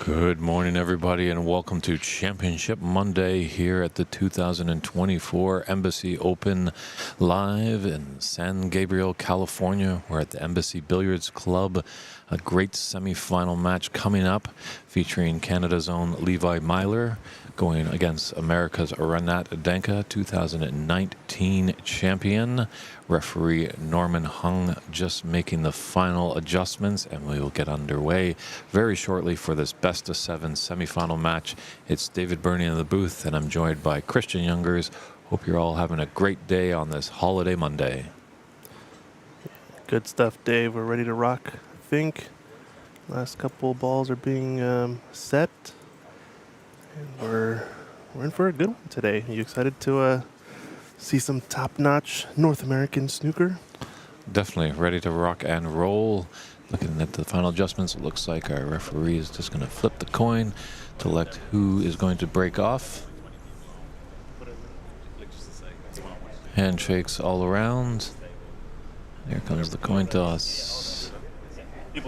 Good morning, everybody, and welcome to Championship Monday here at the 2024 Embassy Open live in San Gabriel, California. We're at the Embassy Billiards Club. A great semifinal match coming up featuring Canada's own Levi Meiller going against America's Renat Denkha, 2019 champion. Referee Norman Hung just making the final adjustments, and we will get underway very shortly for this best of seven semifinal match. It's David Burney in the booth, and I'm joined by Christian Youngers. Hope you're all having a great day on this holiday Monday. Good stuff, Dave. We're ready to rock, I think. Last couple balls are being set, and we're in for a good one today. Are you excited to see some top-notch North American snooker? Definitely ready to rock and roll. Looking at the final adjustments, it looks like our referee is just going to flip the coin to elect who is going to break off. Handshakes all around. Here comes the coin toss. Yeah,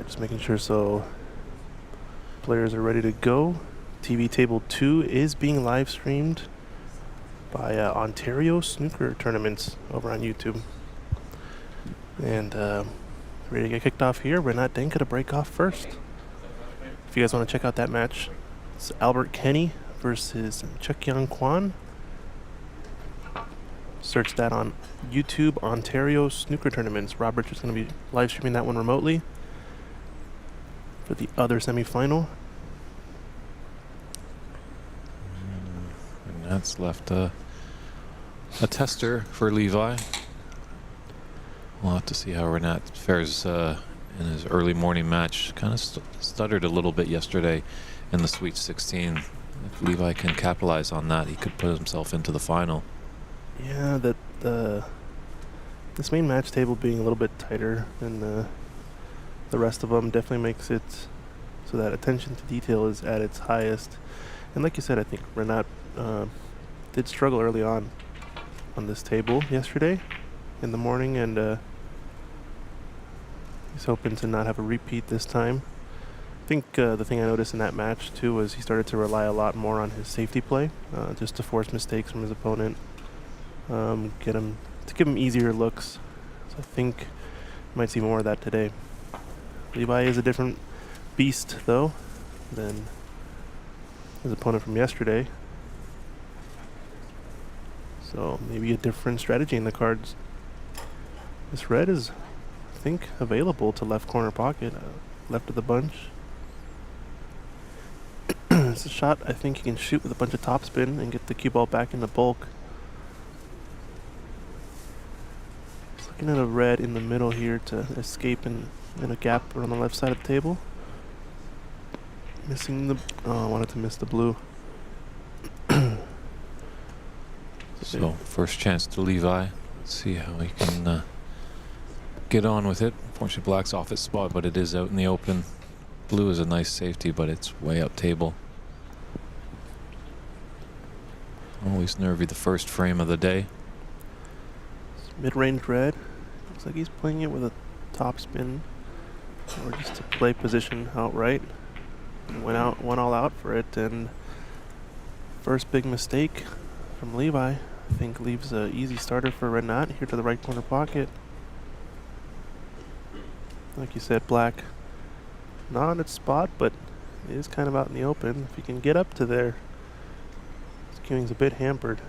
just making sure so players are ready to go. TV Table 2 is being live streamed by Ontario Snooker Tournaments over on YouTube. And ready to get kicked off here. Renat Denkha to break off first. If you guys want to check out that match, it's Albert Kenny versus Cheukyin Kwan. Search that on YouTube, Ontario Snooker Tournaments. Robert's just going to be live streaming that one remotely for the other semifinal. And that's left a tester for Levi. We'll have to see how Renat fares in his early morning match. Kind of stuttered a little bit yesterday in the Sweet 16. If Levi can capitalize on that, he could put himself into the final. Yeah, this main match table being a little bit tighter than the rest of them definitely makes it so that attention to detail is at its highest. And like you said, I think Renat did struggle early on this table yesterday in the morning, and he's hoping to not have a repeat this time. I think the thing I noticed in that match too was he started to rely a lot more on his safety play, just to force mistakes from his opponent, give him easier looks. So I think you might see more of that today. Levi is a different beast though than his opponent from yesterday. So maybe a different strategy in the cards. This red is, I think, available to left corner pocket, left of the bunch. It's a shot I think he can shoot with a bunch of topspin and get the cue ball back into bulk. Just looking at a red in the middle here to escape in a gap on the left side of the table. Missing the... Oh, I wanted to miss the blue. So first chance to Levi. Let's see how he can get on with it. Unfortunately, black's off its spot, but it is out in the open. Blue is a nice safety, but it's way up table. Always nervy the first frame of the day. Mid-range red. Looks like he's playing it with a topspin, or just to play position outright. Went all out for it, and first big mistake from Levi, I think, leaves an easy starter for Renat here to the right corner pocket. Like you said, black not on its spot, but it is kind of out in the open. If you can get up to there, his cueing's a bit hampered.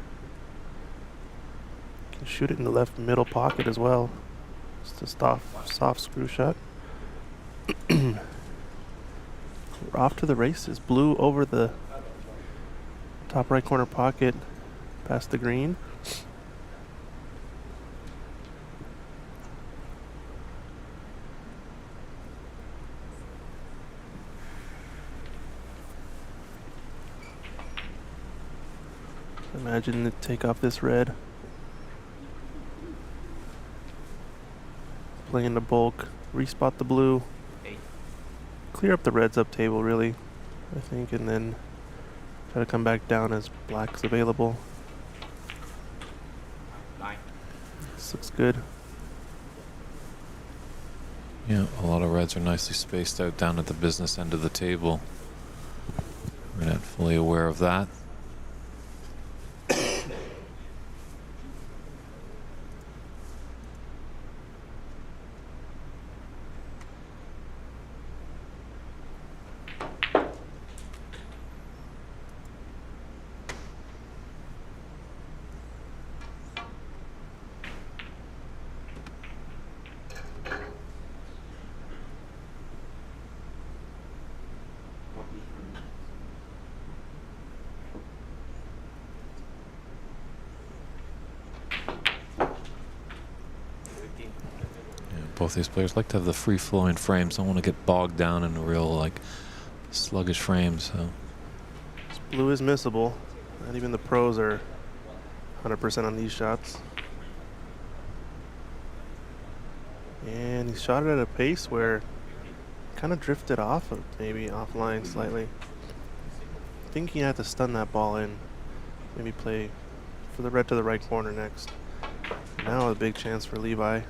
You can shoot it in the left middle pocket as well. Just a soft screw shot. We're off to the races. Blue over the top right corner pocket past the green. Imagine to take off this red. Play in the bulk. Respot the blue. Clear up the reds up table, really, I think, and then try to come back down as black's available. This looks good. Yeah, a lot of reds are nicely spaced out down at the business end of the table. We're not fully aware of that. Both these players like to have the free-flowing frames. Don't want to get bogged down in a real, like, sluggish frame. So This blue is missable. Not even the pros are 100% on these shots. And he shot it at a pace where kind of drifted off, maybe offline slightly. I think he had to stun that ball in. Maybe play for the red to the right corner next. Now a big chance for Levi.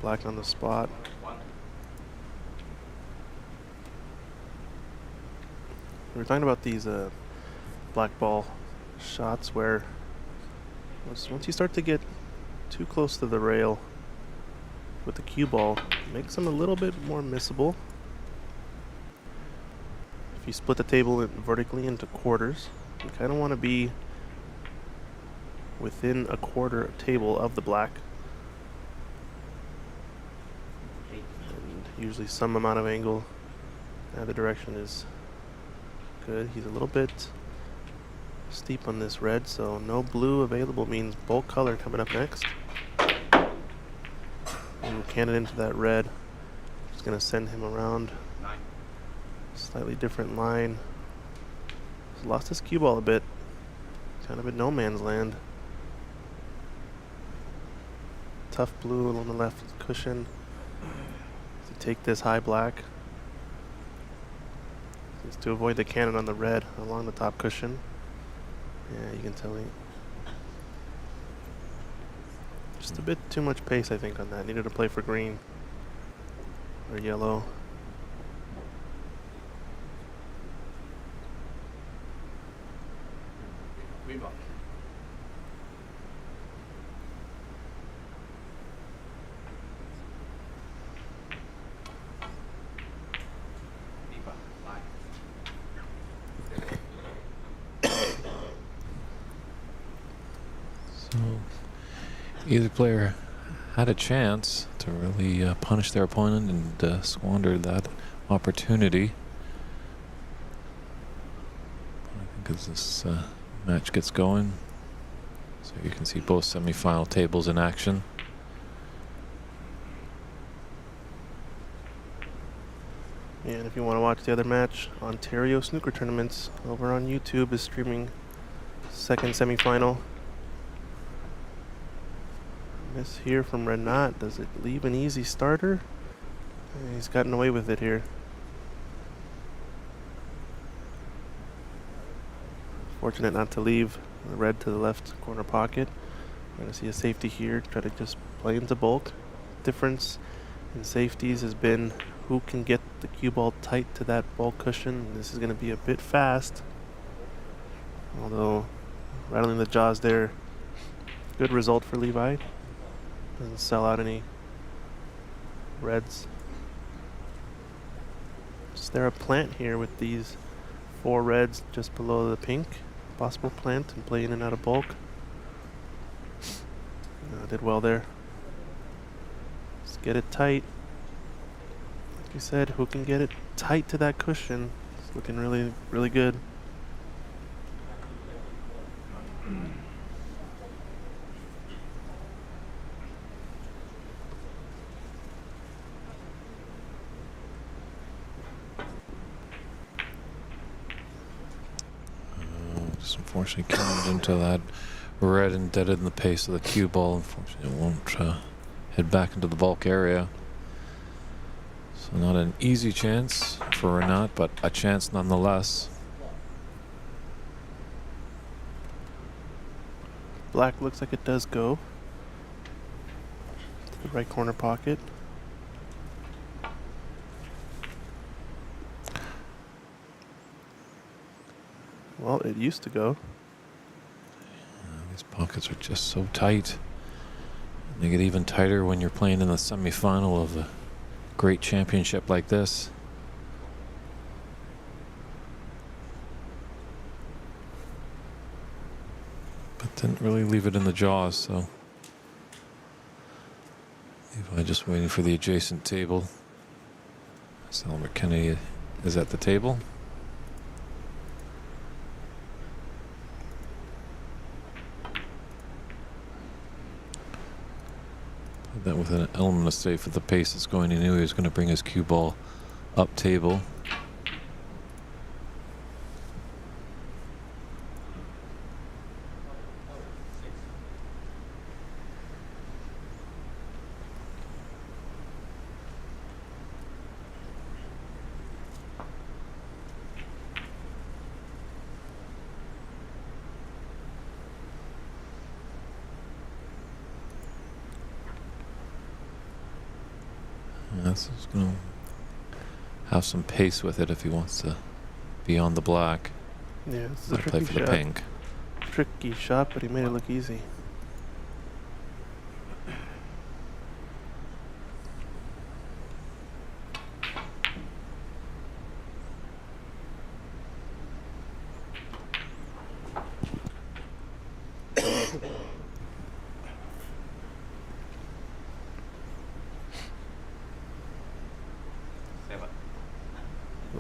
Black on the spot. We were talking about these black ball shots where once you start to get too close to the rail with the cue ball, it makes them a little bit more missable. If you split the table vertically into quarters, you kind of want to be within a quarter table of the black. And usually some amount of angle. Now the direction is good. He's a little bit steep on this red, so no blue available means bulk color coming up next. And cannon into that red. Just gonna send him around. Slightly different line. He's lost his cue ball a bit. Kind of in no man's land. Tough blue on the left cushion. To take this high black. Just to avoid the cannon on the red along the top cushion. Yeah, you can tell he just a bit too much pace, I think, on that. Needed to play for green or yellow. Either player had a chance to really punish their opponent and squandered that opportunity. I think as this match gets going, so you can see both semifinal tables in action. And if you want to watch the other match, Ontario Snooker Tournaments over on YouTube is streaming second semifinal. Miss here from Renat. Does it leave an easy starter? He's gotten away with it here. Fortunate not to leave the red to the left corner pocket. We're going to see a safety here. Try to just play into bulk. Difference in safeties has been who can get the cue ball tight to that ball cushion. This is going to be a bit fast. Although rattling the jaws there. Good result for Levi. Doesn't sell out any reds. Is there a plant here with these 4 reds just below the pink? Possible plant and play in and out of bulk. Did well there. Let's get it tight. Like you said, who can get it tight to that cushion? It's looking really, really good. Just unfortunately came into that red and deaded in the pace of the cue ball. Unfortunately, it won't head back into the bulk area. So not an easy chance for Renat, but a chance nonetheless. Black looks like it does go. the right corner pocket. Well, it used to go. These pockets are just so tight. They get even tighter when you're playing in the semifinal of a great championship like this. But didn't really leave it in the jaws, so Levi just waiting for the adjacent table. Selmer Kennedy is at the table. That with an element of safe at the pace it's going. He knew he was going to bring his cue ball up table. This is going to have some pace with it if he wants to be on the black. Yeah, this is a Play tricky for the shot. pink. Tricky shot, but he made it look easy.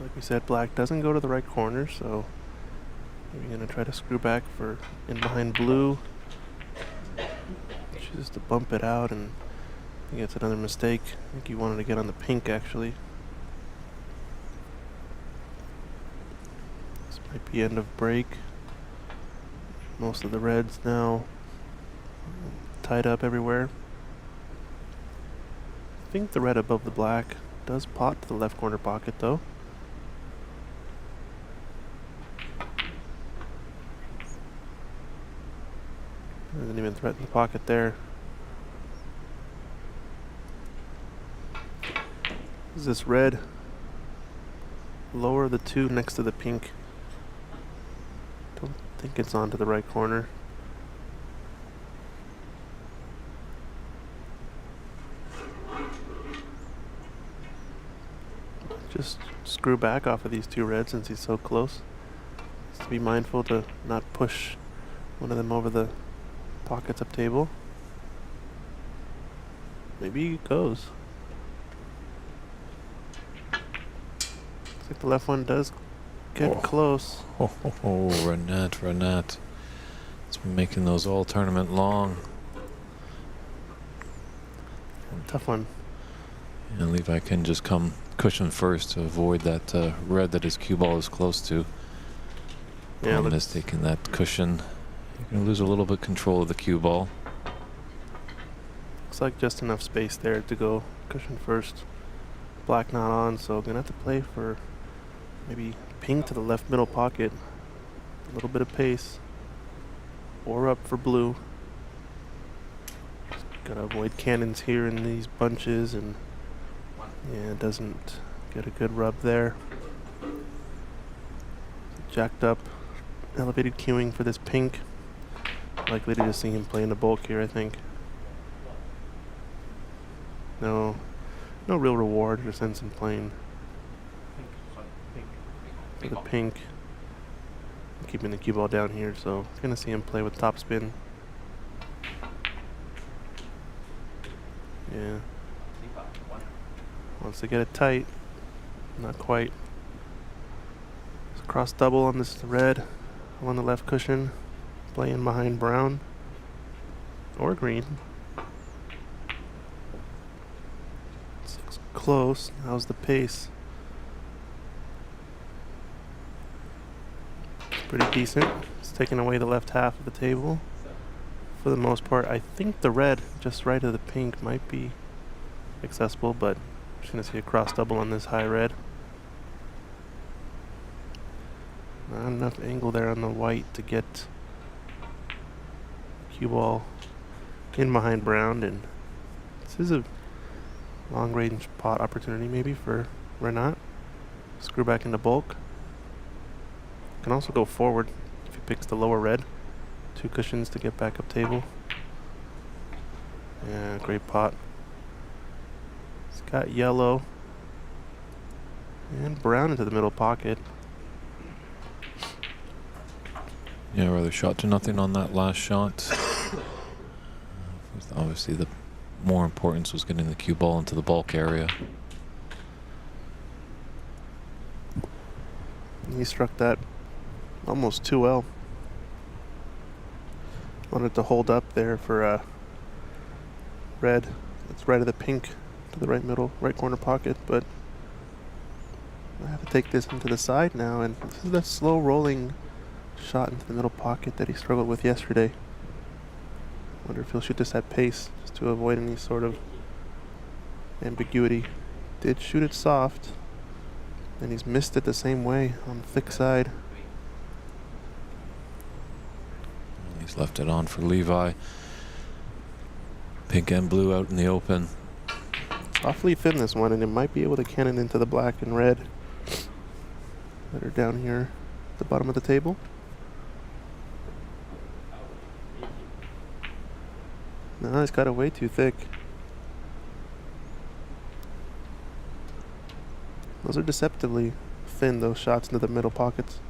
Like we said, black doesn't go to the right corner, so we're going to try to screw back for in behind blue. Chooses to bump it out, and he gets another mistake. I think he wanted to get on the pink, actually. This might be end of break. Most of the reds now tied up everywhere. I think the red above the black does pot to the left corner pocket, though. Doesn't even threaten the pocket there. Is this red? Lower the two next to the pink. Don't think it's onto the right corner. Just screw back off of these two reds since he's so close. Just to be mindful to not push one of them over the pockets up table. Maybe it goes. Looks like the left one does get close. Oh, Renat. It's been making those all tournament long. Tough one. And Levi can just come cushion first to avoid that red that his cue ball is close to. Yeah, Opponent is taking that cushion. You're going to lose a little bit control of the cue ball. looks like just enough space there to go cushion first. Black not on, so gonna have to play for maybe pink to the left middle pocket. A little bit of pace. Or up for blue. Just gotta avoid cannons here in these bunches, and yeah, it doesn't get a good rub there. Jacked up, elevated queuing for this pink. Likely to just see him play in the bulk here, I think. No real reward or sense in playing for the pink. Keeping the cue ball down here, so gonna see him play with topspin. Yeah. Wants to get it tight. Not quite. Cross double on this red on the left cushion, playing behind brown or green. This looks close. How's the pace? It's pretty decent. It's taking away the left half of the table for the most part. I think the red just right of the pink might be accessible, but I'm just gonna see a cross double on this high red. Not enough angle there on the white to get cue ball in behind brown, and This is a long-range pot opportunity maybe for Renat. Screw back into bulk. Can also go forward if he picks the lower red. 2 cushions to get back up table. Yeah, great pot. He's got yellow and brown into the middle pocket. Yeah, rather shot to nothing on that last shot. Obviously, the more importance was getting the cue ball into the bulk area. He struck that almost too well. Wanted to hold up there for red. It's right of the pink to the right corner pocket, but I have to take this into the side now, and this is that slow rolling shot into the middle pocket that he struggled with yesterday. Wonder if he'll shoot this at pace just to avoid any sort of ambiguity. Did shoot it soft, and he's missed it the same way on the thick side. He's left it on for Levi. Pink and blue out in the open. It's awfully thin, this one, and it might be able to cannon into the black and red that are down here at the bottom of the table. No, it's got it way too thick. Those are deceptively thin, those shots into the middle pockets.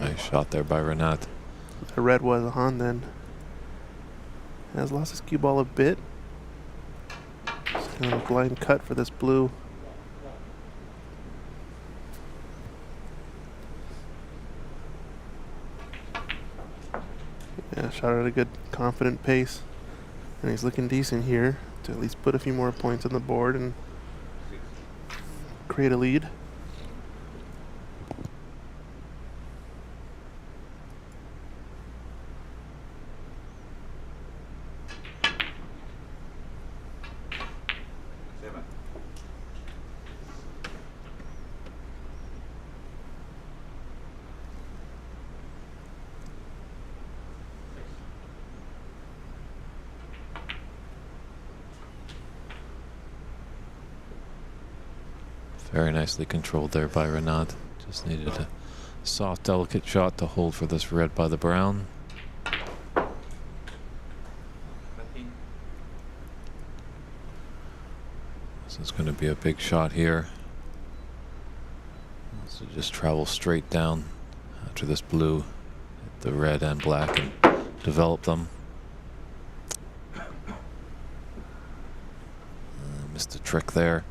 Nice shot there by Renat. The red was on then. Has lost his cue ball a bit. Just kind of a blind cut for this blue. Yeah, shot at a good confident pace. And he's looking decent here to at least put a few more points on the board and create a lead. Very nicely controlled there by Renat. Just needed a soft, delicate shot to hold for this red by the brown. This is going to be a big shot here. So just travel straight down after this blue, hit the red and black, and develop them. Missed a trick there.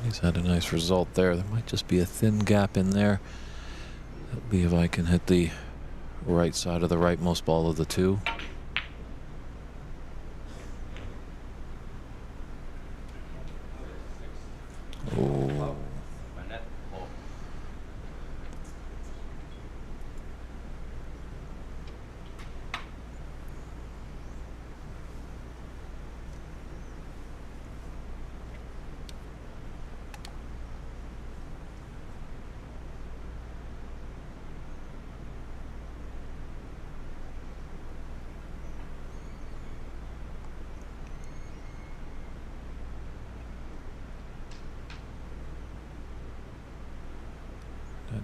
He's had a nice result there. There might just be a thin gap in there. Levi can hit the right side of the rightmost ball of the two. Oh.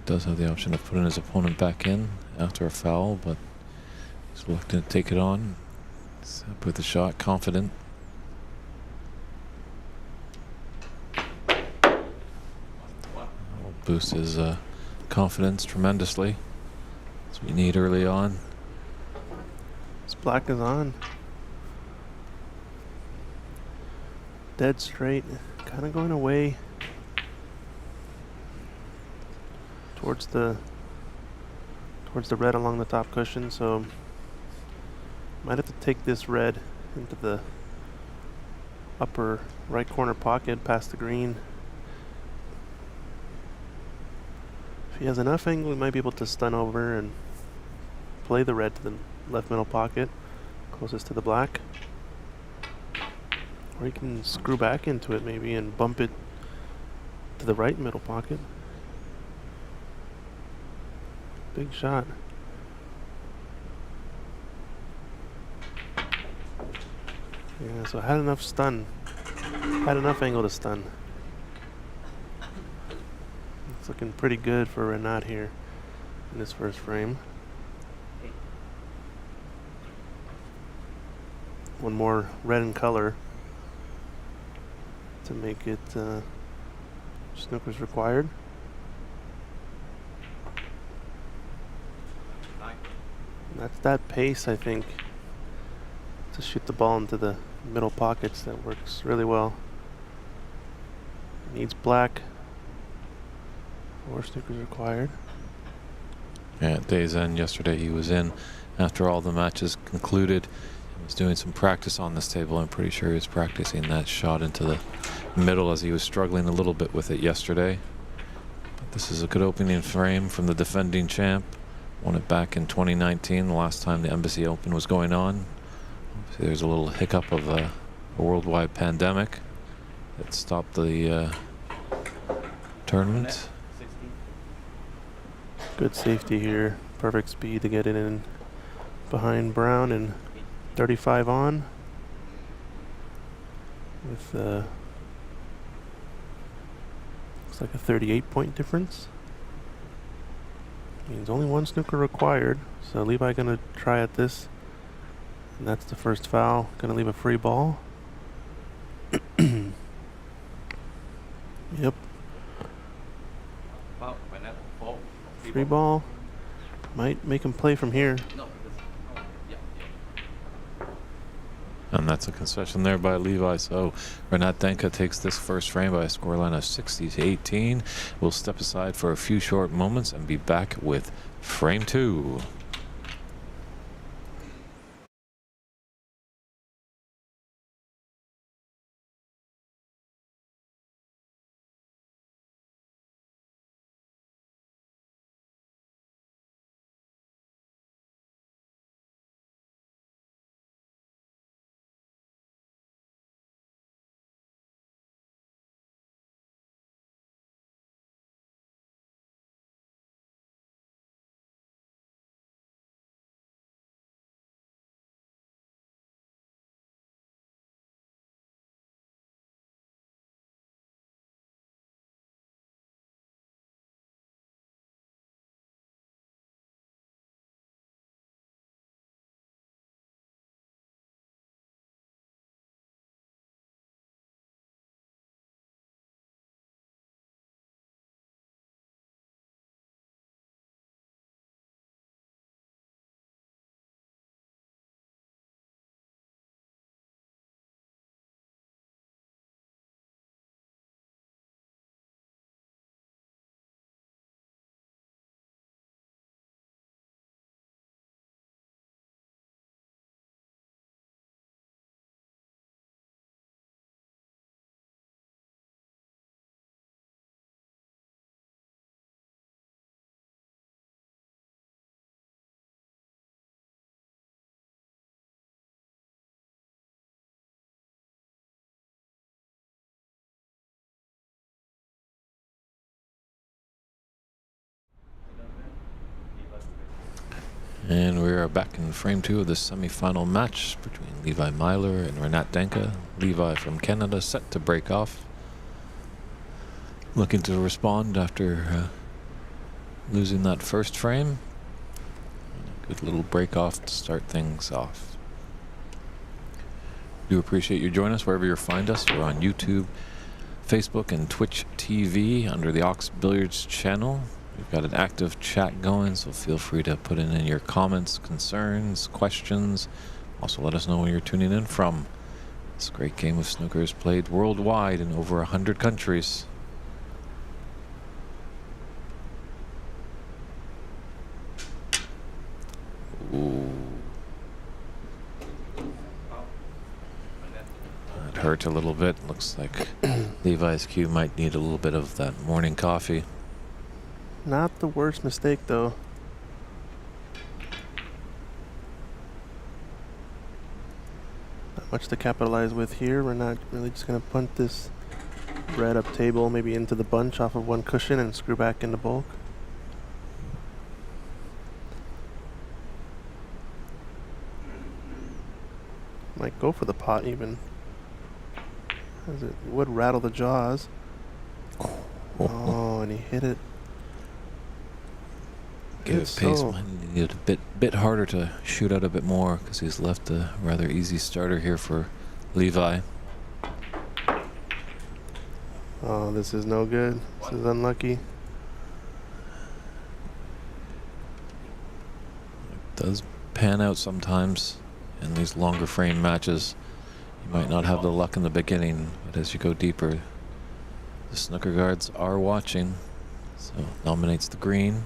Does have the option of putting his opponent back in after a foul, but he's reluctant to take it on. He's up with the shot, confident. Will boost his confidence tremendously, as we need early on. This black is on. Dead straight, kind of going away towards towards the red along the top cushion, so might have to take this red into the upper right corner pocket past the green. If he has enough angle, he might be able to stun over and play the red to the left middle pocket, closest to the black. Or he can screw back into it maybe and bump it to the right middle pocket. Big shot. Yeah, so had enough stun. Had enough angle to stun. It's looking pretty good for Renat here in this first frame. One more red in color to make it Snooker's required. And that's that pace, I think, to shoot the ball into the middle pockets. That works really well. Needs black. 4 Snookers required. Yeah, at day's end yesterday he was in after all the matches concluded. He was doing some practice on this table. I'm pretty sure he was practicing that shot into the middle as he was struggling a little bit with it yesterday. But this is a good opening frame from the defending champ. Won it back in 2019, the last time the Embassy Open was going on. Obviously there's a little hiccup of a worldwide pandemic that stopped the tournament. Good safety here. Perfect speed to get it in behind Brown, and 35 on with looks like a 38-point difference. Means only 1 snooker required, so Levi gonna try at this, and that's the first foul. Gonna leave a free ball. Yep. Free ball. Might make him play from here. And that's a concession there by Levi. So Renat Denkha takes this first frame by a scoreline of 60-18. We'll step aside for a few short moments and be back with frame 2. And we are back in frame 2 of the semi-final match between Levi Meiller and Renat Denkha. Levi from Canada set to break off. Looking to respond after losing that first frame. A good little break off to start things off. Do appreciate you joining us wherever you find us. We're on YouTube, Facebook, and Twitch TV under the Ox Billiards channel. We've got an active chat going, so feel free to put in your comments, concerns, questions. Also let us know where you're tuning in from. This great game of snooker is played worldwide in over 100 countries. hurt a little bit. Looks like Levi's cue might need a little bit of that morning coffee. Not the worst mistake, though. Not much to capitalize with here. We're not really just going to punt this red up table, maybe into the bunch off of one cushion and screw back into bulk. Might go for the pot even, as it would rattle the jaws. Oh, and he hit it. Give it pace. Might need a bit harder to shoot out a bit more because he's left a rather easy starter here for Levi. Oh, this is no good. This is unlucky. It does pan out sometimes in these longer frame matches. You might not have the luck in the beginning, but as you go deeper, the snooker guards are watching. So nominates the green.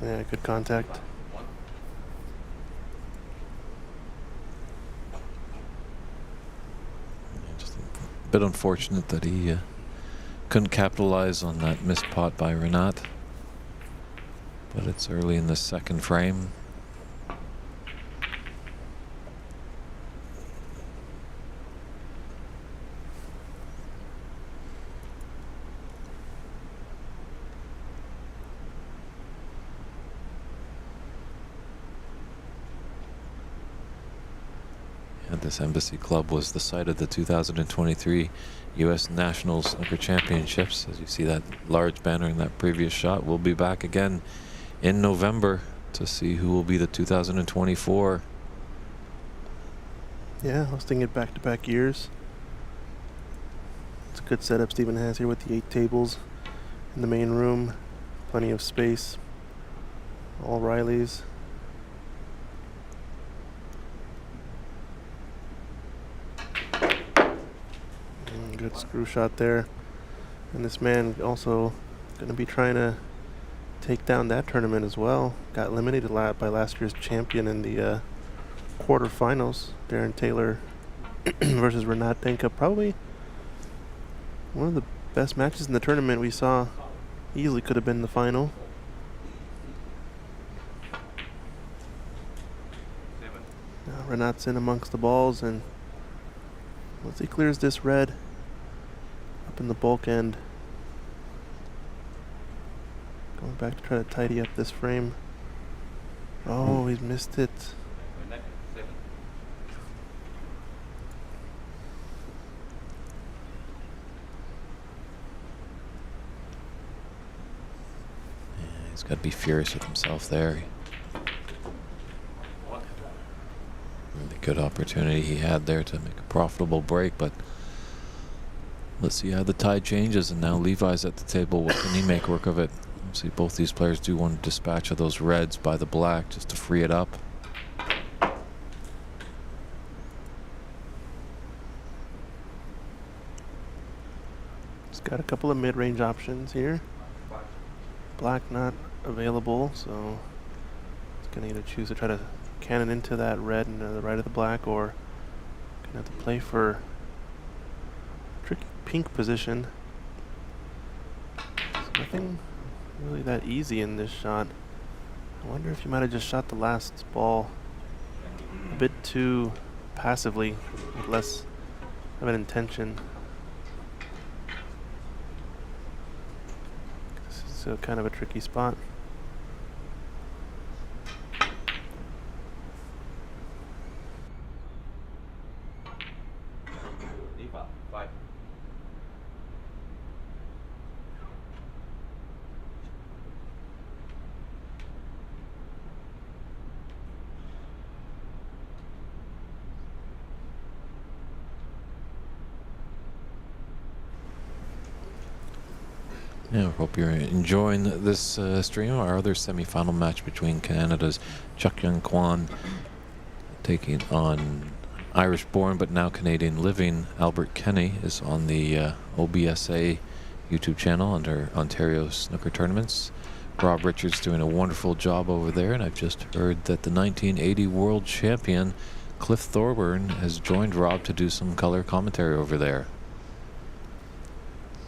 Yeah, good contact. Just a bit unfortunate that he couldn't capitalize on that missed pot by Renat. But it's early in the second frame. This Embassy Club was the site of the 2023 U.S. National Snooker Championships. As you see that large banner in that previous shot, we'll be back again in November to see who will be the 2024. Yeah, hosting it back-to-back years. It's a good setup Stephen has here with the 8 tables in the main room. Plenty of space. All Rileys. Good screw shot there. And this man also going to be trying to take down that tournament as well. Got eliminated by last year's champion in the quarterfinals. Darren Taylor versus Renat Denkha. Probably one of the best matches in the tournament we saw. Easily could have been the final. Now Renat's in amongst the balls, and once he clears this red up in the bulk end, going back to try to tidy up this frame. Oh, he's missed it. Yeah, he's got to be furious with himself there. Really good opportunity he had there to make a profitable break, but let's see how the tide changes. And now Levi's at the table. What can he make work of it? See, both these players do want to dispatch of those reds by the black just to free it up. He's got a couple of mid-range options here. Black not available, so he's going to either choose to try to cannon into that red and the right of the black, or going to have to play for tricky pink position. So nothing really that easy in this shot. I wonder if you might have just shot the last ball a bit too passively, with less of an intention. This is kind of a tricky spot. Yeah, hope you're enjoying this stream. Our other semi-final match between Canada's Cheukyin Kwan taking on Irish-born but now Canadian living Albert Kenny is on the OBSA YouTube channel under Ontario Snooker Tournaments. Rob Richards doing a wonderful job over there, and I've just heard that the 1980 world champion Cliff Thorburn has joined Rob to do some color commentary over there.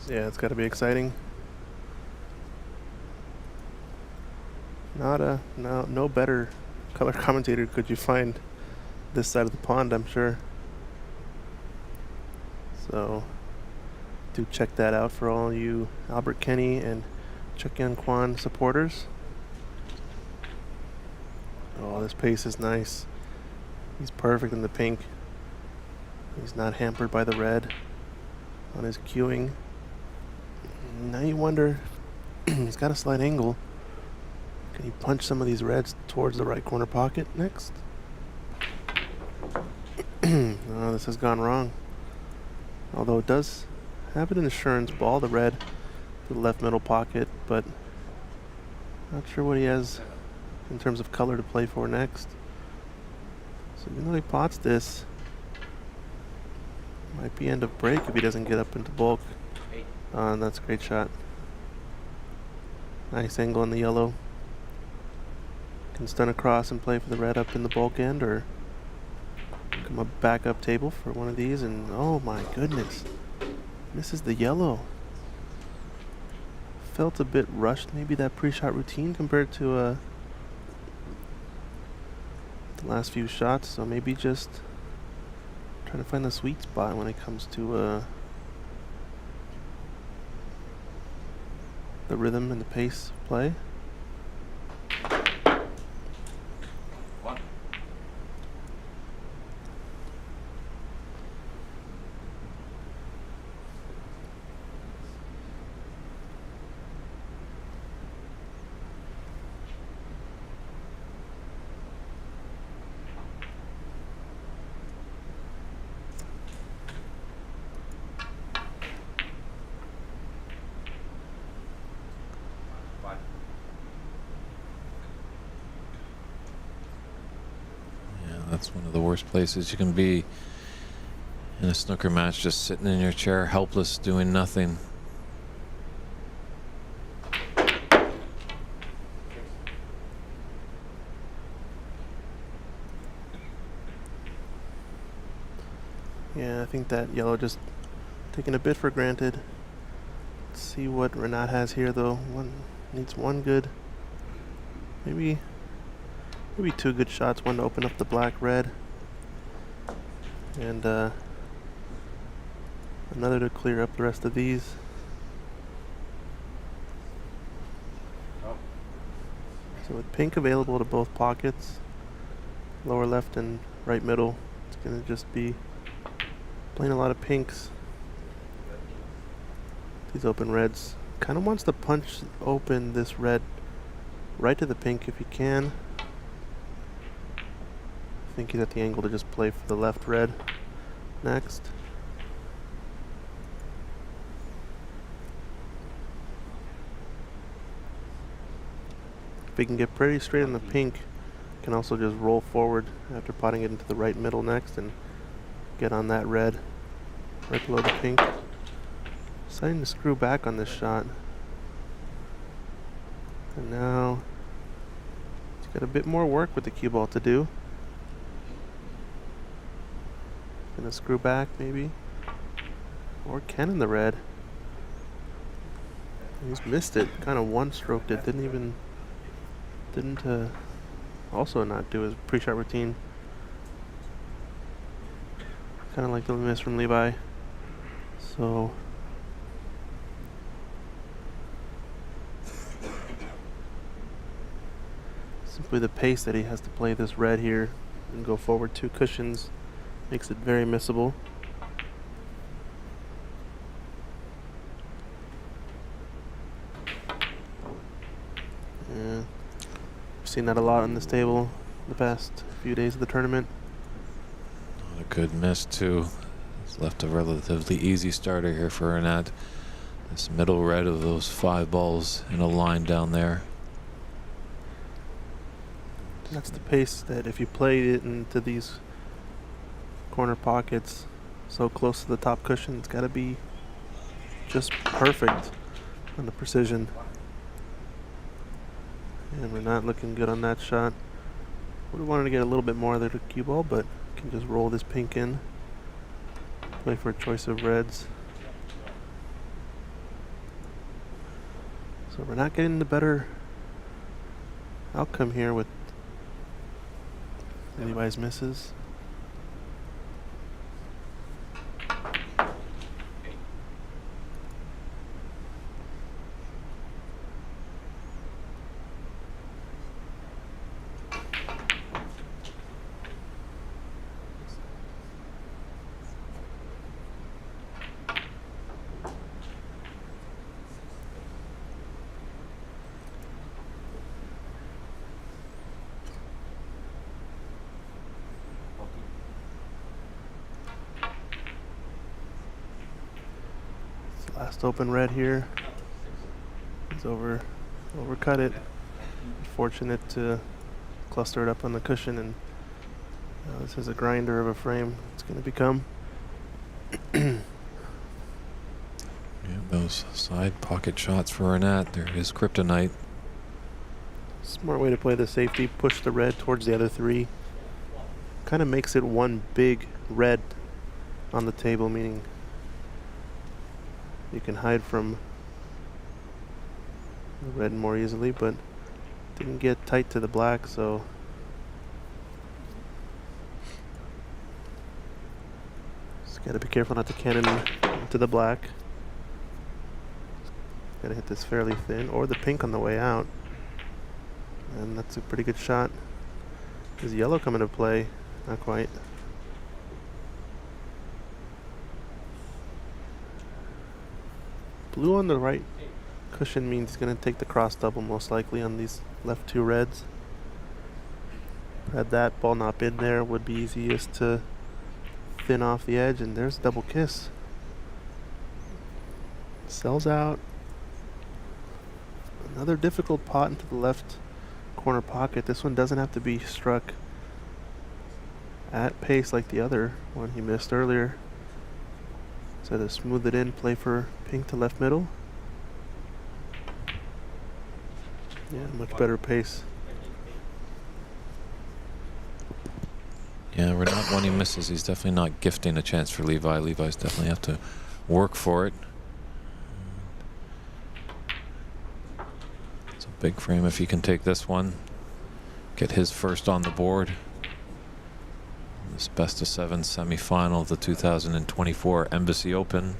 Yeah, it's got to be exciting. No better color commentator could you find this side of the pond, I'm sure. So do check that out for all you Albert Kenny and Cheukyin Kwan supporters. Oh, this pace is nice. He's perfect in the pink. He's not hampered by the red on his cueing. Now you wonder, he's got a slight angle. Can he punch some of these reds towards the right corner pocket next? Oh, this has gone wrong. Although it does have an insurance ball, the red to the left middle pocket, but not sure what he has in terms of color to play for next. So even though he pots this, might be end of break if he doesn't get up into bulk. And that's a great shot. Nice angle in the yellow. Can stun across and play for the red up in the bulk end, or come up back up table for one of these, and oh my goodness, misses the yellow. Felt a bit rushed, maybe that pre-shot routine compared to the last few shots, so maybe just trying to find the sweet spot when it comes to the rhythm and the pace of play. That's one of the worst places you can be in a snooker match, just sitting in your chair, helpless, doing nothing. Yeah, I think that yellow just taken a bit for granted. Let's see what Renat has here, though. Needs one good, maybe two good shots. One to open up the black-red, and another to clear up the rest of these. So with pink available to both pockets, lower left and right middle, it's going to just be playing a lot of pinks. These open reds. Kind of wants to punch open this red right to the pink if he can. I think he's at the angle to just play for the left red next. If he can get pretty straight on the pink, can also just roll forward after potting it into the right middle next and get on that red right below the pink. Starting to screw back on this shot. And now he's got a bit more work with the cue ball to do. Gonna screw back maybe, or can in the red. He's missed it, kind of one-stroked it. Didn't also not do his pre-shot routine. Kind of like the miss from Levi. So simply the pace that he has to play this red here and go forward 2 cushions makes it very missable. Yeah, I've seen that a lot on this table the past few days of the tournament. A good miss too. It's left a relatively easy starter here for Renat. This middle red of those 5 balls in a line down there. That's the pace that if you play it into these corner pockets so close to the top cushion, it's got to be just perfect on the precision. And we're not looking good on that shot. Would have wanted to get a little bit more there to cue ball, but Can just roll this pink in. Play for a choice of reds. So we're not getting the better outcome here with Levi's misses. Last open red here. He's overcut it. Fortunate to cluster it up on the cushion, and this is a grinder of a frame. It's going to become. Yeah, those side pocket shots for Renat. There is kryptonite. Smart way to play the safety. Push the red towards the other three. Kind of makes it one big red on the table, meaning you can hide from the red more easily, but didn't get tight to the black, so just gotta be careful not to cannon into the black. Gotta hit this fairly thin, or the pink on the way out. And that's a pretty good shot. Does yellow come into play? Not quite. Blue on the right cushion means he's going to take the cross double most likely on these left two reds. Had that ball not been there, would be easiest to thin off the edge, and there's a double kiss. Sells out. Another difficult pot into the left corner pocket. This one doesn't have to be struck at pace like the other one he missed earlier. So to smooth it in, play for pink to left middle. Yeah, much better pace. Yeah, Renat, when he misses, he's definitely not gifting a chance for Levi. Levi's definitely have to work for it. It's a big frame if he can take this one. Get his first on the board. This best of 7 semifinal of the 2024 Embassy Open.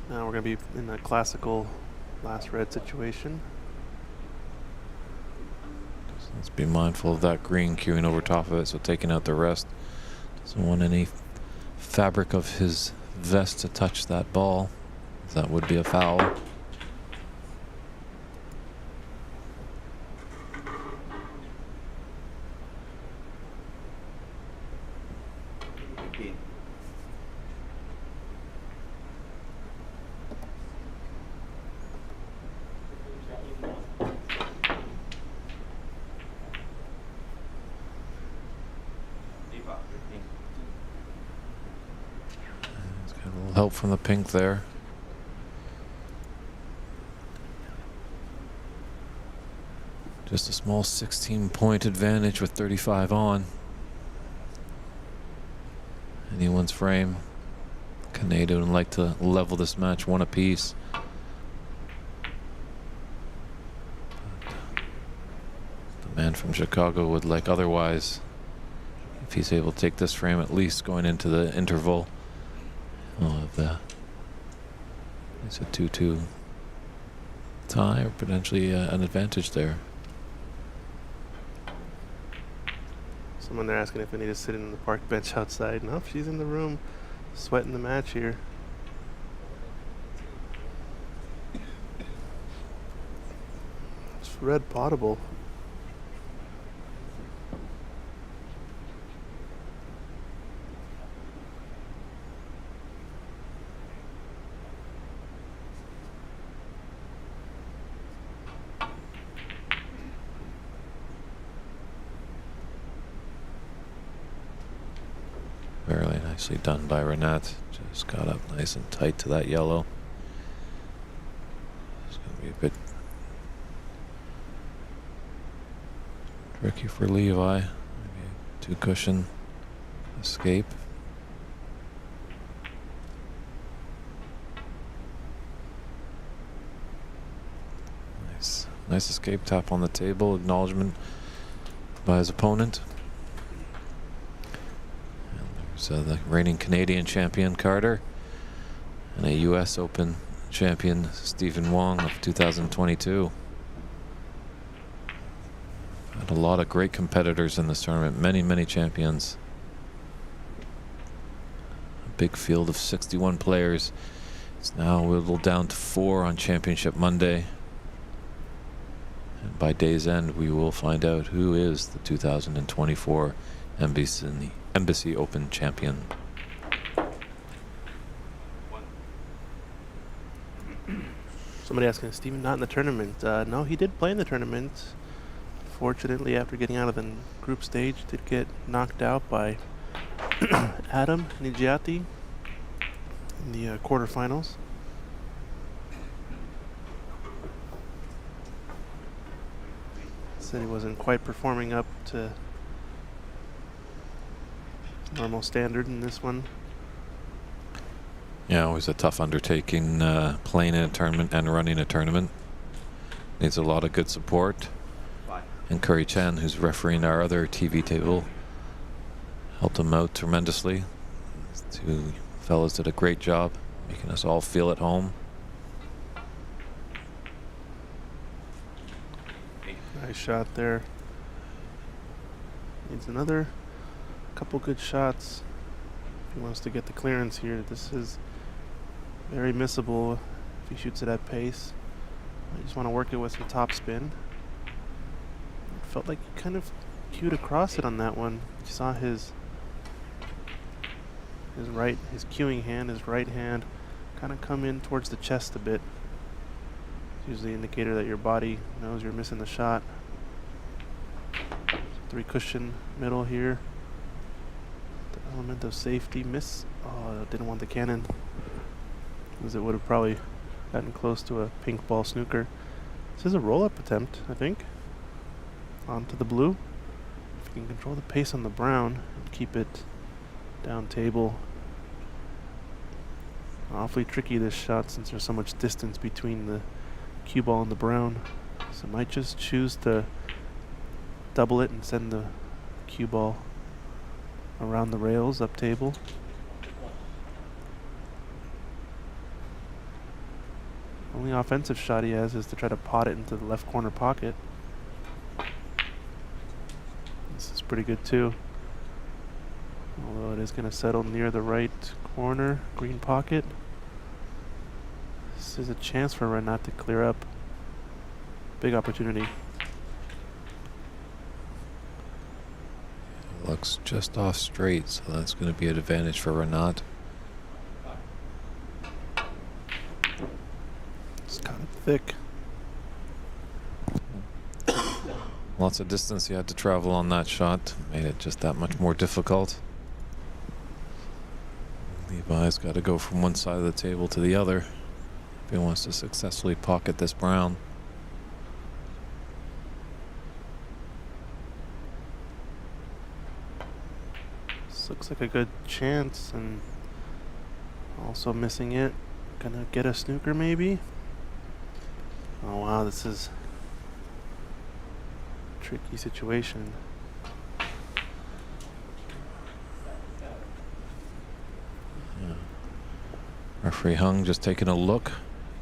Now we're going to be in a classical last red situation. Let's be mindful of that green queuing over top of it, so taking out the rest. Doesn't want any fabric of his vest to touch that ball. That would be a foul. Help from the pink there. Just a small 16-point advantage with 35 on. Anyone's frame. Canada would like to level this match one apiece. The man from Chicago would like otherwise. If he's able to take this frame, at least going into the interval. It's a 2-2 tie, or potentially an advantage there. Someone there asking if I need to sit in the park bench outside. Nope, she's in the room, sweating the match here. It's red potable. Very nicely done by Renat. Just got up nice and tight to that yellow. It's going to be a bit tricky for Levi. Maybe a two cushion escape. Nice escape, tap on the table, acknowledgement by his opponent. And there's the reigning Canadian champion Carter and a US Open champion Stephen Wong of 2022. Had a lot of great competitors in this tournament, many champions. A big field of 61 players. It's now whittled down to 4 on Championship Monday. And by day's end, we will find out who is the 2024 Embassy Open champion. Somebody asking, is Steven not in the tournament? No, he did play in the tournament. Fortunately, after getting out of the group stage, did get knocked out by Adam Nigiati in the quarterfinals. Said he wasn't quite performing up to normal standard in this one. Yeah, always a tough undertaking, playing in a tournament and running a tournament. Needs a lot of good support. And Curry Chan, who's refereeing our other TV table, helped him out tremendously. These two fellas did a great job making us all feel at home. Nice shot there. Needs another couple good shots if he wants to get the clearance here. This is very missable if he shoots it at pace. I just want to work it with some top spin. It felt like he kind of cued across it on that one. You saw his cueing hand, his right hand, kind of come in towards the chest a bit. It's usually an indicator that your body knows you're missing the shot. 3 cushion middle here. The element of safety miss. Oh, didn't want the cannon, because it would have probably gotten close to a pink ball snooker. This is a roll-up attempt, I think. Onto the blue. If you can control the pace on the brown and keep it down table. Awfully tricky this shot since there's so much distance between the cue ball and the brown. So might just choose to double it and send the cue ball around the rails up table. Only offensive shot he has is to try to pot it into the left corner pocket. This is pretty good too. Although it is going to settle near the right corner, green pocket. This is a chance for Renat to clear up. Big opportunity. Looks just off straight, so that's going to be an advantage for Renat. It's kind of thick. Lots of distance he had to travel on that shot. Made it just that much more difficult. Levi's got to go from one side of the table to the other if he wants to successfully pocket this brown. This looks like a good chance, and also missing it. Gonna get a snooker maybe? Oh wow, this is a tricky situation. Yeah. Referee Hung just taking a look,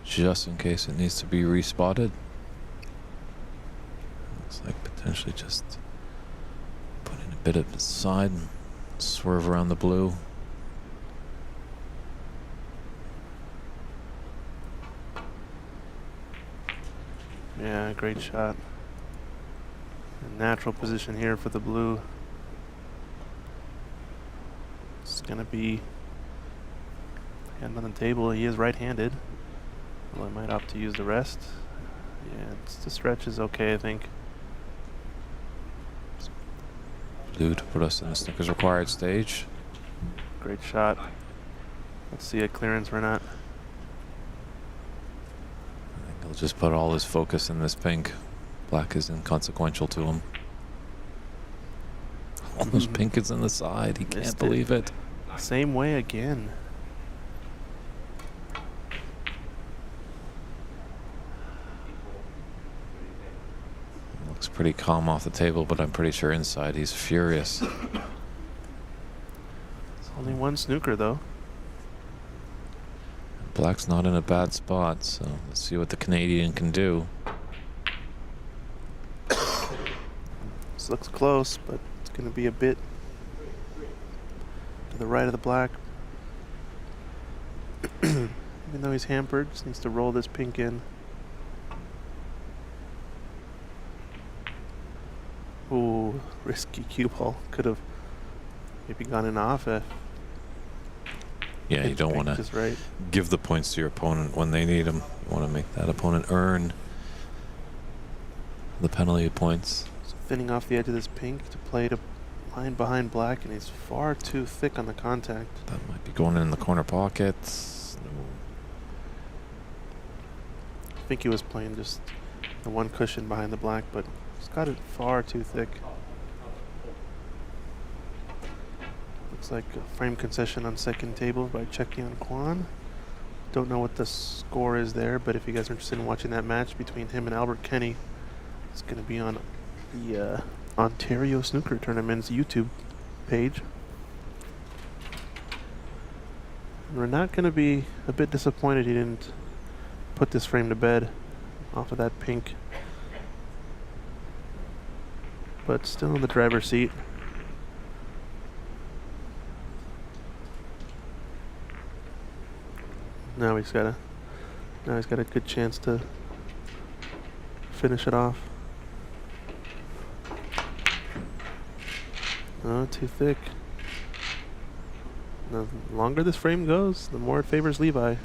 just in case it needs to be respotted. Looks like potentially just putting a bit of the side, swerve around the blue. Yeah, great shot. A natural position here for the blue. It's gonna be hand on the table. He is right-handed. Well, I might opt to use the rest. Yeah, the stretch is okay, I think. Blue to put us in the Snooker's required stage. Great shot. Let's see a clearance, Renat. I think he'll just put all his focus in this pink. Black is inconsequential to him. Almost pink is in the side. He can't believe it. Same way again. Looks pretty calm off the table, but I'm pretty sure inside he's furious. It's only one snooker, though. Black's not in a bad spot, so let's see what the Canadian can do. This looks close, but it's going to be a bit to the right of the black. Even though he's hampered, just needs to roll this pink in. Ooh, risky cue ball. Could have maybe gone in off if. Yeah, you don't want to right. give the points to your opponent when they need them. You want to make that opponent earn the penalty points. So thinning off the edge of this pink to play to line behind black, and he's far too thick on the contact. That might be going in the corner pockets. No. I think he was playing just the one cushion behind the black, but he's got it far too thick. Looks like a frame concession on second table by Cheukyin Kwan. Don't know what the score is there, but if you guys are interested in watching that match between him and Albert Kenny, it's going to be on the Ontario Snooker Tournament's YouTube page. And we're not going to be a bit disappointed he didn't put this frame to bed off of that pink. But still in the driver's seat. Now he's got a good chance to finish it off. Oh, too thick. The longer this frame goes, the more it favors Levi.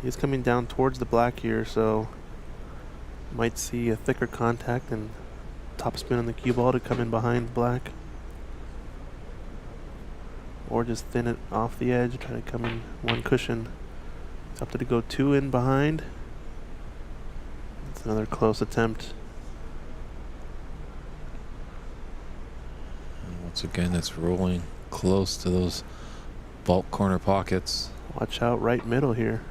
He's coming down towards the black here, so might see a thicker contact and topspin on the cue ball to come in behind black. Or just thin it off the edge, try to come in one cushion. It's up to go two in behind. It's another close attempt. And once again, it's rolling close to those bulk corner pockets. Watch out right middle here.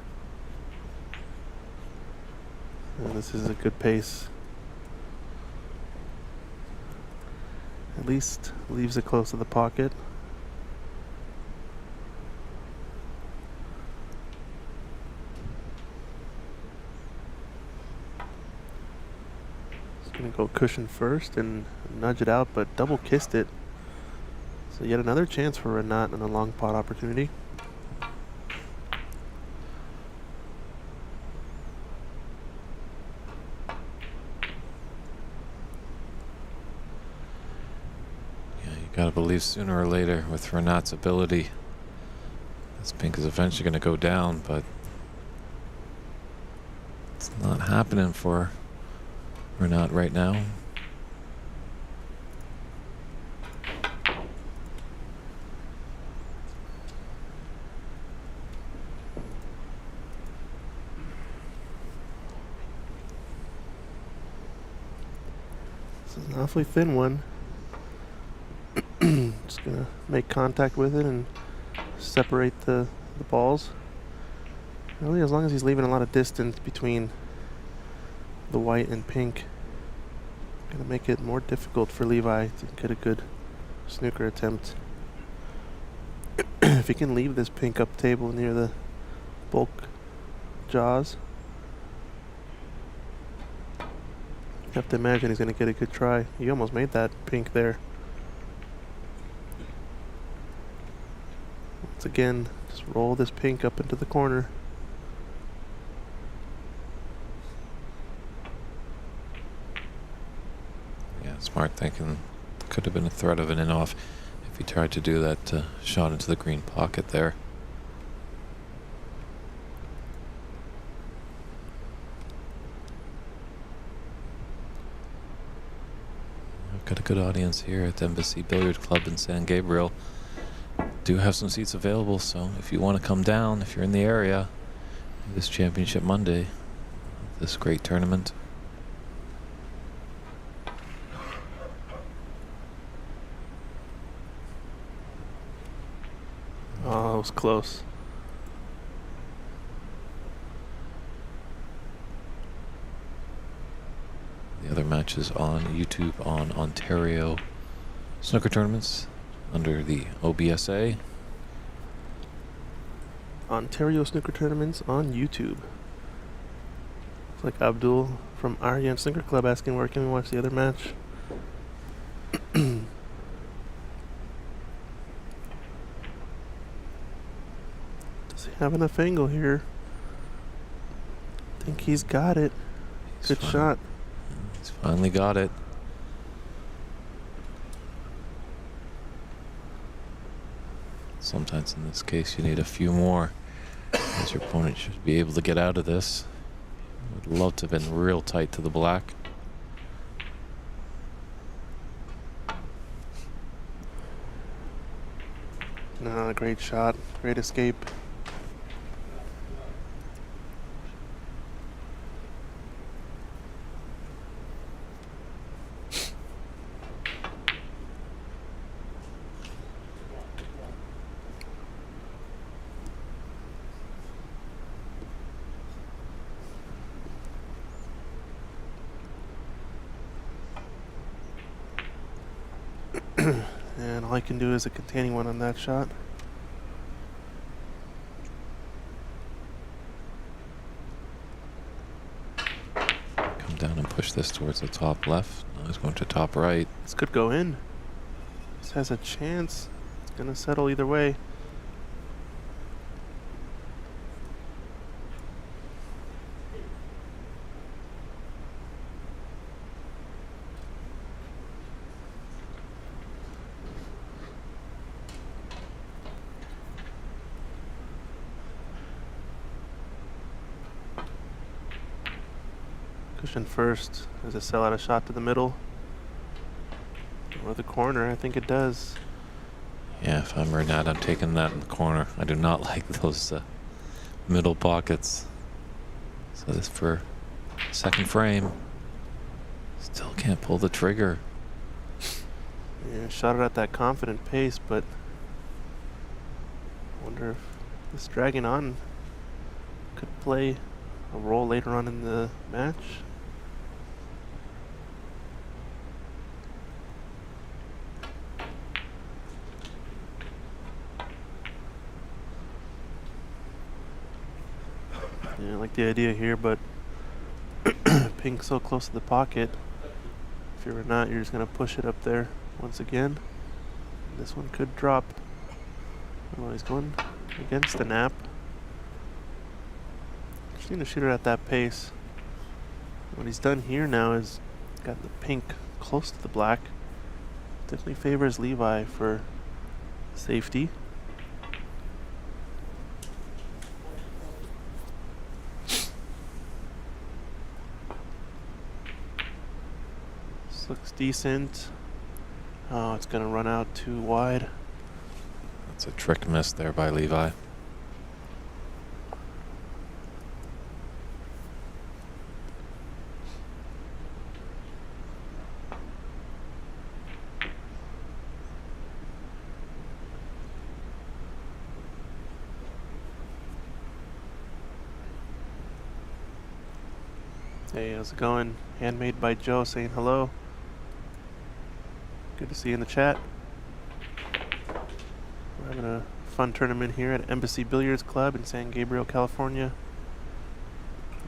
And this is a good pace. At least leaves it close to the pocket. Gonna go cushion first and nudge it out, but double kissed it. So yet another chance for Renat and a long pot opportunity. Yeah, you gotta believe sooner or later with Renat's ability, this pink is eventually gonna go down, but it's not happening for Renat right now. This is an awfully thin one. Just gonna make contact with it and separate the balls. Really, as long as he's leaving a lot of distance between the white and pink, gonna make it more difficult for Levi to get a good snooker attempt. If he can leave this pink up table near the bulk jaws, you have to imagine he's gonna get a good try. He almost made that pink there. Once again, just roll this pink up into the corner. Smart thinking. Could have been a threat of an in-off if he tried to do that shot into the green pocket there. Got a good audience here at the Embassy Billiard Club in San Gabriel. Do have some seats available, so if you want to come down, if you're in the area, this Championship Monday, this great tournament. Oh, it was close. The other matches on YouTube on Ontario snooker tournaments under the OBSA. Ontario snooker tournaments on YouTube. It's like Abdul from Aryan Snooker Club asking where can we watch the other match. Does he have enough angle here? I think he's got it. Good shot. He's finally got it. Sometimes in this case you need a few more, as your opponent should be able to get out of this. Would love to have been real tight to the black. No, great shot. Great escape. And all I can do is a containing one on that shot. Come down and push this towards the top left. Now he's going to top right. This could go in. This has a chance. It's gonna settle either way. Cushion first. Does it sell out a shot to the middle? Or the corner? I think it does. Yeah, if I'm Renat, I'm taking that in the corner. I do not like those middle pockets. So this for second frame. Still can't pull the trigger. Yeah, shot it at that confident pace, but I wonder if this dragging on could play a role later on in the match. Yeah, I like the idea here, but pink so close to the pocket. If you're not, you're just going to push it up there once again. This one could drop. Oh, he's going against the nap. Just need to shoot it at that pace. What he's done here now is got the pink close to the black. Definitely favors Levi for safety. This looks decent. Oh, it's gonna run out too wide. That's a trick miss there by Levi. Hey, how's it going? Handmade by Joe saying hello. Good to see you in the chat. We're having a fun tournament here at Embassy Billiards Club in San Gabriel, California.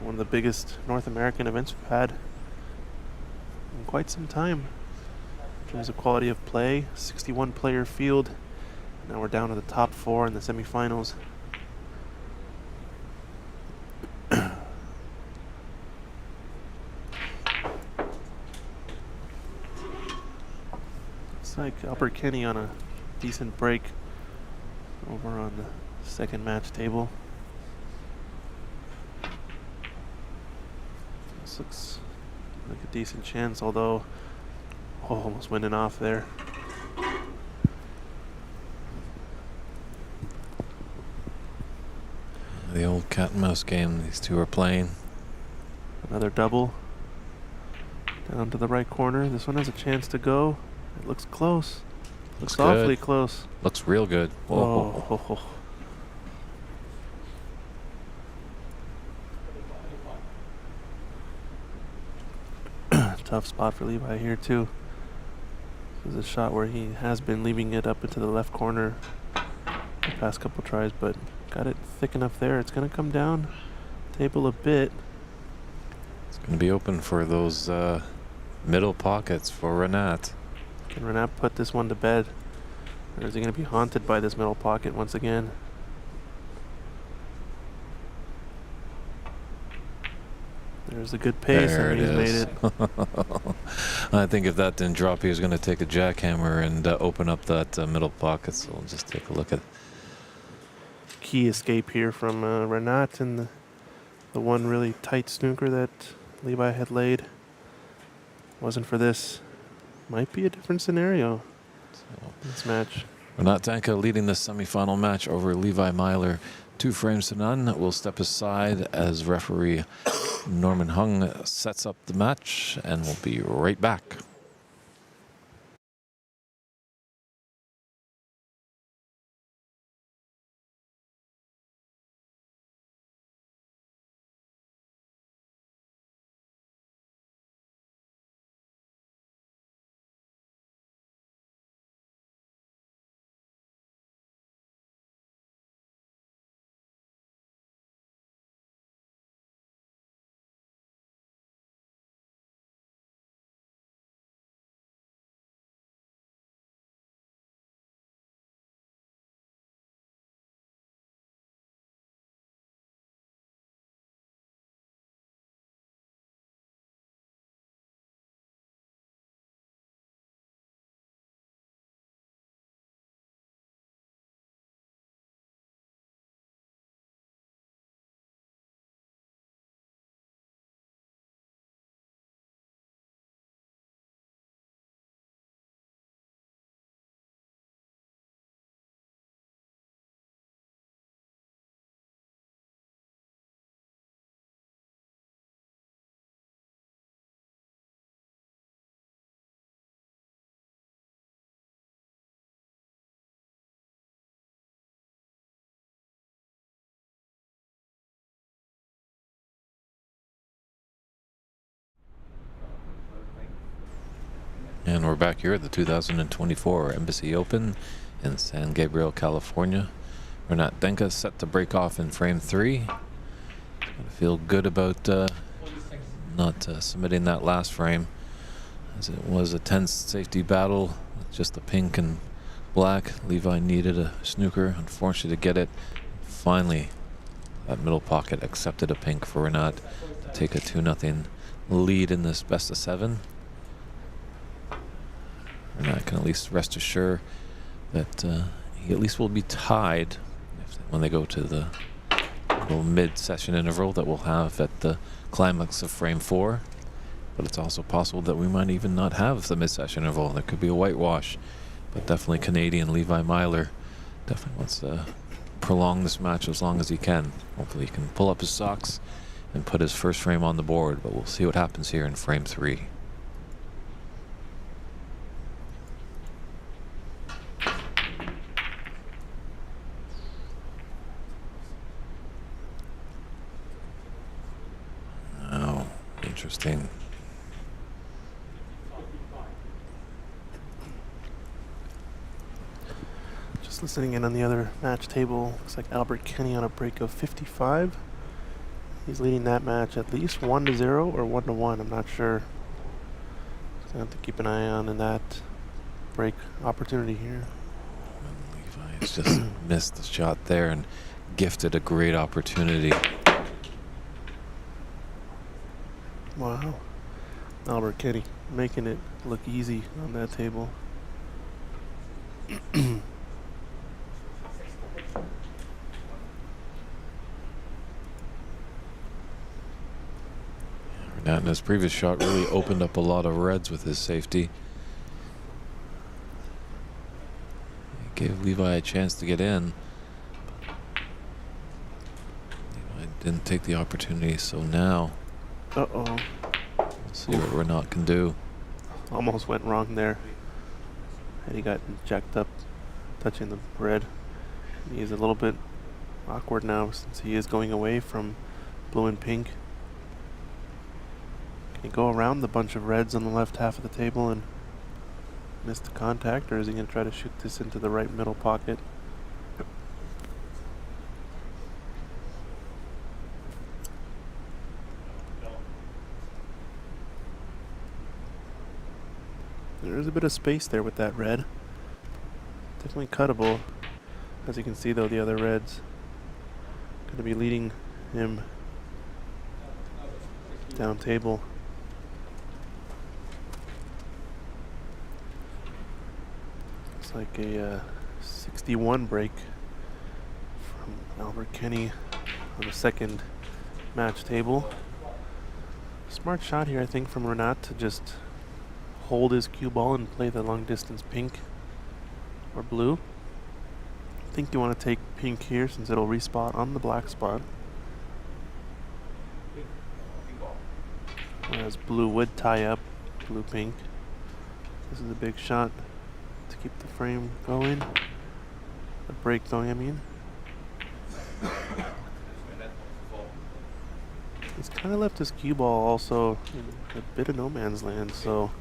One of the biggest North American events we've had in quite some time. In terms of quality of play, 61 player field. Now we're down to the top 4 in the semifinals. Like Albert Kenny on a decent break over on the second match table. This looks like a decent chance, although Oh, almost winning off there. The old cat and mouse game these two are playing. Another double. Down to the right corner. This one has a chance to go. It looks close. Looks awfully close. Looks real good. Oh. Tough spot for Levi here too. This is a shot where he has been leaving it up into the left corner the past couple tries, but got it thick enough there. It's going to come down table a bit. It's going to be open for those middle pockets for Renat. Can Renat put this one to bed? Or is he going to be haunted by this middle pocket once again? There's a good pace, There and it he's made is. it. I think if that didn't drop, he was going to take a jackhammer and open up that middle pocket. So we'll just take a look at Key escape here from Renat, and the one really tight snooker that Levi had laid. Wasn't for this. Might be a different scenario. This match. Renat Denkha leading the semifinal match over Levi Meiller 2 frames to none. We'll step aside as referee Norman Hung sets up the match, and we'll be right back. And we're back here at the 2024 Embassy Open in San Gabriel, California. Renat Denkha set to break off in frame 3. Gotta feel good about not submitting that last frame, as it was a tense safety battle with just the pink and black. Levi needed a snooker, unfortunately, to get it. Finally, that middle pocket accepted a pink for Renat to take a 2-0 lead in this best of 7. Renat can at least rest assured that he at least will be tied when they go to the little mid-session interval that we'll have at the climax of frame 4. But it's also possible that we might even not have the mid-session interval. There could be a whitewash. But definitely Canadian Levi Meiller definitely wants to prolong this match as long as he can. Hopefully he can pull up his socks and put his first frame on the board. But we'll see what happens here in frame 3. Interesting. Just listening in on the other match table, looks like Albert Kenny on a break of 55. He's leading that match at least 1-0 or 1-1. I'm not sure. Just gonna have to keep an eye on in that break opportunity here. Levi has just missed the shot there and gifted a great opportunity. Wow. Albert Kenny making it look easy on that table. Renat in his previous shot really opened up a lot of reds with his safety. gave Levi a chance to get in. Levi didn't take the opportunity, so now Uh-oh. we'll see what Renat can do. Almost went wrong there. And he got jacked up, touching the red. He's a little bit awkward now since he is going away from blue and pink. Can he go around the bunch of reds on the left half of the table and miss the contact, or is he going to try to shoot this into the right middle pocket? There is a bit of space there with that red. Definitely cuttable. As you can see though, the other red's going to be leading him down table. It's like a 61 break from Albert Kenny on the second match table. Smart shot here, I think, from Renat to just hold his cue ball and play the long distance pink or blue. I think you want to take pink here since it'll respot on the black spot. Whereas blue would tie up blue pink. This is a big shot to keep the frame going. The break going, I mean. He's kind of left his cue ball also in a bit of no man's land, so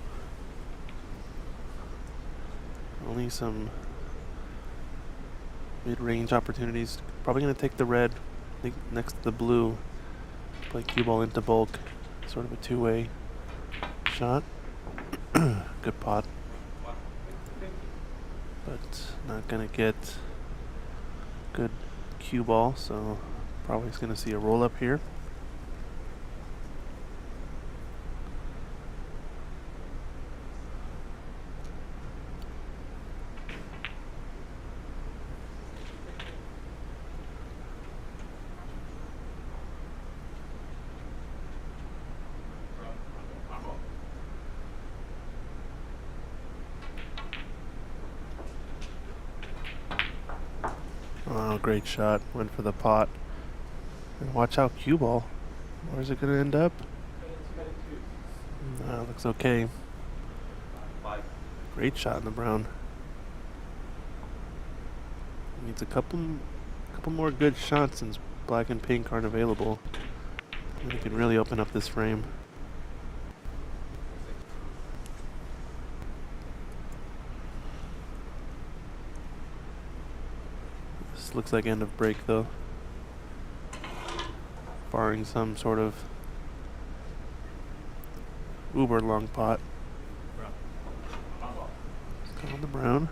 only some mid-range opportunities. Probably going to take the red next to the blue. Play cue ball into bulk. Sort of a two-way shot. Good pot. But not going to get good cue ball, so probably is going to see a roll up here. Oh, great shot. Went for the pot. And watch out, cue ball. Where's it going to end up? No, looks okay. Great shot in the brown. Needs a couple more good shots since black and pink aren't available. And he can really open up this frame. This looks like end of break though. Barring some sort of uber long pot. Come on the brown.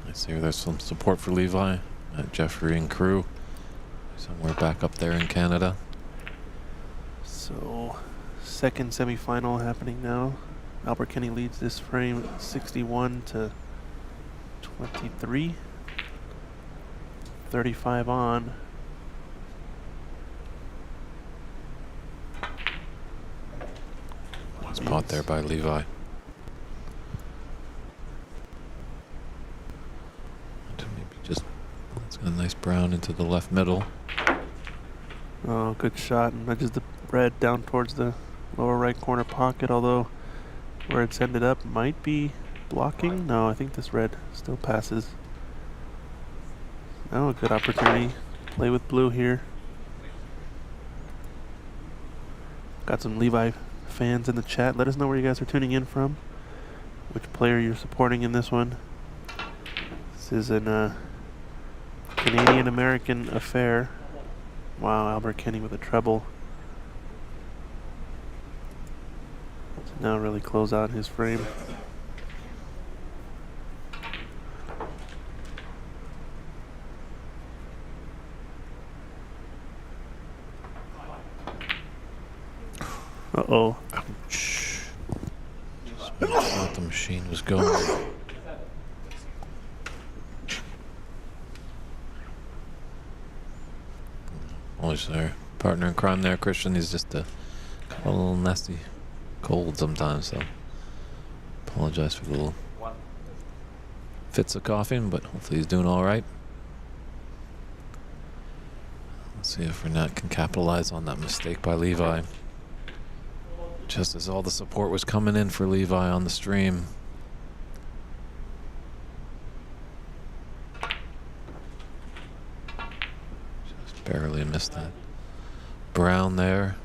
I see there's some support for Levi, Jeffrey and crew, somewhere back up there in Canada. So, second semifinal happening now. Albert Kenny leads this frame 61 to 23. 35 on. Nice pot there by Levi. Just let's get a nice brown into the left middle. Oh, good shot. And nudges the red down towards the lower right corner pocket, although where it's ended up might be blocking. No, I think this red still passes. Now a good opportunity. Play with blue here. Got some Levi fans in the chat. Let us know where you guys are tuning in from. Which player you're supporting in this one. This is an Canadian-American affair. Wow, Albert Kenny with a treble. So now really close out his frame. Uh-oh. Ouch. thought the machine was going. Always their partner in crime there, Christian. He's just a little nasty cold sometimes, so apologize for the little fits of coughing, but hopefully he's doing all right. Let's see if Renat can capitalize on that mistake by Levi. Just as all the support was coming in for Levi on the stream. Just barely missed that. Brown there.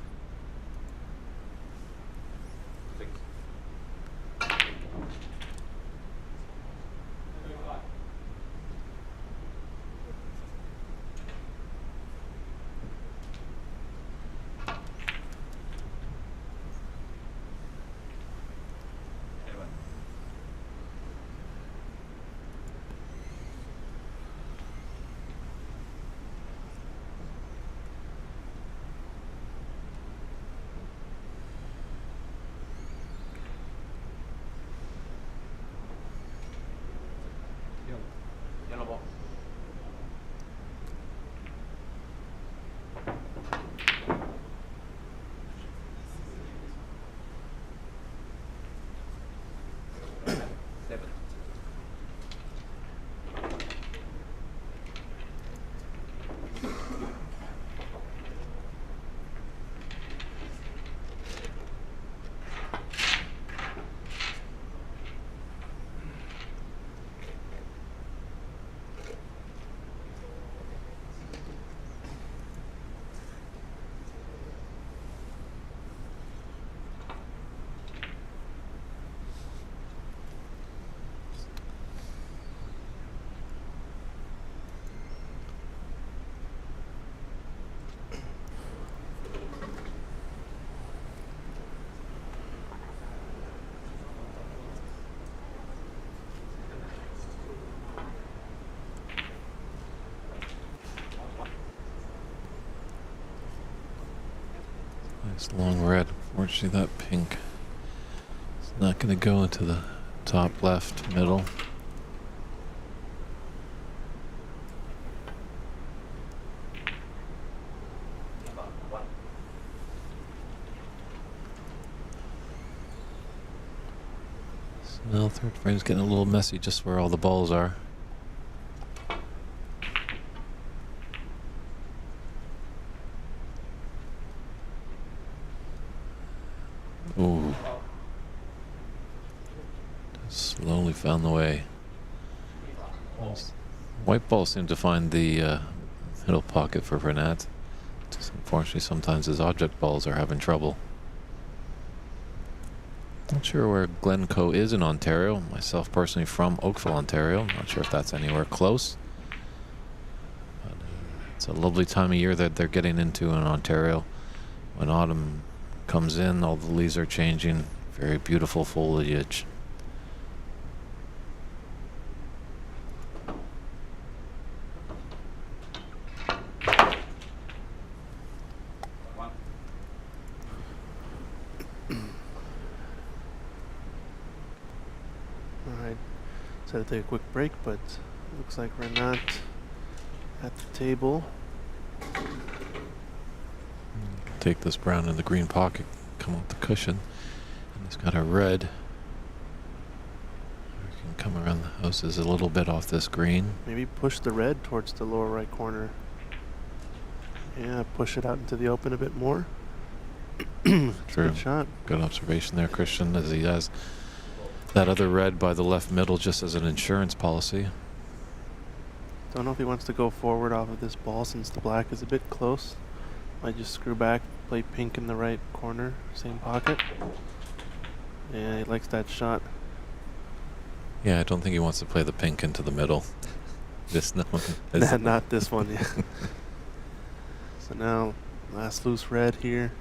Nice long red. Unfortunately, that pink is not going to go into the top left middle. So now third frame's getting a little messy just where all the balls are. Ooh. Slowly found the way. White balls seem to find the middle pocket for Renat. Just unfortunately, sometimes his object balls are having trouble. Not sure where Glencoe is in Ontario. Myself personally from Oakville, Ontario. Not sure if that's anywhere close. But, it's a lovely time of year that they're getting into in Ontario. When autumn comes in, all the leaves are changing. Very beautiful foliage. Alright, so to take a quick break, but looks like Renat at the table. Take this brown in the green pocket, come off the cushion, and it's got a red. We can come around the houses a little bit off this green. Maybe push the red towards the lower right corner. Yeah, push it out into the open a bit more. True. Good shot. Good observation there, Christian, as he has that other red by the left middle just as an insurance policy. Don't know if he wants to go forward off of this ball since the black is a bit close. Might just screw back, play pink in the right corner, same pocket. Yeah, he likes that shot. Yeah, I don't think he wants to play the pink into the middle. This no, Not this one, yeah. So now, last loose red here.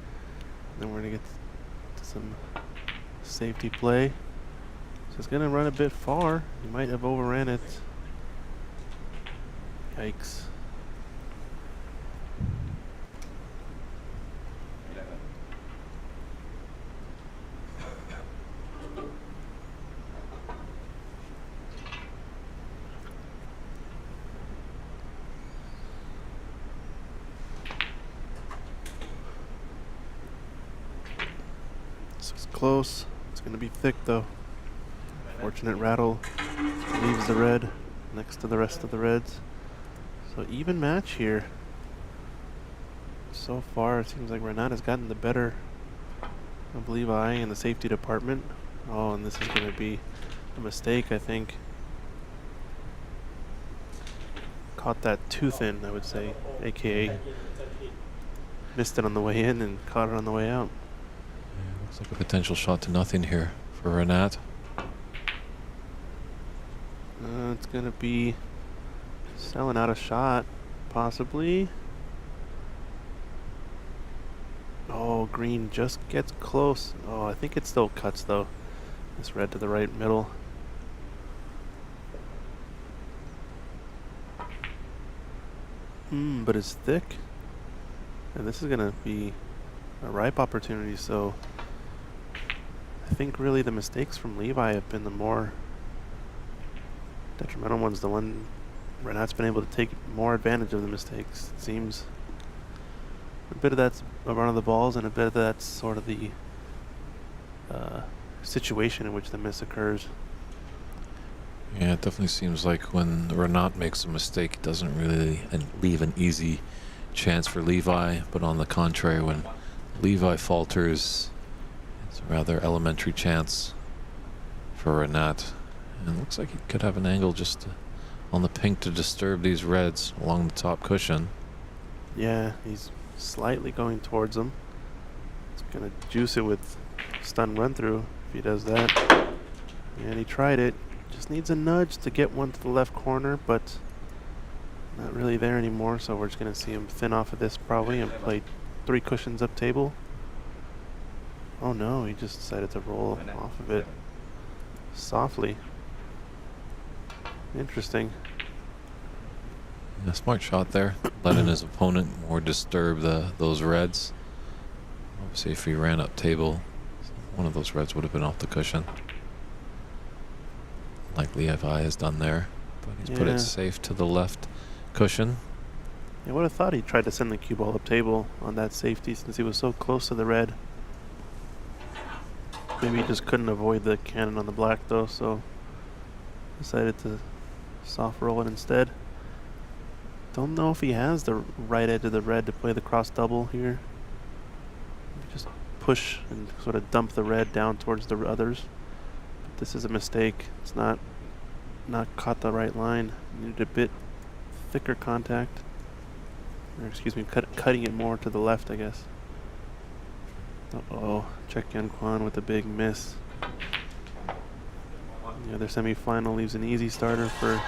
Then we're going to get to some safety play. So it's going to run a bit far. He might have overran it. Yikes. close. It's going to be thick, though. Fortunate rattle leaves the red next to the rest of the reds. So even match here. So far, it seems like Renat has gotten the better of Levi in the safety department. Oh, and this is going to be a mistake, I think. Caught that too thin, I would say, aka missed it on the way in and caught it on the way out. Yeah, looks like a potential shot to nothing here for Renat. It's going to be selling out a shot, possibly. Oh, green just gets close. Oh, I think it still cuts, though. This red to the right middle. But it's thick. And this is going to be a ripe opportunity, so I think really the mistakes from Levi have been the more detrimental ones. The one Renat's been able to take more advantage of the mistakes. It seems a bit of that's a run of the balls, and a bit of that's sort of the situation in which the miss occurs. Yeah, it definitely seems like when Renat makes a mistake, it doesn't really leave an easy chance for Levi. But on the contrary, when Levi falters, it's a rather elementary chance for Renat. And it looks like he could have an angle just on the pink to disturb these reds along the top cushion. Yeah, he's slightly going towards them. It's going to juice it with stun run through if he does that. And he tried it. Just needs a nudge to get one to the left corner, but not really there anymore, so we're just going to see him thin off of this probably and play 3 cushions up table. Oh no, he just decided to roll off of it softly. Interesting. A smart shot there, letting his opponent more disturb those reds. Obviously, if he ran up table, one of those reds would have been off the cushion, like Levi has done there. But he's put it safe to the left cushion. I would have thought he tried to send the cue ball up table on that safety since he was so close to the red. Maybe he just couldn't avoid the cannon on the black though, so decided to soft roll it instead. Don't know if he has the right edge of the red to play the cross double here. Just push and sort of dump the red down towards the others. But this is a mistake. It's not caught the right line. Needed a bit thicker contact. Or excuse me, cutting it more to the left, I guess. Uh-oh, Cheukyin Kwan with a big miss. The other semifinal leaves an easy starter for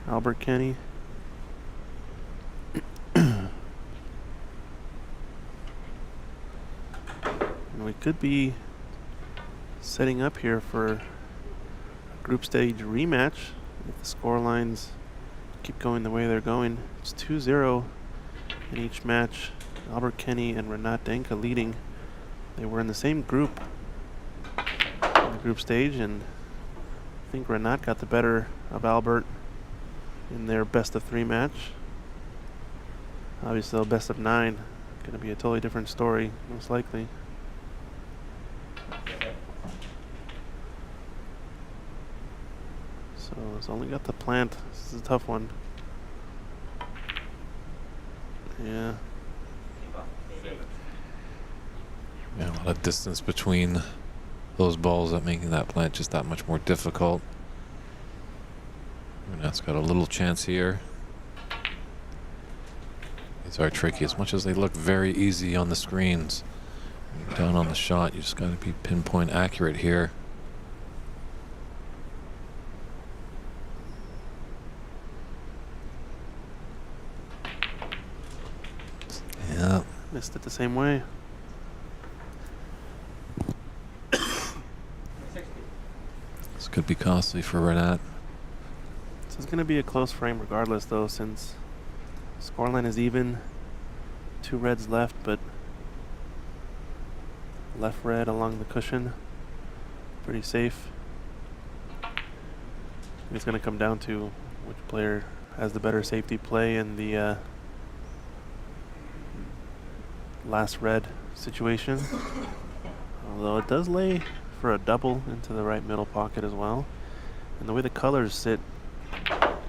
Albert Kenny. And we could be setting up here for a group stage rematch if the score lines keep going the way they're going. It's 2-0 in each match. Albert Kenny and Renat Denkha leading. They were in the same group in the group stage, and I think Renat got the better of Albert in their best of 3 match. Obviously, the best of 9 going to be a totally different story, most likely. So it's only got the plant. This is a tough one. Yeah. Yeah, a lot of distance between those balls, that making that plant just that much more difficult. Renat's got a little chance here. These are tricky. As much as they look very easy on the screens, down on the shot, you just got to be pinpoint accurate here. Yeah. Missed it the same way. This could be costly for Renat. This is going to be a close frame regardless, though, since scoreline is even. 2 reds left, but left red along the cushion. Pretty safe. It's going to come down to which player has the better safety play in the last red situation. Although it does lay for a double into the right middle pocket as well. And the way the colors sit,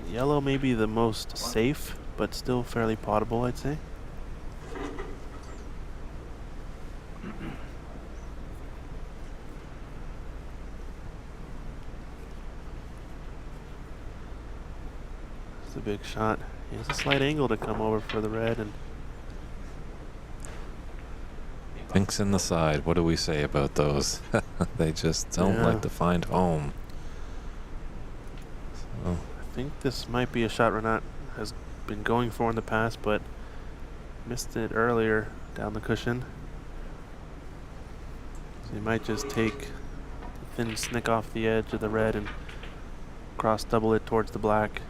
yellow may be the most safe, but still fairly potable, I'd say. It's a big shot. He has a slight angle to come over for the red, and Pinks in the side. What do we say about those? They just don't like to find home. So. I think this might be a shot Renat has been going for in the past, but missed it earlier down the cushion. So he might just take the thin snick off the edge of the red and cross double it towards the black.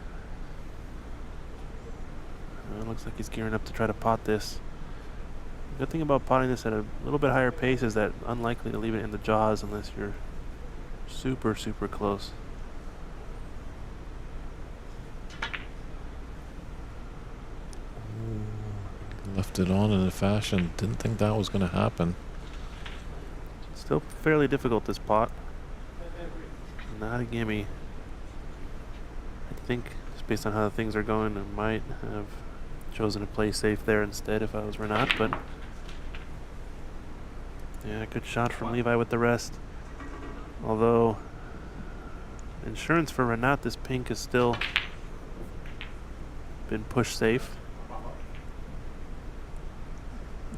It looks like he's gearing up to try to pot this. The good thing about potting this at a little bit higher pace is that unlikely to leave it in the jaws unless you're super, super close. Left it on in a fashion. Didn't think that was going to happen. Still fairly difficult, this pot. Not a gimme. I think, just based on how things are going, I might have chosen to play safe there instead if I was Renat, but yeah, good shot from Levi with the rest. Although, insurance for Renat, this pink has still been pushed safe.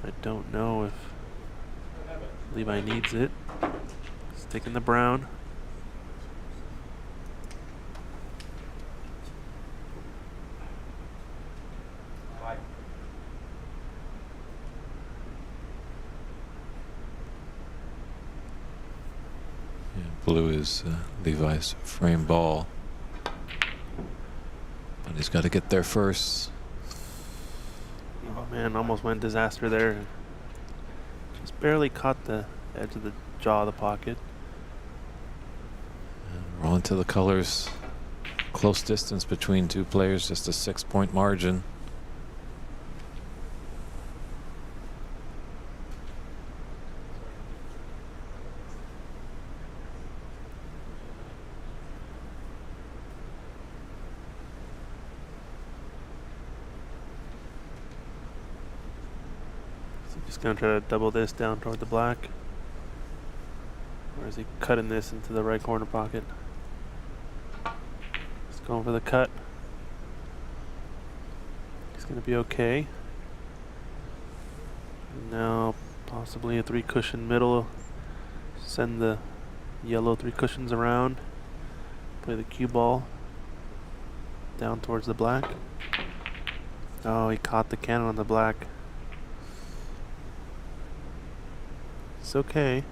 I don't know if Levi needs it. He's taking the brown. Yeah, blue is Levi's frame ball. But he's got to get there first. Oh man, almost went disaster there. Just barely caught the edge of the jaw of the pocket. And we're on to the colors. Close distance between two players, just a 6-point margin. Just gonna try to double this down toward the black. Or is he cutting this into the right corner pocket? He's going for the cut. He's gonna be okay. Now possibly a 3 cushion middle. Send the yellow 3 cushions around. Play the cue ball down towards the black. Oh, he caught the cannon on the black. It's okay.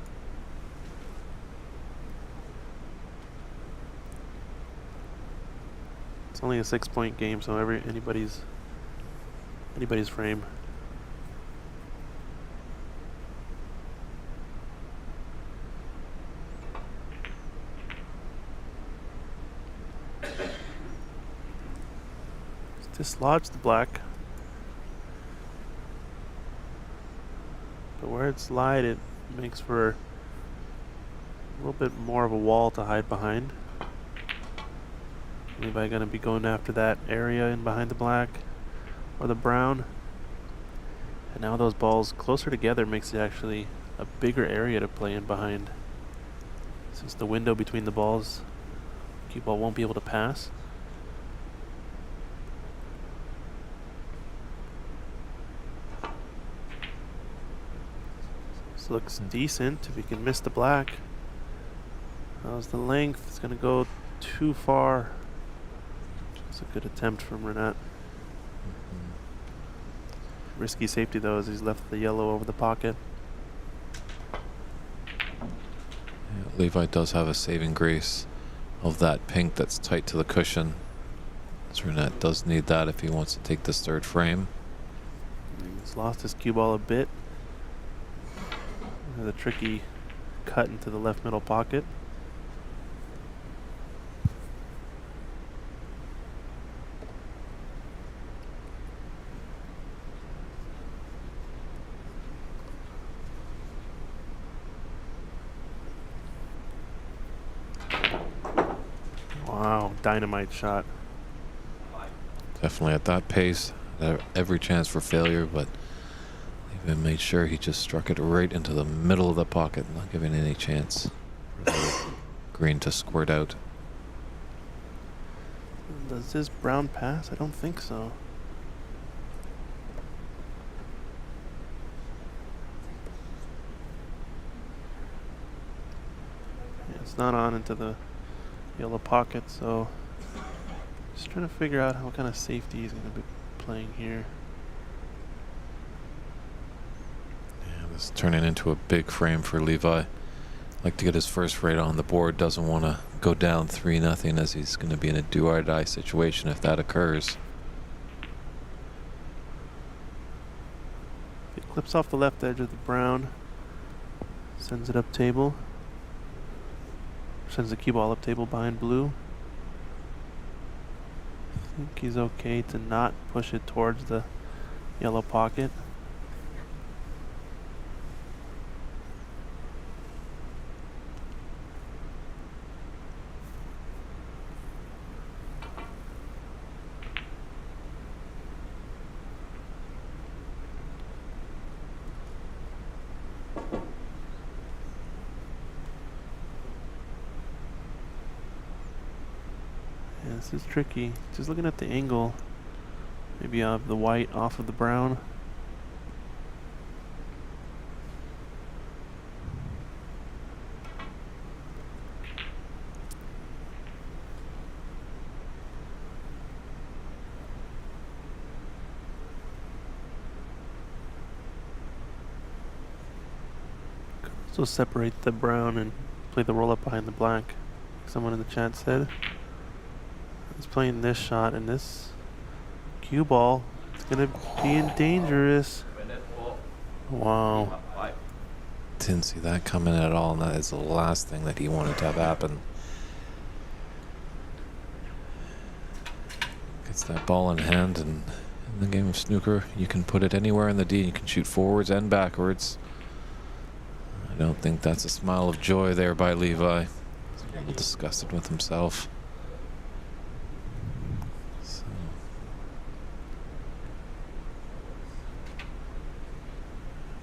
It's only a 6-point game, so anybody's frame. Dislodge the black. But where it's lied, it makes for a little bit more of a wall to hide behind. Levi gonna be going after that area in behind the black or the brown. And now those balls closer together makes it actually a bigger area to play in behind. Since the window between the balls, cue ball won't be able to pass. This looks decent if he can miss the black. How's the length? It's gonna go too far. It's a good attempt from Renat. Risky safety though, as he's left the yellow over the pocket. Yeah, Levi does have a saving grace of that pink that's tight to the cushion. So Renat does need that if he wants to take this third frame. He's lost his cue ball a bit. The tricky cut into the left middle pocket. Wow, dynamite shot. Definitely at that pace, every chance for failure, but Levi made sure he just struck it right into the middle of the pocket, not giving any chance for the green to squirt out. Does this brown pass? I don't think so. Yeah, it's not on into the yellow pocket, so just trying to figure out what kind of safety he's going to be playing here. Yeah, this is turning into a big frame for Levi. Like to get his first right on the board, doesn't want to go down 3-0 as he's going to be in a do or die situation if that occurs. He clips off the left edge of the brown, sends it up table, sends the cue ball up table behind blue. I think he's okay to not push it towards the yellow pocket. Yeah, this is tricky. Just looking at the angle, maybe of the white off of the brown. So separate the brown and play the roll up behind the black. Someone in the chat said. He's playing this shot, and this cue ball, it's gonna be dangerous. Wow. Didn't see that coming at all, and that is the last thing that he wanted to have happen. Gets that ball in hand, and in the game of snooker, you can put it anywhere in the D. You can shoot forwards and backwards. I don't think that's a smile of joy there by Levi. He's a little disgusted with himself. So.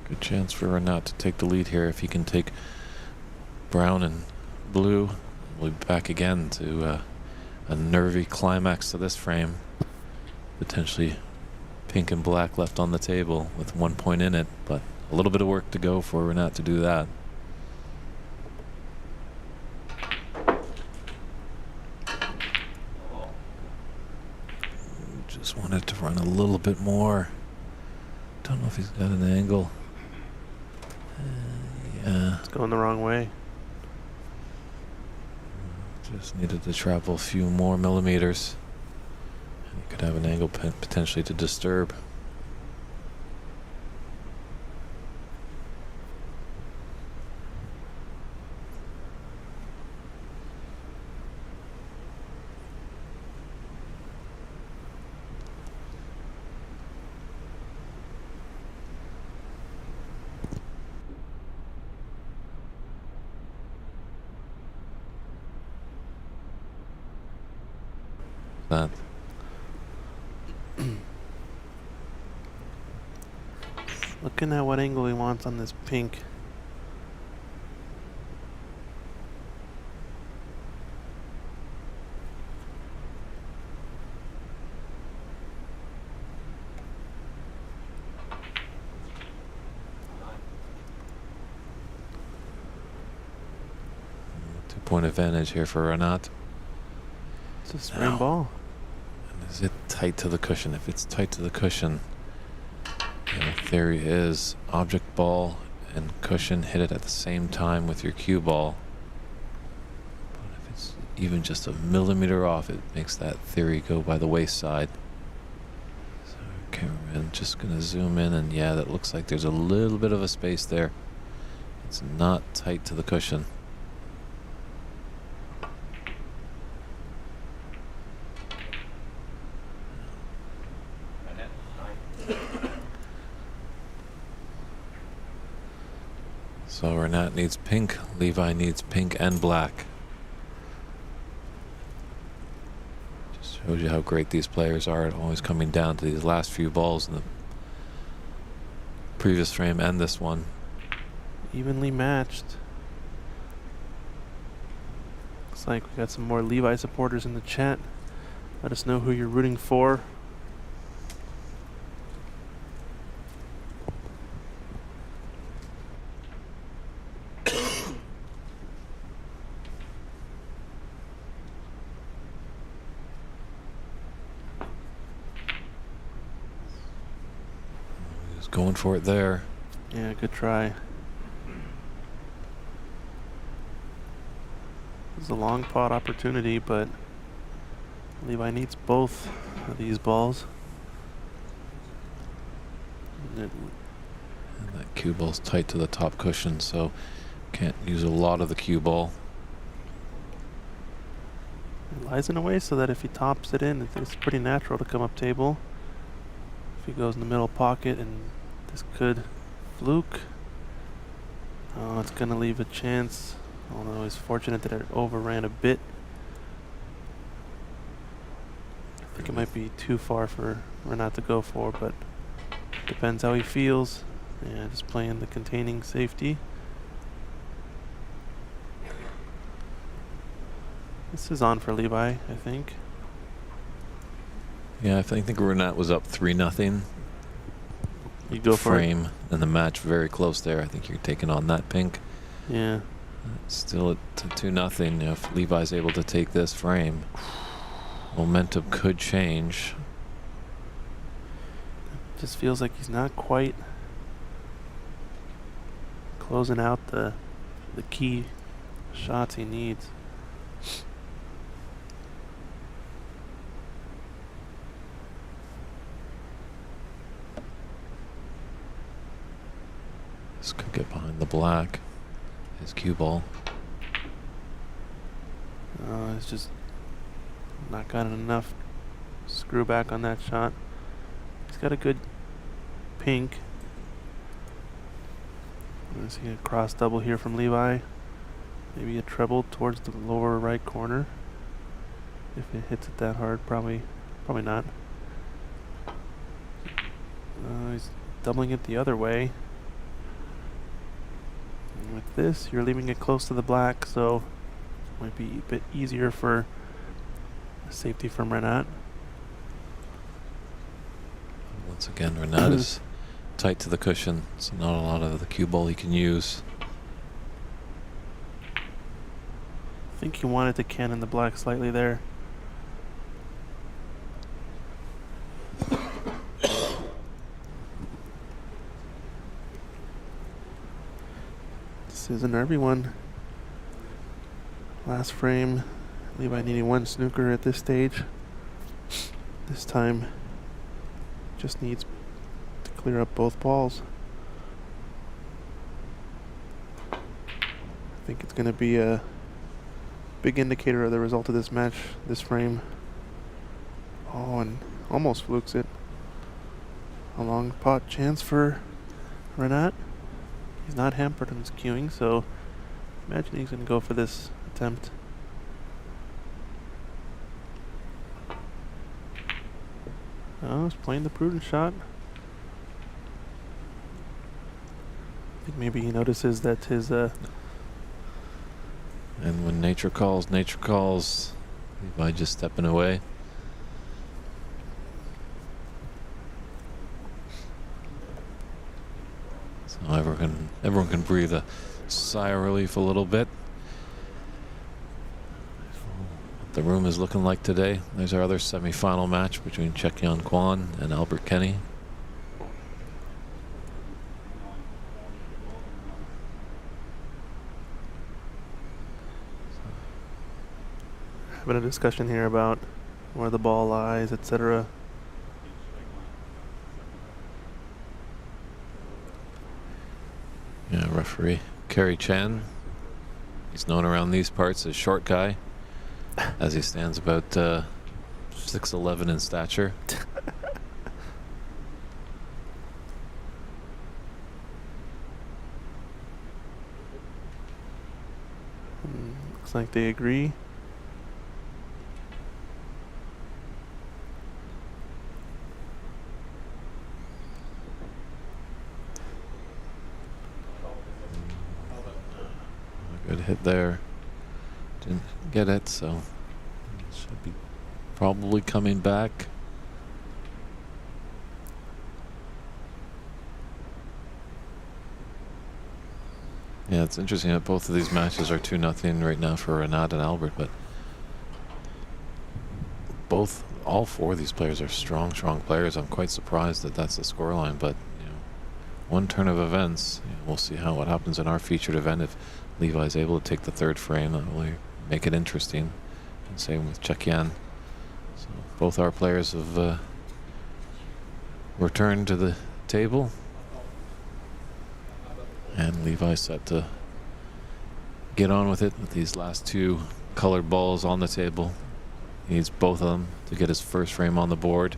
Good chance for Renat to take the lead here if he can take brown and blue. We'll be back again to a nervy climax to this frame. Potentially pink and black left on the table with 1 point in it, but a little bit of work to go for Renat to do that. Just wanted to run a little bit more. Don't know if he's got an angle. Yeah. It's going the wrong way. Just needed to travel a few more millimeters. And you could have an angle potentially to disturb. That. Looking at what angle he wants on this pink. Two-point advantage here for Renat. It's a spring ball. And is it tight to the cushion? If it's tight to the cushion, the theory is object ball and cushion hit it at the same time with your cue ball. But if it's even just a millimeter off, it makes that theory go by the wayside. So cameraman just gonna zoom in, and yeah, that looks like there's a little bit of a space there. It's not tight to the cushion. So Renat needs pink, Levi needs pink and black. Shows you how great these players are at always coming down to these last few balls in the previous frame and this one. Evenly matched. Looks like we got some more Levi supporters in the chat. Let us know who you're rooting for. He's going for it there. Yeah, good try. This is a long pot opportunity, but Levi needs both of these balls. And that cue ball's tight to the top cushion, so can't use a lot of the cue ball. It lies in a way so that if he tops it in, it's pretty natural to come up table. If he goes in the middle pocket, and this could fluke. Oh, it's gonna leave a chance. Although he's fortunate that it overran a bit. I think it might be too far for Renat to go for, but depends how he feels. Yeah, just playing the containing safety. This is on for Levi, I think. Yeah, I think Renat was up 3-0. You go for it. Frame and the match very close there. I think you're taking on that pink. Yeah. Still at 2-0. If Levi's able to take this frame, momentum could change. Just feels like he's not quite closing out the key shots he needs. This could get behind the black. His cue ball. It's just not gotten enough screw back on that shot. He's got a good pink. I see a cross double here from Levi. Maybe a treble towards the lower right corner. If it hits it that hard, probably not. He's doubling it the other way. And with this, you're leaving it close to the black, so it might be a bit easier for safety from Renat. Once again, Renat is tight to the cushion, so not a lot of the cue ball he can use. I think he wanted to cannon the black slightly there. This is an everyone. Last frame, Levi needing one snooker at this stage. This time, just needs to clear up both balls. I think it's going to be a big indicator of the result of this match, this frame. Oh, and almost flukes it. A long pot chance for Renat. He's not hampered in his queuing, so imagine he's going to go for this attempt. Oh, he's playing the prudent shot. I think maybe he notices that his And when nature calls, Levi just stepping away. So everyone can breathe a sigh of relief a little bit. What the room is looking like today. There's our other semi-final match between Cheukyin Kwan and Albert Kenny. having a discussion here about where the ball lies, etc. Yeah, referee Kerry Chan. He's known around these parts as short guy, as he stands about 6'11" in stature. Looks like they agree. Didn't get it, so should be probably coming back. Yeah, it's interesting that both of these matches are 2-0 right now for Renat and Albert, but all four of these players are strong players. I'm quite surprised that that's the scoreline, but you know, one turn of events. You know, we'll see what happens in our featured event. If Levi is able to take the third frame, that will make it interesting. And same with Cheukyin. So both our players have returned to the table. And Levi set to get on with it with these last two colored balls on the table. He needs both of them to get his first frame on the board.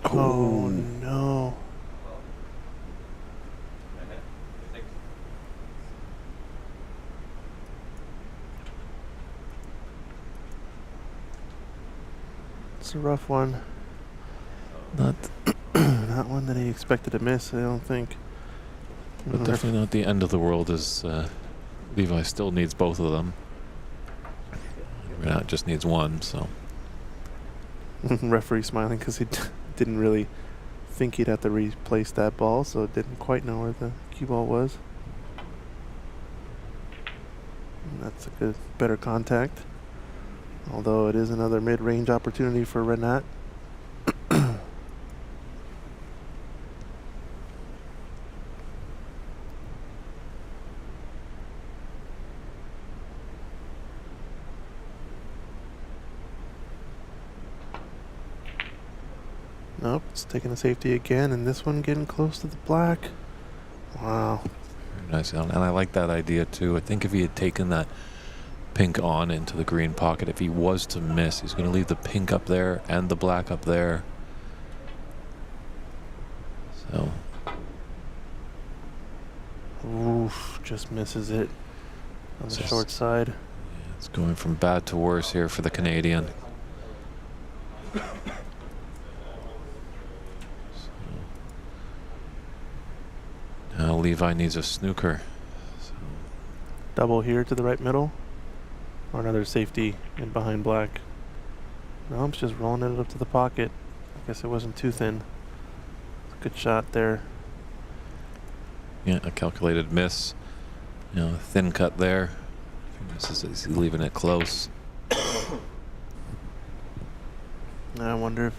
Oh no. It's a rough one. Not Not one that he expected to miss, I don't think. But definitely not the end of the world, as Levi still needs both of them. Renat just needs one, so. Referee smiling because he didn't really think he'd have to replace that ball, so didn't quite know where the cue ball was. And that's a better contact. Although it is another mid-range opportunity for Renat. Nope, it's taking a safety again, and this one getting close to the black. Wow. Very nice, and I like that idea too. I think if he had taken that pink on into the green pocket, if he was to miss, he's going to leave the pink up there and the black up there. So. Oof, just misses it on the short side. Yeah, it's going from bad to worse here for the Canadian. Now Levi needs a snooker. So. Double here to the right middle. Or another safety in behind black. No, it's just rolling it up to the pocket. I guess it wasn't too thin. Good shot there. Yeah, a calculated miss. You know, thin cut there. He's leaving it close. I wonder if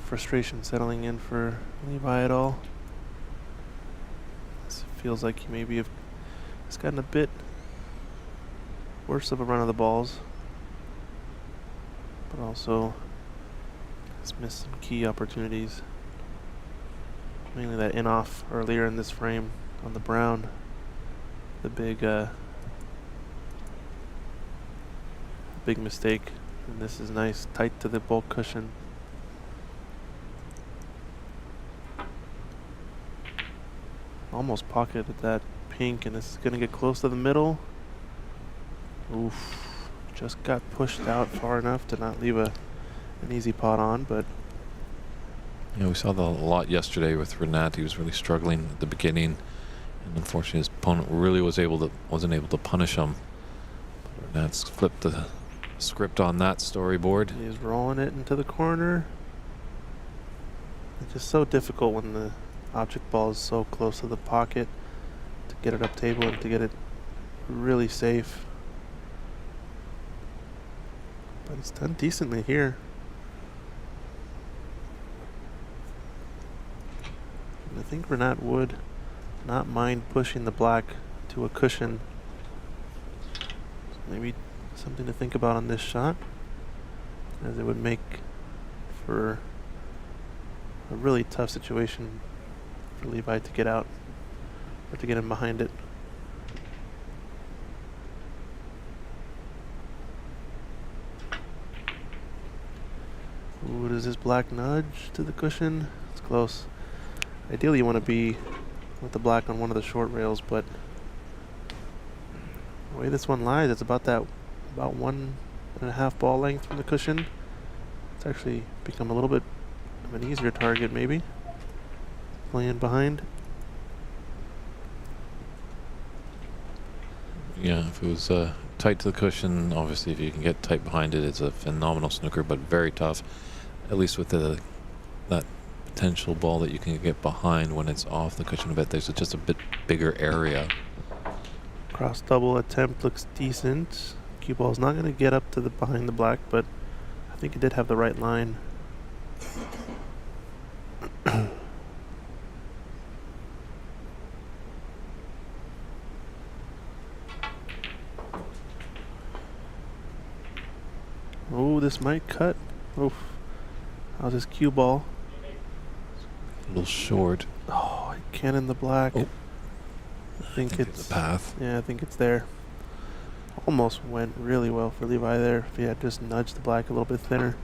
frustration settling in for Levi at all. This feels like he maybe has gotten a bit worse of a run of the balls, but also has missed some key opportunities. Mainly that in-off earlier in this frame on the brown. The big mistake. And this is nice, tight to the bulk cushion. Almost pocketed that pink, and this is gonna get close to the middle. Oof, just got pushed out far enough to not leave an easy pot on, but Yeah, we saw that a lot yesterday with Renat. He was really struggling at the beginning, and unfortunately his opponent really wasn't able to punish him. Renat's flipped the script on that storyboard. he's rolling it into the corner. It's just so difficult when the object ball is so close to the pocket to get it up table and to get it really safe. But it's done decently here. I think Renat would not mind pushing the black to a cushion. So maybe something to think about on this shot, as it would make for a really tough situation for Levi to get out, or to get in behind it. Ooh, does this black nudge to the cushion? It's close. Ideally you want to be with the black on one of the short rails, but the way this one lies, it's about 1.5 ball length from the cushion. It's actually become a little bit of an easier target maybe. playing behind. Yeah, if it was tight to the cushion, obviously if you can get tight behind it, it's a phenomenal snooker, but very tough. At least with that potential ball that you can get behind when it's off the cushion a bit, there's just a bit bigger area. Cross double attempt looks decent. Cue ball's not going to get up to the behind the black, but I think it did have the right line. Oh, this might cut. Oof. How's this cue ball? A little short. Oh, I can't in the black. Oh. I think it's the path. Yeah, I think it's there. Almost went really well for Levi there if he had just nudged the black a little bit thinner.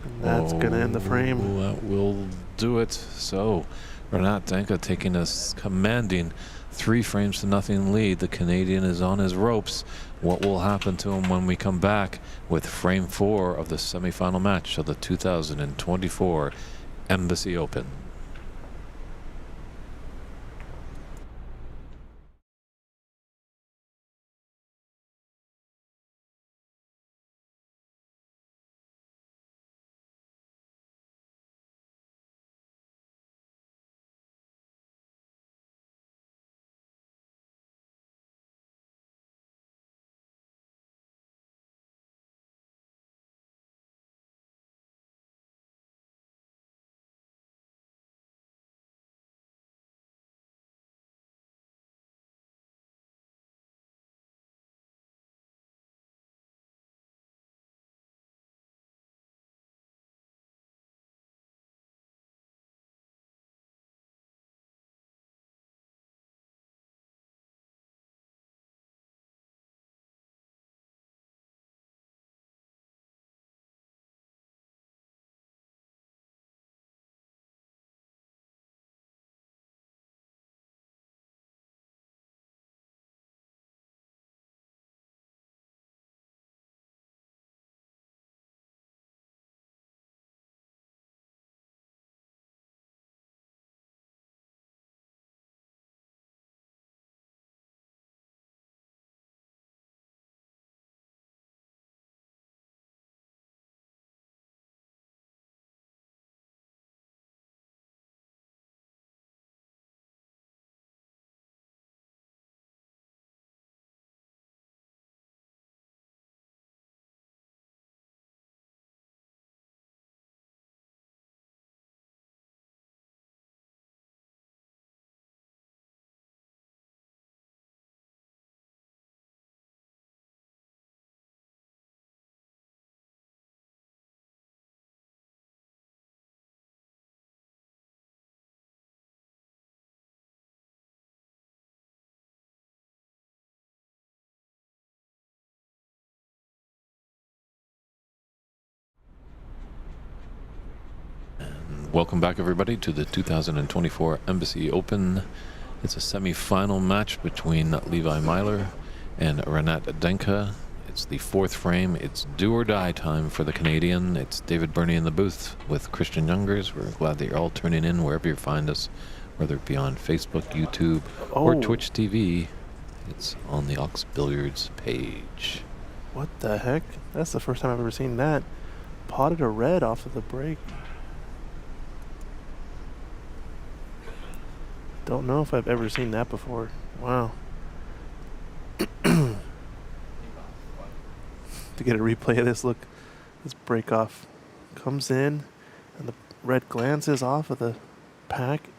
And that's going to end the frame. That will do it. So, Renat Denkha taking a commanding 3-0 lead. The Canadian is on his ropes. What will happen to him when we come back with frame 4 of the semifinal match of the 2024 Embassy Open? Welcome back, everybody, to the 2024 Embassy Open. It's a semi-final match between Levi Meiller and Renat Denkha. It's the 4th frame. It's do or die time for the Canadian. It's David Burney in the booth with Christian Youngers. We're glad that you're all tuning in wherever you find us, whether it be on Facebook, YouTube, or Twitch TV. It's on the Ox Billiards page. What the heck? That's the first time I've ever seen that. Potted a red off of the break. Don't know if I've ever seen that before. Wow. To get a replay of this, look, this break off comes in and the red glances off of the pack,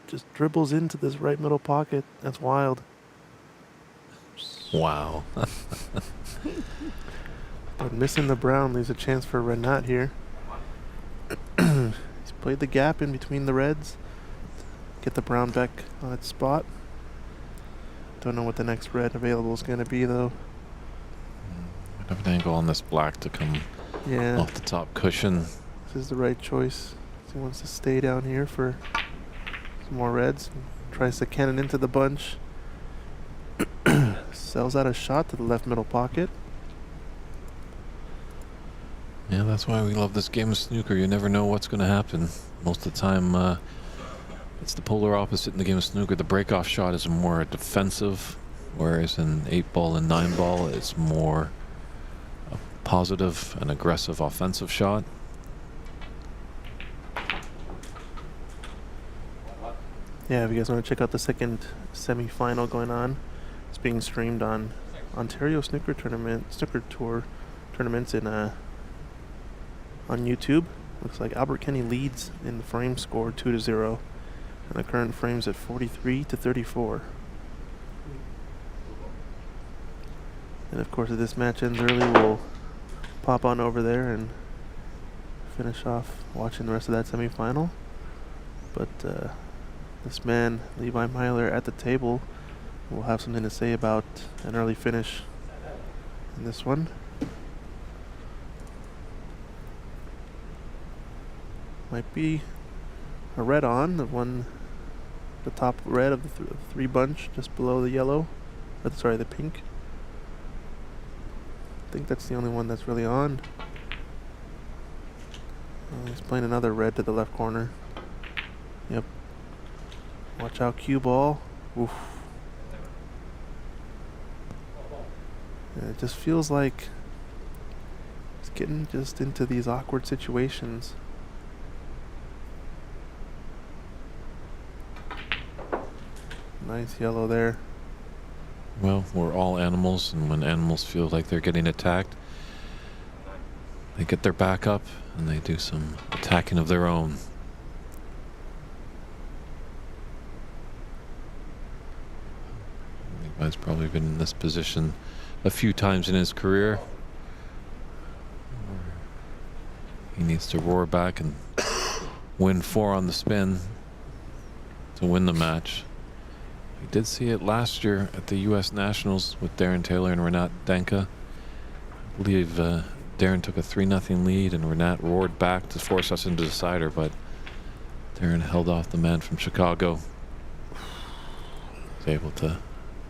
just dribbles into this right middle pocket. That's wild. Wow. But missing the brown leaves a chance for Renat here. He's played the gap in between the reds. Get the brown back on its spot. Don't know what the next red available is going to be, though. I'd have an angle on this black to come off the top cushion. This is the right choice. He wants to stay down here for some more reds. Tries to cannon into the bunch. Sells out a shot to the left middle pocket. Yeah, that's why we love this game of snooker. You never know what's going to happen. Most of the time, it's the polar opposite in the game of snooker. The breakoff shot is more defensive, whereas in 8-ball and 9-ball, it's more a positive and aggressive offensive shot. Yeah, if you guys want to check out the second semi-final going on, it's being streamed on Ontario Snooker Tour tournaments on YouTube. Looks like Albert Kenny leads in the frame score 2-0, and the current frame's at 43-34. And of course, if this match ends early, we'll pop on over there and finish off watching the rest of that semi-final. But this man, Levi Meiller, at the table will have something to say about an early finish in this one. Might be a red on, the top red of the three bunch, just below the yellow, the pink. I think that's the only one that's really on. He's playing another red to the left corner. Yep. Watch out, cue ball. Oof. Yeah, it just feels like it's getting just into these awkward situations. Nice yellow there. Well, we're all animals, and when animals feel like they're getting attacked, they get their back up and they do some attacking of their own. Levi's probably been in this position a few times in his career. He needs to roar back and win 4 on the spin to win the match. We did see it last year at the U.S. Nationals with Darren Taylor and Renat Denkha. I believe Darren took a 3-0 lead and Renat roared back to force us into the decider, but Darren held off the man from Chicago. Was able to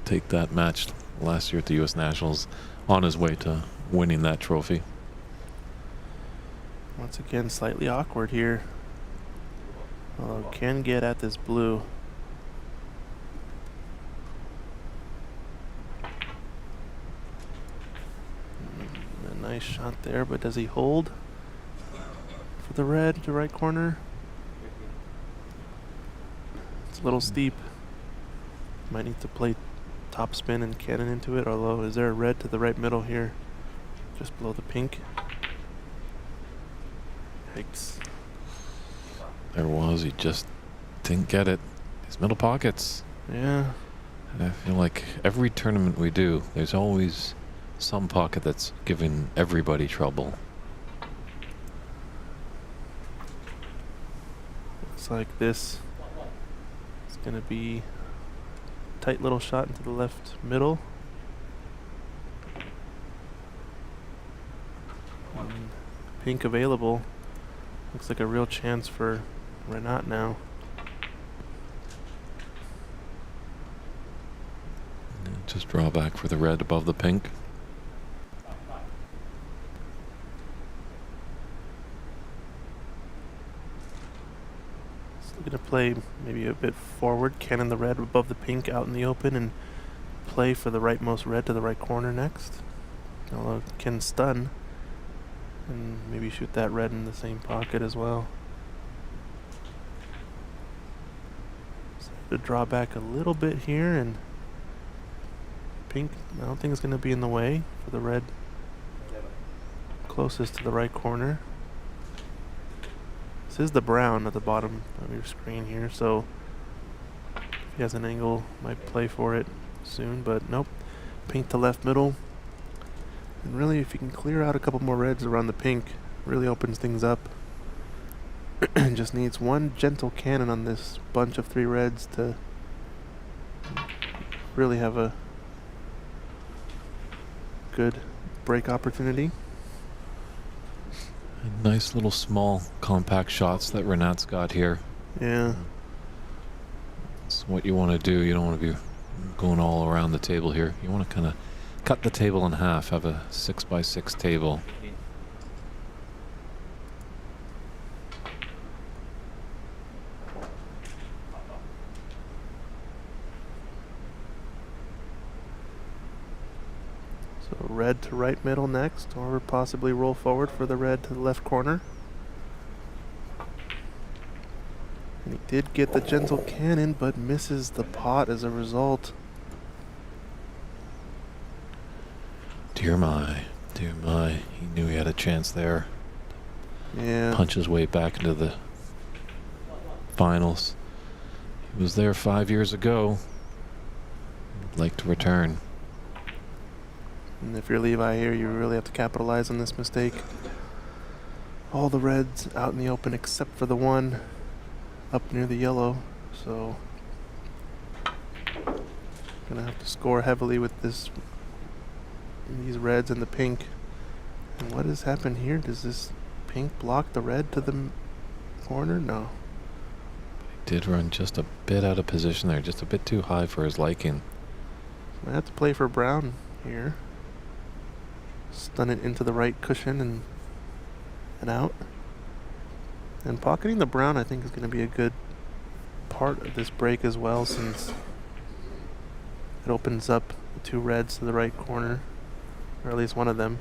take that match last year at the U.S. Nationals on his way to winning that trophy. Once again, slightly awkward here. Although can get at this blue. A nice shot there, but does he hold for the red to right corner? It's a little steep. Might need to play top spin and cannon into it, although is there a red to the right middle here? Just below the pink. Yikes. There was, he just didn't get it. His middle pockets. Yeah. And I feel like every tournament we do, there's always some pocket that's giving everybody trouble. Looks like this is going to be a tight little shot into the left middle. And pink available. Looks like a real chance for Renat now. Just draw back for the red above the pink. Still gonna play maybe a bit forward, cannon the red above the pink out in the open, and play for the rightmost red to the right corner next. Although can stun, and maybe shoot that red in the same pocket as well. So to draw back a little bit here, and pink, I don't think it's going to be in the way for the red closest to the right corner. This is the brown at the bottom of your screen here, so if he has an angle, might play for it soon, but nope. Pink to left middle. And really, if you can clear out a couple more reds around the pink, really opens things up. Just needs one gentle cannon on this bunch of 3 reds to really have a good break opportunity. Nice little small compact shots that Renat's got here. Yeah. It's what you want to do. You don't want to be going all around the table here. You want to kind of cut the table in half, have a 6x6 table. red to right middle next, or possibly roll forward for the red to the left corner. And he did get the gentle cannon, but misses the pot as a result. Dear my, dear my. He knew he had a chance there. Yeah. Punch his way back into the finals. He was there 5 years ago. Would like to return. And if you're Levi here, you really have to capitalize on this mistake. All the reds out in the open except for the one up near the yellow. So gonna have to score heavily with these reds and the pink. And what has happened here? Does this pink block the red to the corner? No. He did run just a bit out of position there, just a bit too high for his liking. I have to play for brown here. Stun it into the right cushion and out. And pocketing the brown, I think, is going to be a good part of this break as well, since it opens up the two reds to the right corner, or at least one of them.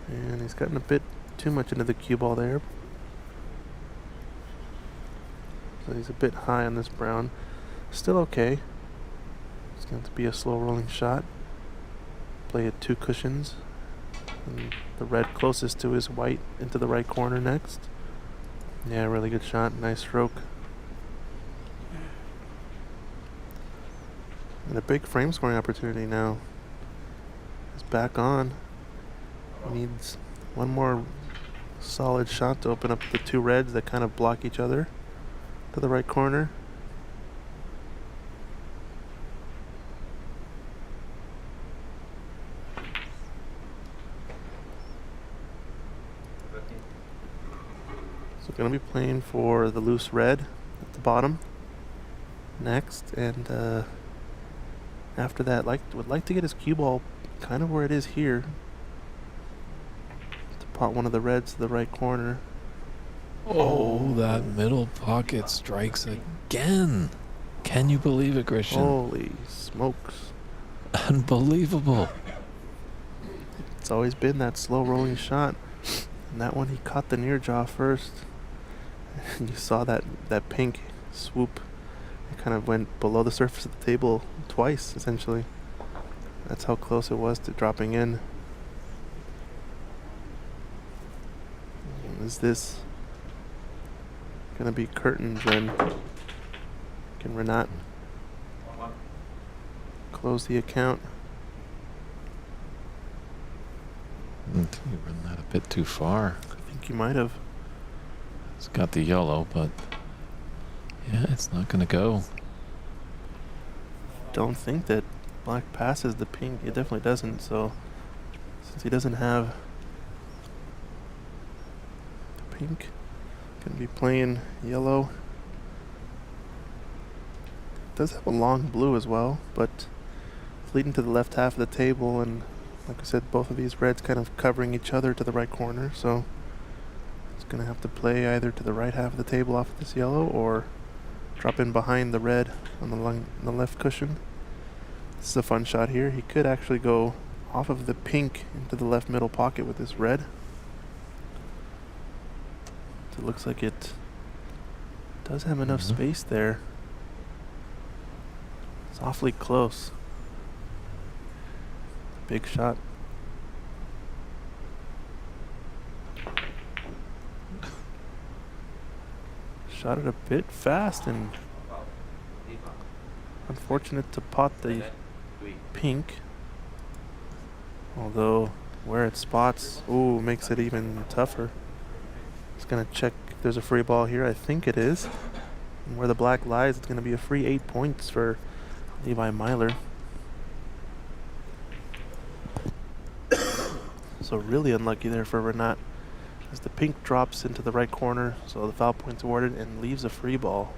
And he's gotten a bit too much into the cue ball there. So he's a bit high on this brown. Still okay. It's going to be a slow rolling shot. Play at two cushions. And the red closest to his white into the right corner next. Yeah, really good shot. Nice stroke. And a big frame scoring opportunity now. Is back on. He needs one more solid shot to open up the two reds that kind of block each other to the right corner. So going to be playing for the loose red at the bottom next, and after that would like to get his cue ball kind of where it is here to pot one of the reds to the right corner. Oh, that middle pocket strikes again. Can you believe it, Christian? Holy smokes. Unbelievable. It's always been that slow rolling shot. And that one he caught the near jaw first. And you saw that pink swoop. It kind of went below the surface of the table twice, essentially. That's how close it was to dropping in. Is this gonna be curtains then? Can Renat close the account? You run that a bit too far. I think you might have. It's got the yellow, but yeah, it's not going to go. Don't think that black passes the pink. It definitely doesn't. So since he doesn't have the pink, gonna be playing yellow. Does have a long blue as well, but it's leading to the left half of the table, and like I said, both of these reds kind of covering each other to the right corner, so it's going to have to play either to the right half of the table off of this yellow or drop in behind the red on the left cushion. This is a fun shot here. He could actually go off of the pink into the left middle pocket with this red. So it looks like it does have enough space there. It's awfully close. Big shot. Shot it a bit fast and unfortunate to pot the pink. Although where it spots, ooh, makes it even tougher. It's gonna check if there's a free ball here. I think it is. And where the black lies, it's gonna be a free 8 points for Levi Meiller. So really unlucky there for Renat, as the pink drops into the right corner, so the foul point's awarded and leaves a free ball.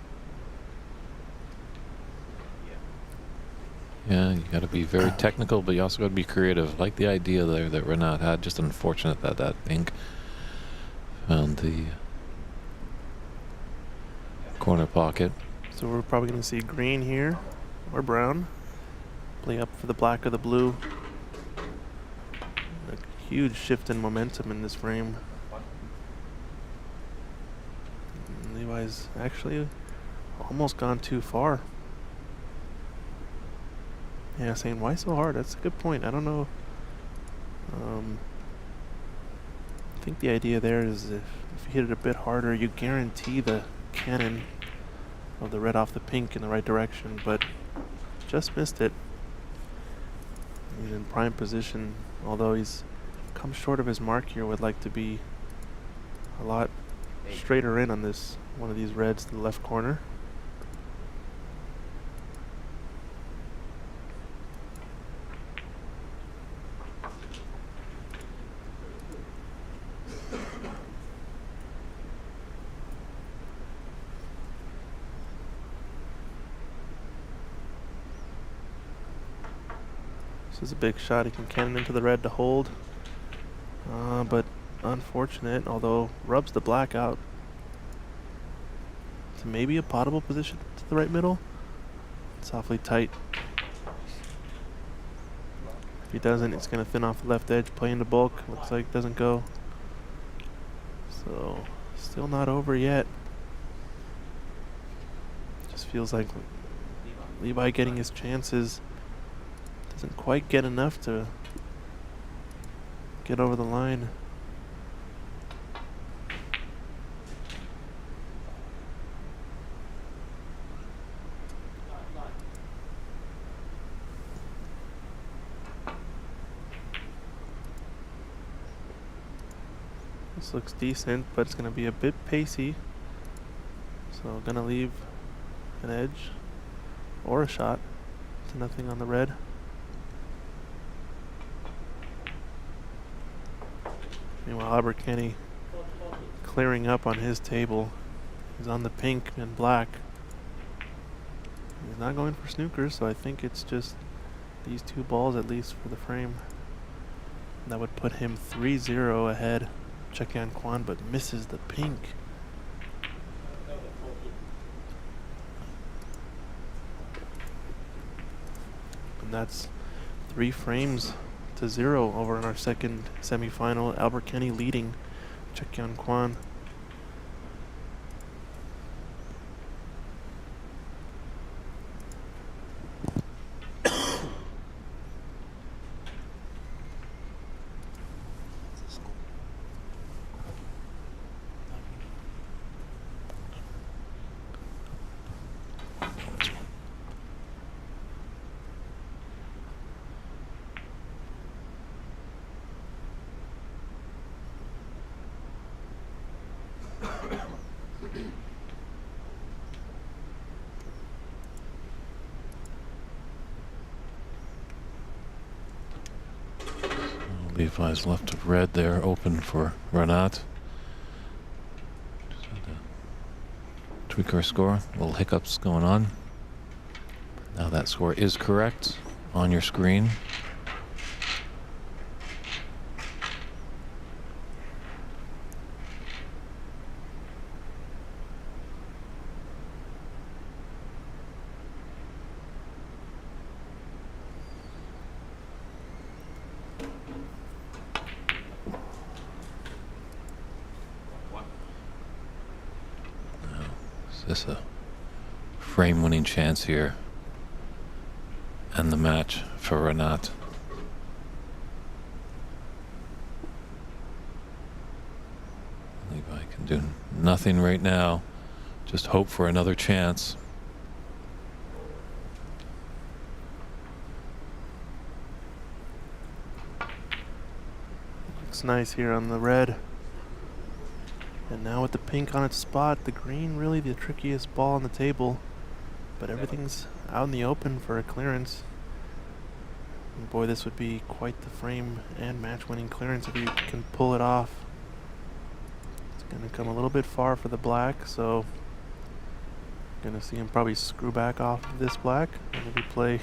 Yeah, you got to be very technical, but you also got to be creative. Like the idea there that Renat had. Just unfortunate that that pink found the corner pocket. So we're probably going to see green here. or brown. Play up for the black or the blue. A huge shift in momentum in this frame. And Levi's actually almost gone too far. Yeah, saying why so hard? That's a good point. I don't know. I think the idea there is if you hit it a bit harder, you guarantee the cannon of the red off the pink in the right direction, but just missed it. He's in prime position, although he's come short of his mark here. Would like to be a lot straighter in on this one of these reds to the left corner. This is a big shot. He can cannon into the red to hold. But unfortunate, although rubs the black out to maybe a potable position to the right middle. It's awfully tight. If he doesn't, it's going to thin off the left edge, play into bulk. Looks like doesn't go. So, still not over yet. Just feels like Levi getting his chances. Doesn't quite get enough to get over the line. This looks decent, but it's going to be a bit pacey. So going to leave an edge or a shot to nothing on the red. Meanwhile, Abercrombie clearing up on his table. He's on the pink and black. He's not going for snooker, so I think it's just these two balls at least for the frame. And that would put him 3-0 ahead. Cheukyin Kwan, but misses the pink. And that's 3 frames to 0 over in our second semifinal. Abercrombie leading Cheukyin Kwan. Levi's left of red there, open for Renat. Tweak our score. Little hiccups going on. Now that score is correct on your screen. Is this a frame-winning chance here? And the match for Renat. Levi can do nothing right now. Just hope for another chance. Looks nice here on the red. And now with the pink on its spot, the green really the trickiest ball on the table. But everything's out in the open for a clearance. And boy, this would be quite the frame and match-winning clearance if you can pull it off. It's going to come a little bit far for the black, so going to see him probably screw back off of this black and maybe play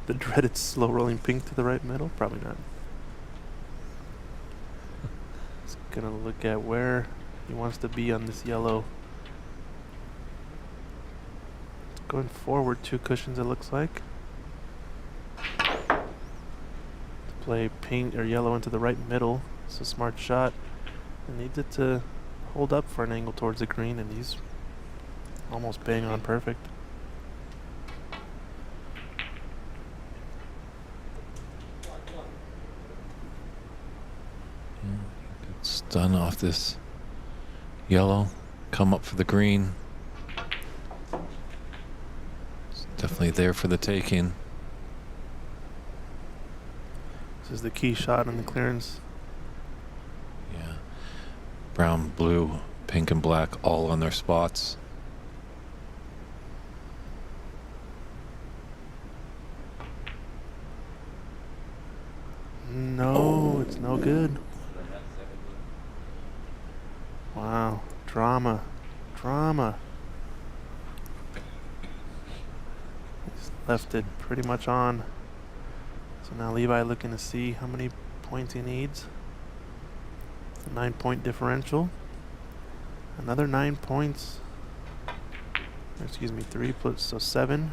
the dreaded slow-rolling pink to the right middle. Probably not. It's going to look at where he wants to be on this yellow. Going forward 2 cushions, it looks like. To play pink or yellow into the right middle. It's a smart shot. It needs it to hold up for an angle towards the green, and he's almost bang on perfect. Stun off this yellow, come up for the green. It's definitely there for the taking. This is the key shot on the clearance. Yeah. Brown, blue, pink, and black all on their spots. No, it's no good. Wow, drama, drama. He's left it pretty much on. So now Levi looking to see how many points he needs. It's a 9-point differential. Another 9 points. Or excuse me, 3 plus, so 7.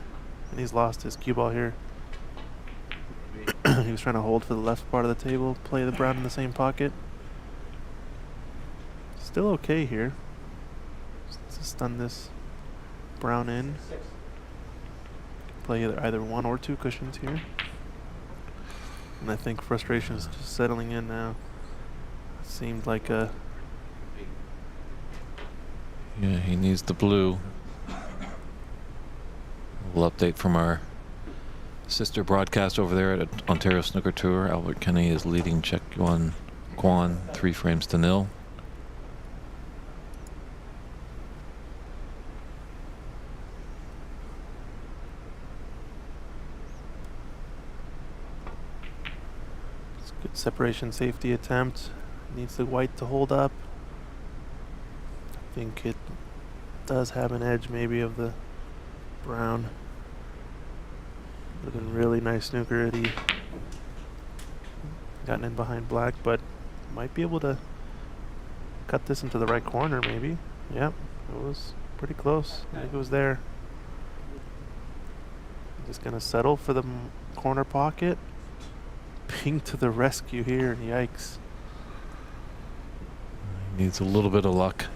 And he's lost his cue ball here. He was trying to hold for the left part of the table, play the brown in the same pocket. Still okay here. Just to stun this brown in. Play either 1 or 2 cushions here. And I think frustration is just settling in now. It seemed like a... Yeah, he needs the blue. A little update from our sister broadcast over there at Ontario Snooker Tour. Albert Kenny is leading Cheukyin Kwan 3 frames to 0. It's a good separation safety attempt. Needs the white to hold up. I think it does have an edge maybe of the brown. Looking really nice snooker had he gotten in behind black, but might be able to cut this into the right corner maybe. Yep, it was pretty close. I think it was there. Just gonna settle for the corner pocket. Ping to the rescue here, yikes. He needs a little bit of luck.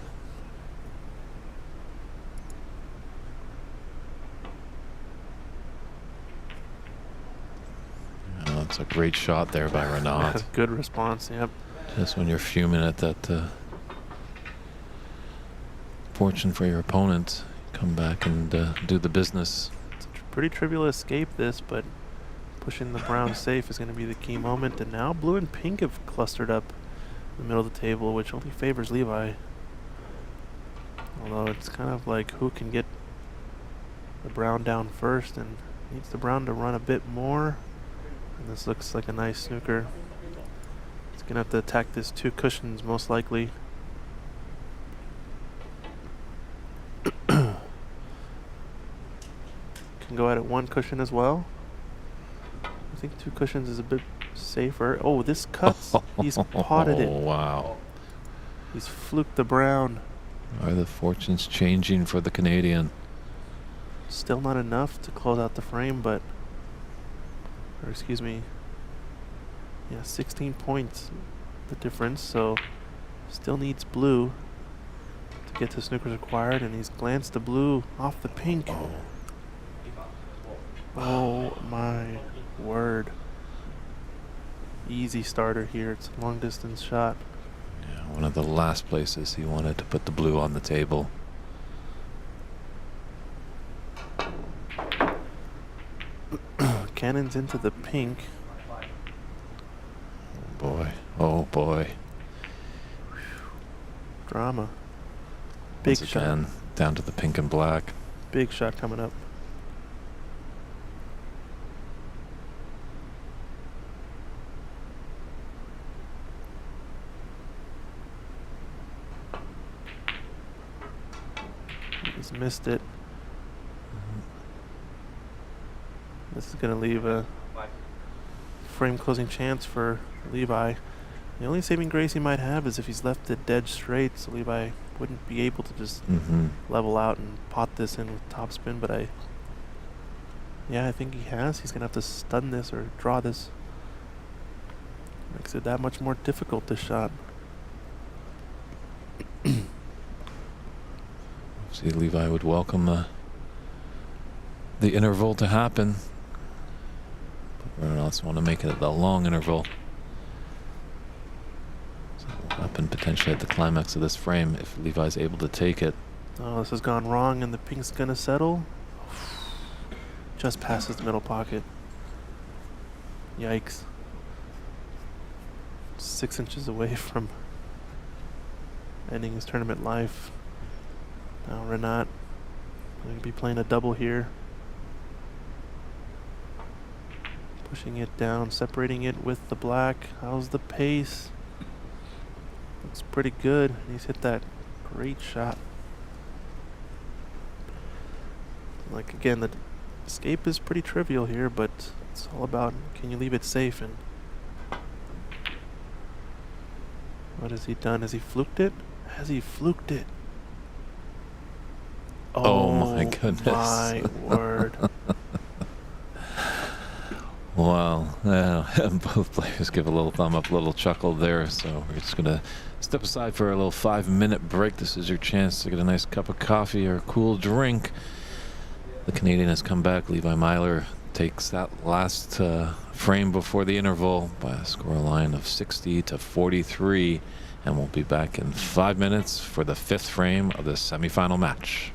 That's a great shot there by Renat. Good response, yep. Just when you're fuming at that fortune for your opponent, come back and do the business. It's a pretty trivial escape this, but pushing the brown safe is going to be the key moment. And now blue and pink have clustered up in the middle of the table, which only favors Levi. Although it's kind of like who can get the brown down first, and needs the brown to run a bit more. And this looks like a nice snooker. It's going to have to attack this 2 cushions most likely. Can go at it 1 cushion as well. I think 2 cushions is a bit safer. Oh, this cuts. He's potted it. Oh, wow. He's fluked the brown. Are the fortunes changing for the Canadian? Still not enough to close out the frame, but... Or excuse me. Yeah, 16 points the difference, so still needs blue to get to snookers required, and he's glanced the blue off the pink. Oh my word. Easy starter here. It's a long distance shot. Yeah, one of the last places he wanted to put the blue on the table. Cannons into the pink. Oh boy. Oh boy. Drama. Big Once shot. again, down to the pink and black. Big shot coming up. He's missed it. This is going to leave a frame closing chance for Levi. The only saving grace he might have is if he's left it dead straight, so Levi wouldn't be able to just level out and pot this in with topspin, but I Yeah, I think he has. He's going to have to stun this or draw this. Makes it that much more difficult, this shot. See, Levi would welcome the interval to happen. But Renat also want to make it the long interval. So it'll happen potentially at the climax of this frame if Levi's able to take it. Oh, this has gone wrong, and the pink's going to settle. Just passes the middle pocket. Yikes. 6 inches away from ending his tournament life. Now Renat going to be playing a double here. Pushing it down, separating it with the black. How's the pace? Looks pretty good. He's hit that great shot. Like, again, the escape is pretty trivial here, but it's all about, can you leave it safe? And what has he done? Has he fluked it? Has he fluked it? Oh my goodness. My word. Wow. Both players give a little thumb up, a little chuckle there. So we're just going to step aside for a little 5-minute break. This is your chance to get a nice cup of coffee or a cool drink. The Canadian has come back. Levi Meiller takes that last frame before the interval by a score line of 60-43. And we'll be back in 5 minutes for the 5th frame of the semifinal match.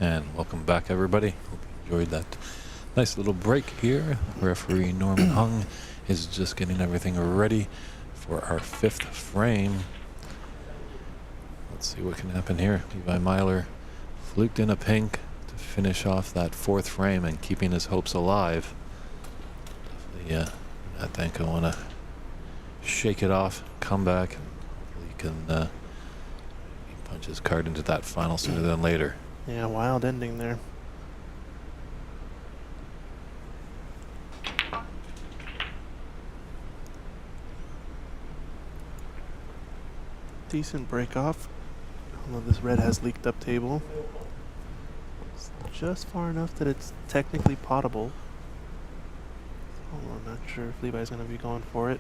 And welcome back, everybody. Hope you enjoyed that nice little break here. Referee Norman Hung is just getting everything ready for our 5th frame. Let's see what can happen here. Levi Meiller fluked in a pink to finish off that 4th frame and keeping his hopes alive. Definitely, Renat Denkha want to shake it off, come back, and hopefully he can punch his card into that final sooner than later. Yeah, wild ending there. Decent break off. Although this red has leaked up table. It's just far enough that it's technically potable. Although I'm not sure if Levi's going to be going for it.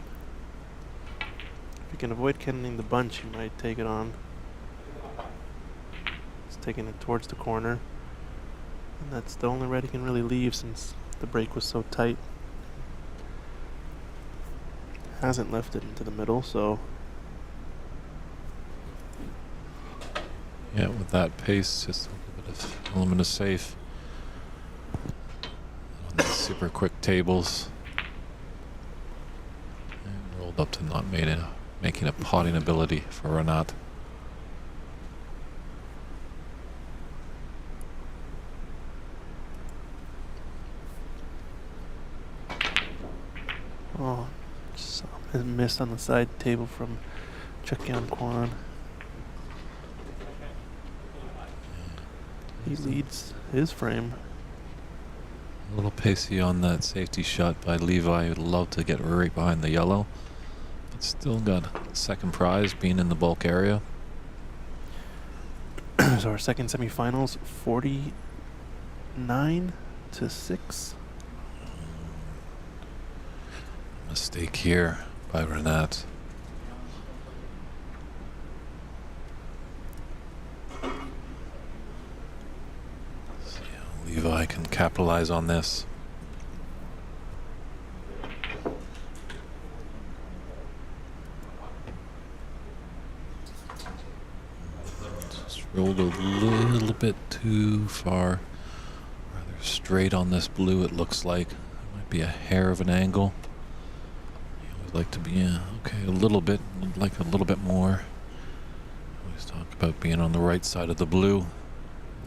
If you can avoid kenning the bunch, you might take it on. He's taking it towards the corner. And that's the only red he can really leave since the break was so tight. Hasn't left it into the middle, so... Yeah, with that pace, just a little bit of element of safe. On these super quick tables. And rolled up to not making a potting ability for Renat. Oh, just missed on the side table from Cheukyin Kwan. He leads his frame. A little pacey on that safety shot by Levi. Would love to get right behind the yellow. But still got second prize being in the bulk area. So our second semifinals, 49-6. Mistake here by Renat. See how Levi can capitalize on this. Just rolled a little bit too far. Rather straight on this blue, it looks like. It might be a hair of an angle. Like to be okay a little bit, like a little bit more. Always talk about being on the right side of the blue.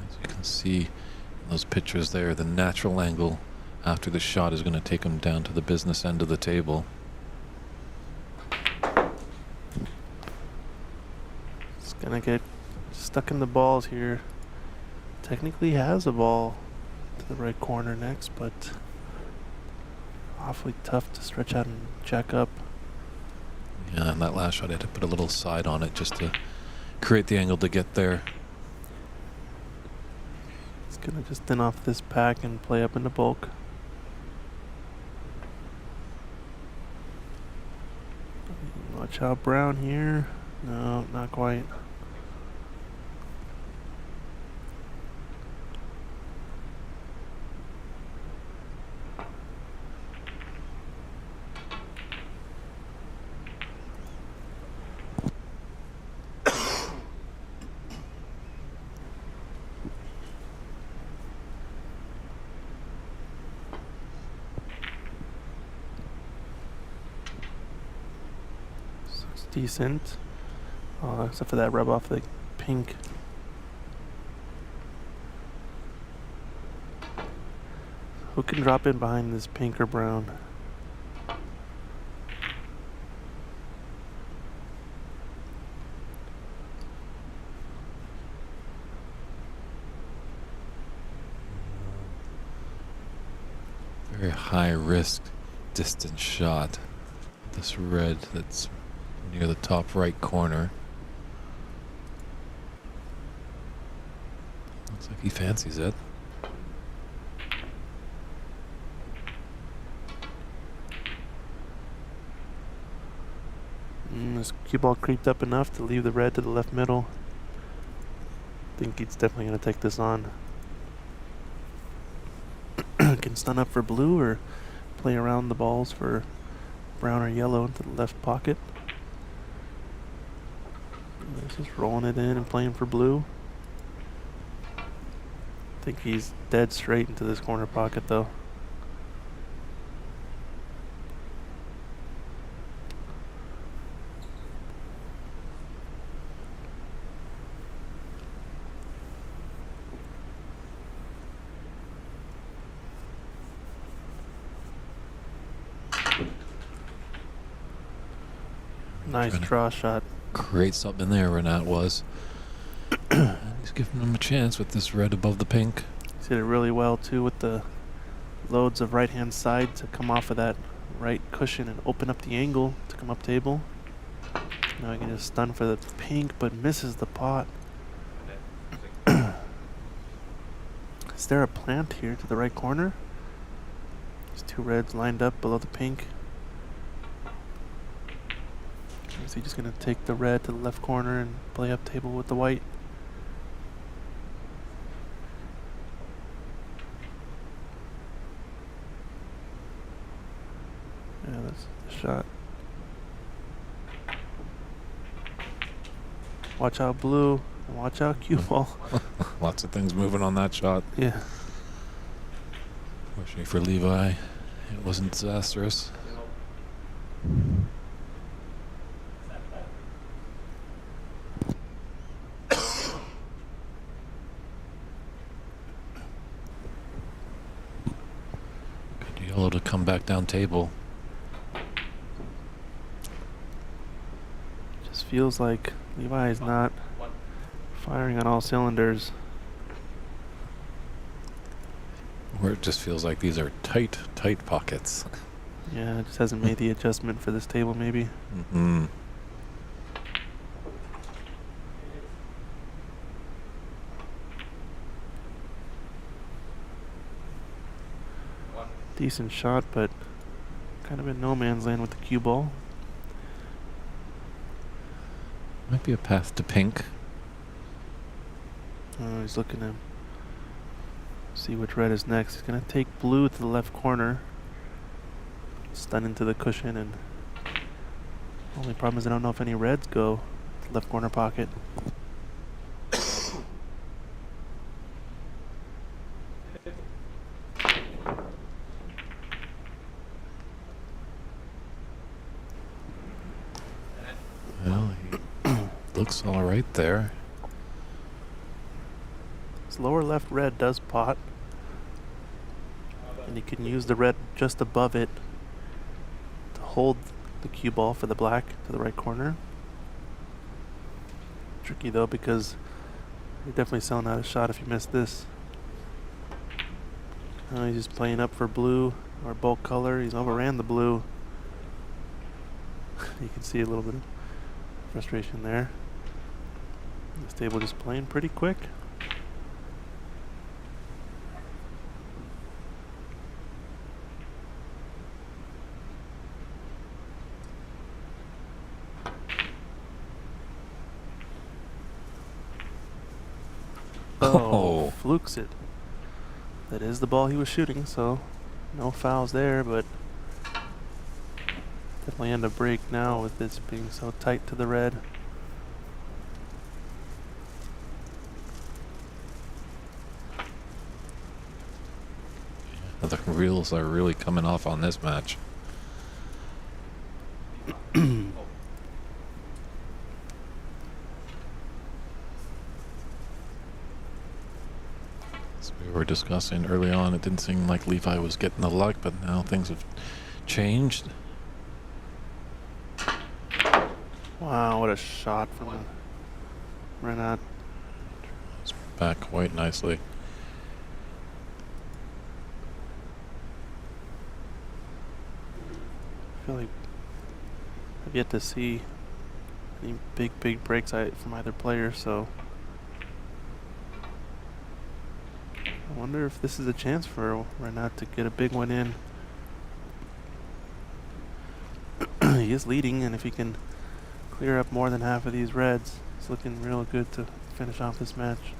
As you can see in those pictures there, the natural angle after the shot is going to take him down to the business end of the table. It's gonna get stuck in the balls here. Technically has a ball to the right corner next, but awfully tough to stretch out and jack up. Yeah, and that last shot I had to put a little side on it just to create the angle to get there. It's gonna just thin off this pack and play up in the bulk. Watch out, brown here. No, not quite. Decent, except for that rub off the pink. Who can drop in behind this pink or brown? Very high risk distance shot. This red that's near the top right corner. Looks like he fancies it. This cue ball creeped up enough to leave the red to the left middle. I think he's definitely going to take this on. Can stun up for blue or play around the balls for brown or yellow into the left pocket. He's just rolling it in and playing for blue. I think he's dead straight into this corner pocket though. Nice draw shot. Create something there, Renat was. And he's giving him a chance with this red above the pink. He's hit it really well too with the loads of right hand side to come off of that right cushion and open up the angle to come up table. Now he can just stun for the pink but misses the pot. Is there a plant here to the right corner? There's two reds lined up below the pink. Is he just going to take the red to the left corner and play up table with the white? Yeah, that's the shot. Watch out blue, and watch out cue ball. Lots of things moving on that shot. Yeah. Fortunately for Levi, it wasn't disastrous. Good yellow to come back down table. Just feels like Levi is not firing on all cylinders. Or it just feels like these are tight, tight pockets. Yeah, it just hasn't made the adjustment for this table maybe. Mm-hmm. Decent shot, but kind of in no man's land with the cue ball. Might be a path to pink. Oh, he's looking to see which red is next. He's going to take blue to the left corner. Stun into the cushion, and only problem is I don't know if any reds go to the left corner pocket. Well, he looks all right there. His lower left red does pot, and he can use the red just above it to hold the cue ball for the black to the right corner. Tricky though, because you're definitely selling out a shot if you miss this. He's just playing up for blue or bulk color. He's overran the blue. You can see a little bit of frustration there. This table just playing pretty quick. Oh, flukes it. That is the ball he was shooting, so no fouls there, but definitely end a break now with this being so tight to the red. The reels are really coming off on this match. As we were discussing early on, it didn't seem like Levi was getting the luck, but now things have changed. Wow, what a shot from Renat. It's back quite nicely. I feel like I've yet to see any big breaks from either player, so I wonder if this is a chance for Renat to get a big one in. He is leading, and if he can clear up more than half of these reds, it's looking real good to finish off this match.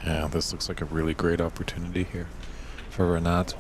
Yeah, this looks like a really great opportunity here for Renat.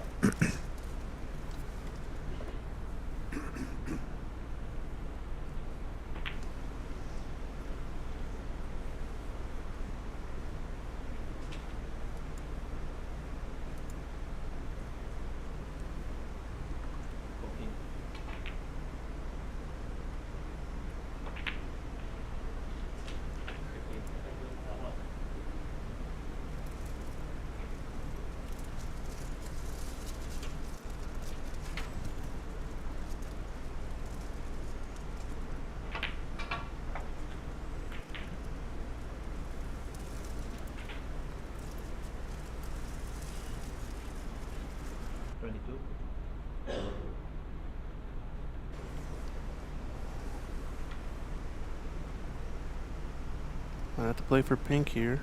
I have to play for pink here.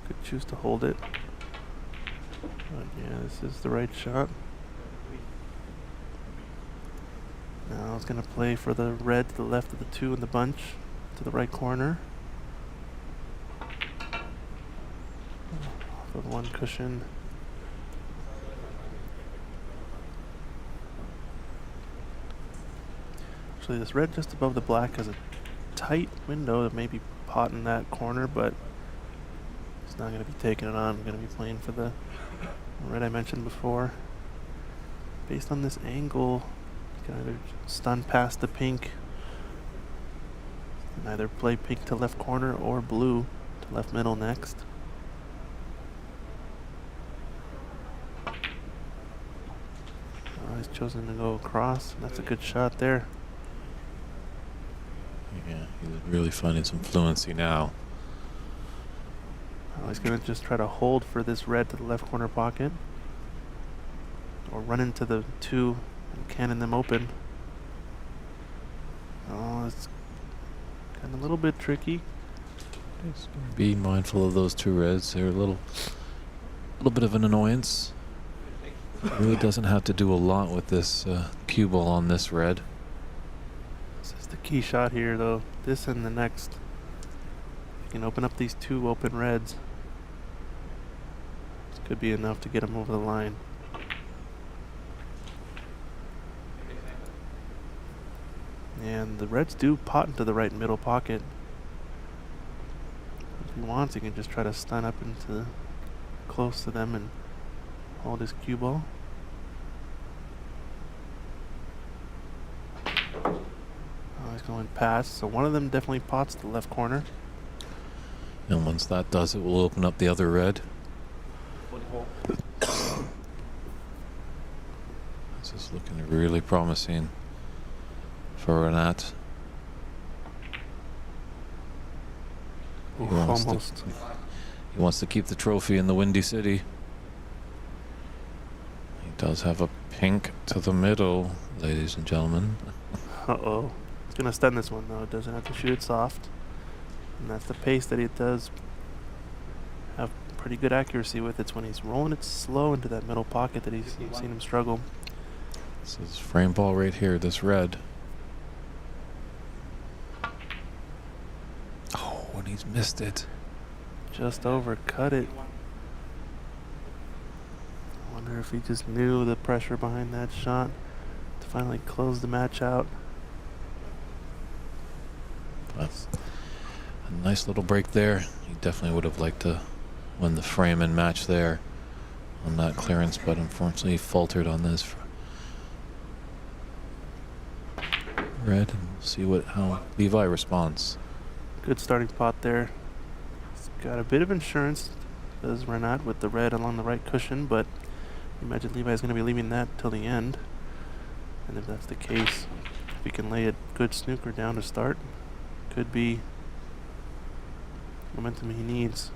Could choose to hold it. But yeah, this is the right shot. Now I was going to play for the red to the left of the 2 in the bunch, to the right corner. Off of 1 cushion. Actually, this red just above the black has a tight window that may be pot in that corner, but it's not going to be taking it on. I'm going to be playing for the red I mentioned before. Based on this angle, you can either stun past the pink and either play pink to left corner or blue to left middle next. Oh, he's chosen to go across. That's a good shot there. Yeah, he's really finding some fluency now. Oh, he's going to just try to hold for this red to the left corner pocket. Or run into the 2 and cannon them open. Oh, it's kind of a little bit tricky. Be mindful of those 2 reds. They're a little bit of an annoyance. Really doesn't have to do a lot with this cue ball on this red. This is the key shot here, though. This and the next. You can open up these 2 open reds. This could be enough to get him over the line. And the reds do pot into the right middle pocket. If he wants, he can just try to stun up into close to them and hold his cue ball. Oh, he's going past, so one of them definitely pots the left corner. And once that does it, we'll open up the other red. This is looking really promising for Renat. Almost. He wants to keep the trophy in the Windy City. He does have a pink to the middle, ladies and gentlemen. Uh-oh. He's going to stun this one, though. It doesn't have to shoot it soft. And that's the pace that he does have pretty good accuracy with. It's when he's rolling it slow into that middle pocket that he's seen him struggle. This is frame ball right here, this red. Oh, and he's missed it. Just overcut it. I wonder if he just knew the pressure behind that shot to finally close the match out. That's a nice little break there. He definitely would have liked to win the frame and match there on that clearance, but unfortunately he faltered on this red. And we'll see how Levi responds. Good starting pot there. He's got a bit of insurance, does Renat, with the red along the right cushion, but imagine Levi's going to be leaving that till the end. And if that's the case, if he can lay a good snooker down to start, could be momentum he needs.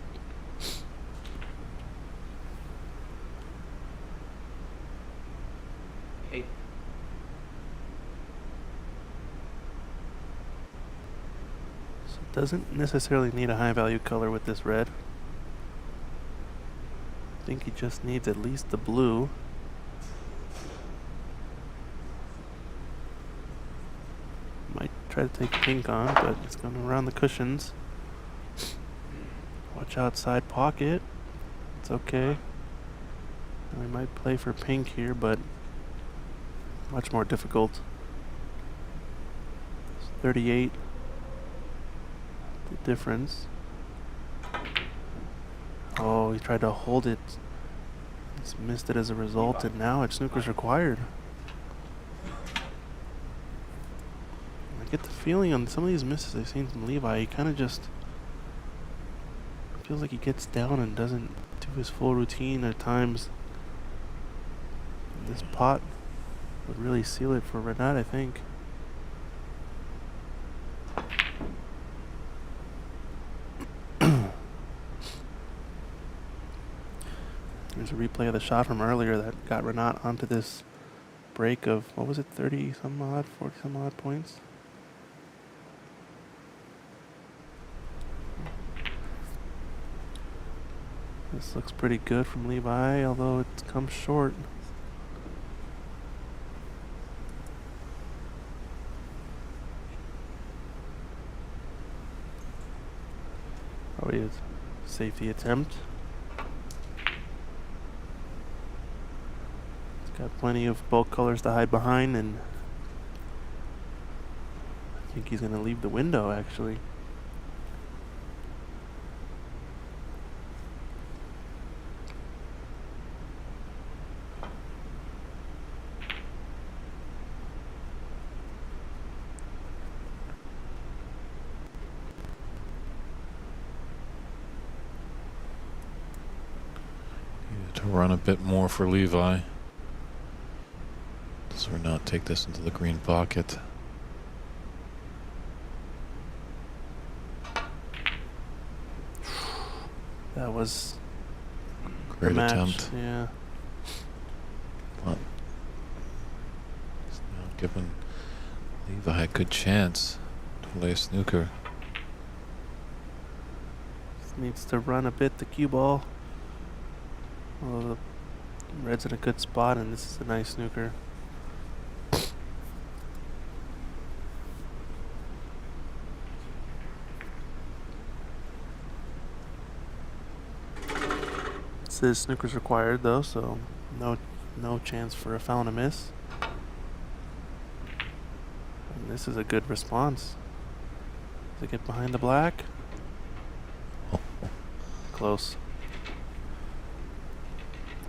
So it doesn't necessarily need a high value color with this red. I think he just needs at least the blue. Might try to take pink on, but it's going around the cushions. Watch outside pocket. It's okay. We might play for pink here, but much more difficult. It's 38. The difference. Oh, he tried to hold it. He's missed it as a result, and now it's snooker's required. I get the feeling on some of these misses I've seen from Levi, he kind of just feels like he gets down and doesn't do his full routine at times. And this pot would really seal it for Renat, I think. There's a replay of the shot from earlier that got Renat onto this break of, what was it, 30 some odd, 40 some odd points? This looks pretty good from Levi, although it's come short. Probably a safety attempt. It's got plenty of bulk colors to hide behind, and I think he's going to leave the window, actually. To run a bit more for Levi. Does Renat take this into the green pocket? That was Great match. attempt. Yeah. But it's now given Levi a good chance to play snooker. Just needs to run a bit the cue ball. Well, the red's in a good spot, and this is a nice snooker. It says snooker's required though, so no chance for a foul and a miss. And this is a good response. Does it get behind the black? Close.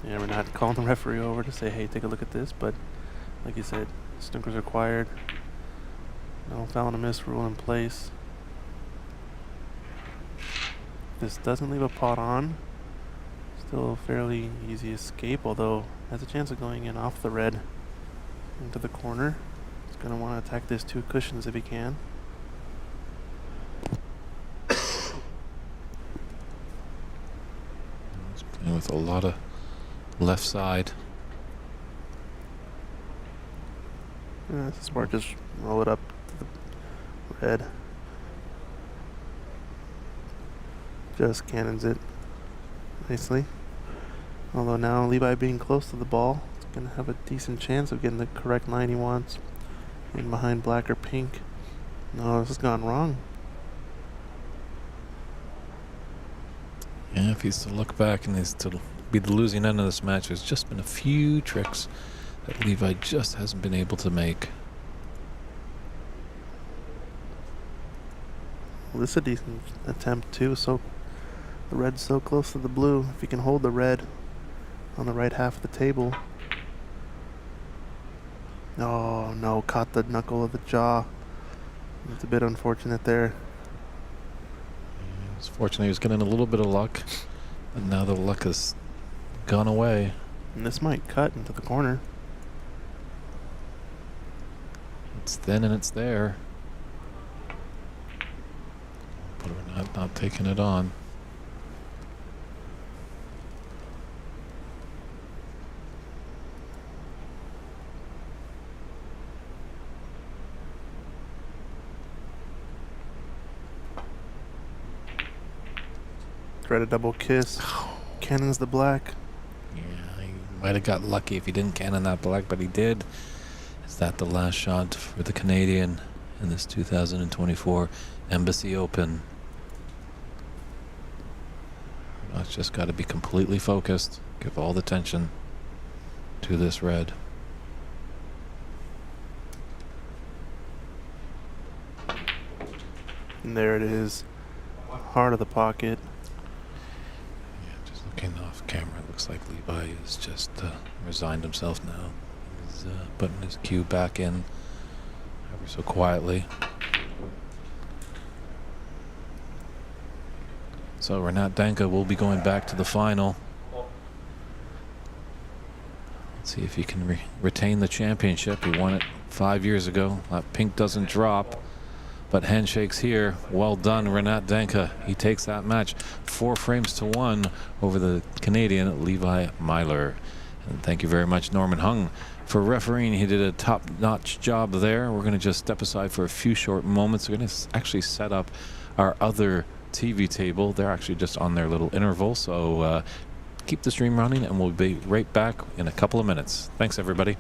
Yeah, we're not calling the referee over to say, hey, take a look at this, but like you said, snooker's required. No foul and a miss rule in place. This doesn't leave a pot on. Still a fairly easy escape, although has a chance of going in off the red into the corner. He's going to want to attack this two cushions if he can. He's playing with a lot of left side. Yeah, this is smart. Just roll it up to the red. Just cannons it nicely. Although now Levi being close to the ball, it's going to have a decent chance of getting the correct line he wants in behind black or pink. No, this has gone wrong. Yeah, if he's to look back and he's to be the losing end of this match, there's just been a few tricks that Levi just hasn't been able to make. Well, this is a decent attempt too. So the red's so close to the blue. If you can hold the red on the right half of the table. Oh no, caught the knuckle of the jaw. It's a bit unfortunate there. It's fortunate he was getting a little bit of luck, but now the luck has gone away. And this might cut into the corner. It's thin and it's there. But we're not taking it on. Try to double kiss. Cannons the black. Yeah, he might have got lucky if he didn't cannon that black, but he did. Is that the last shot for the Canadian in this 2024 Embassy Open? just got to be completely focused. Give all the tension to this red. And there it is. Heart of the pocket. Yeah, just looking off camera, it looks like Levi is just resigned himself now. He's putting his cue back in ever so quietly. So Renat Denkha will be going back to the final. Let's see if he can retain the championship. He won it 5 years ago. That pink doesn't drop, but handshakes here. Well done, Renat Denkha. He takes that match 4-1 over the Canadian Levi Meiller. And thank you very much, Norman Hung, for refereeing. He did a top-notch job there. We're going to just step aside for a few short moments. We're going to actually set up our other TV table. They're actually just on their little interval, so keep the stream running and we'll be right back in a couple of minutes. Thanks, everybody.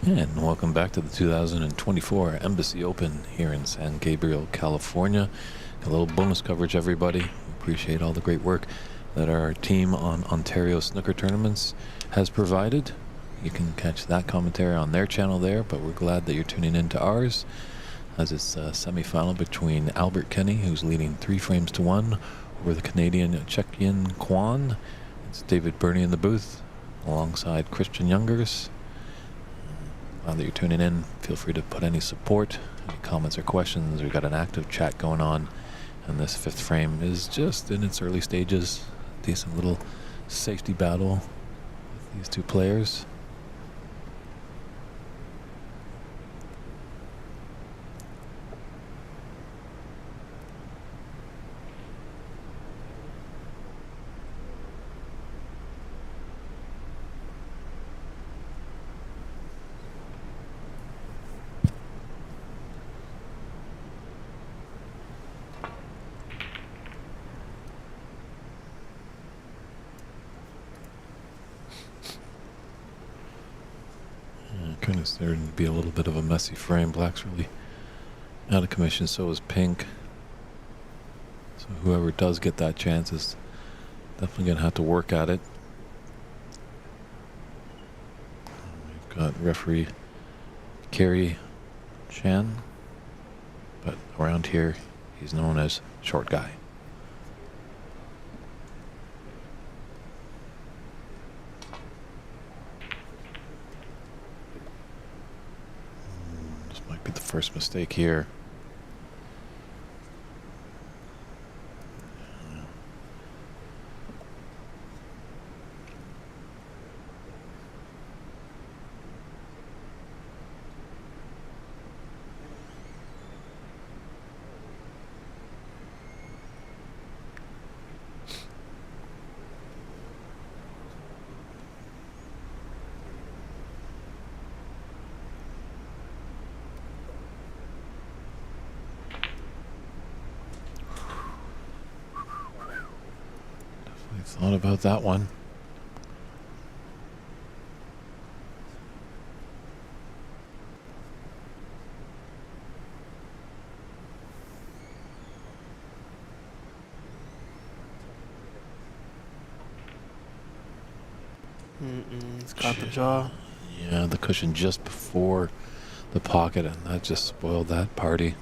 And welcome back to the 2024 Embassy Open here in San Gabriel, California. A little bonus coverage, everybody. Appreciate all the great work that our team on Ontario Snooker Tournaments has provided. You can catch that commentary on their channel there, but we're glad that you're tuning in to ours, as it's a semi-final between Albert Kenny, who's leading 3-1 over the Canadian Cheukyin Kwan. It's David Burney in the booth alongside Christian Youngers. Glad that you're tuning in. Feel free to put any support, any comments or questions. We've got an active chat going on, and this fifth frame is just in its early stages. Decent little safety battle with these two players. Kind of starting to be a little bit of a messy frame. Black's really out of commission, so is pink. So whoever does get that chance is definitely going to have to work at it. We've got referee Kerry Chan, but around here he's known as Short Guy. This might be the first mistake here. Thought about that one. It's got the jaw. Yeah, the cushion just before the pocket, and that just spoiled that party.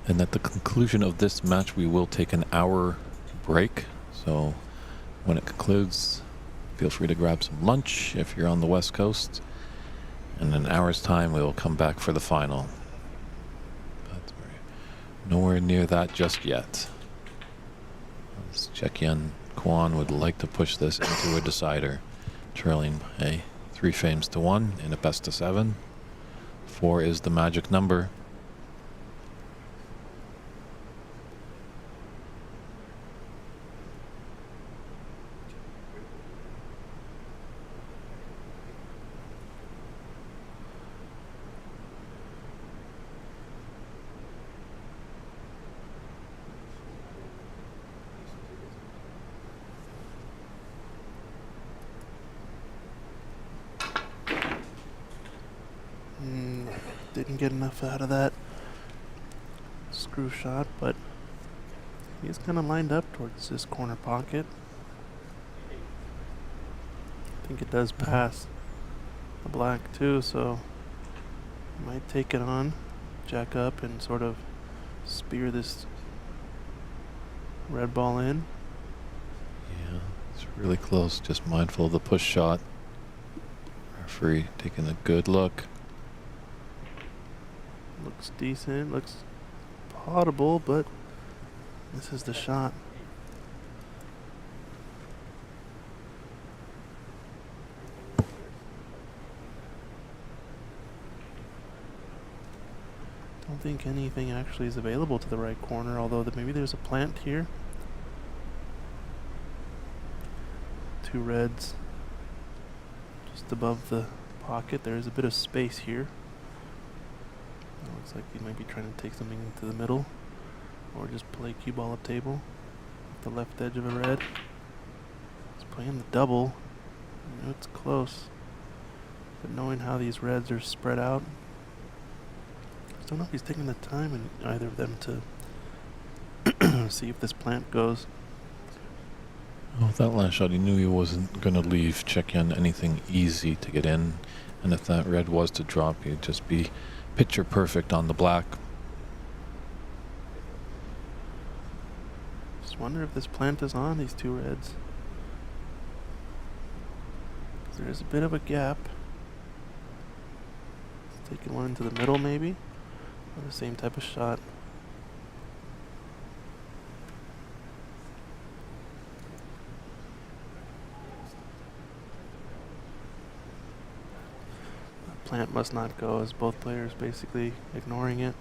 And at the conclusion of this match, we will take an hour break. So when it concludes, feel free to grab some lunch if you're on the West Coast. In an hour's time, we will come back for the final. But we're nowhere near that just yet. As Cheukyin Kwan would like to push this into a decider, trailing by 3 frames to 1 in a best of 7. 4 is the magic number. Didn't get enough out of that screw shot, but he's kind of lined up towards this corner pocket. I think it does pass the black too, so might take it on, jack up, and sort of spear this red ball in. Yeah, it's really close. Just mindful of the push shot. Referee taking a good look. Looks decent, looks potable, but this is the shot. Don't think anything actually is available to the right corner, although maybe there's a plant here. 2 reds just above the pocket. There is a bit of space here. Looks like he might be trying to take something into the middle, or just play cue ball up table at the left edge of a red. He's playing the double. I know it's close, but knowing how these reds are spread out, I don't know if he's taking the time in either of them to see if this plant goes. Oh, that last shot, he knew he wasn't going to leave Cheukyin anything easy to get in, and if that red was to drop, he'd just be picture perfect on the black. Just wonder if this plant is on these 2 reds. There's a bit of a gap. Taking one into the middle maybe. Or the same type of shot. Plant must not go, as both players basically ignoring it.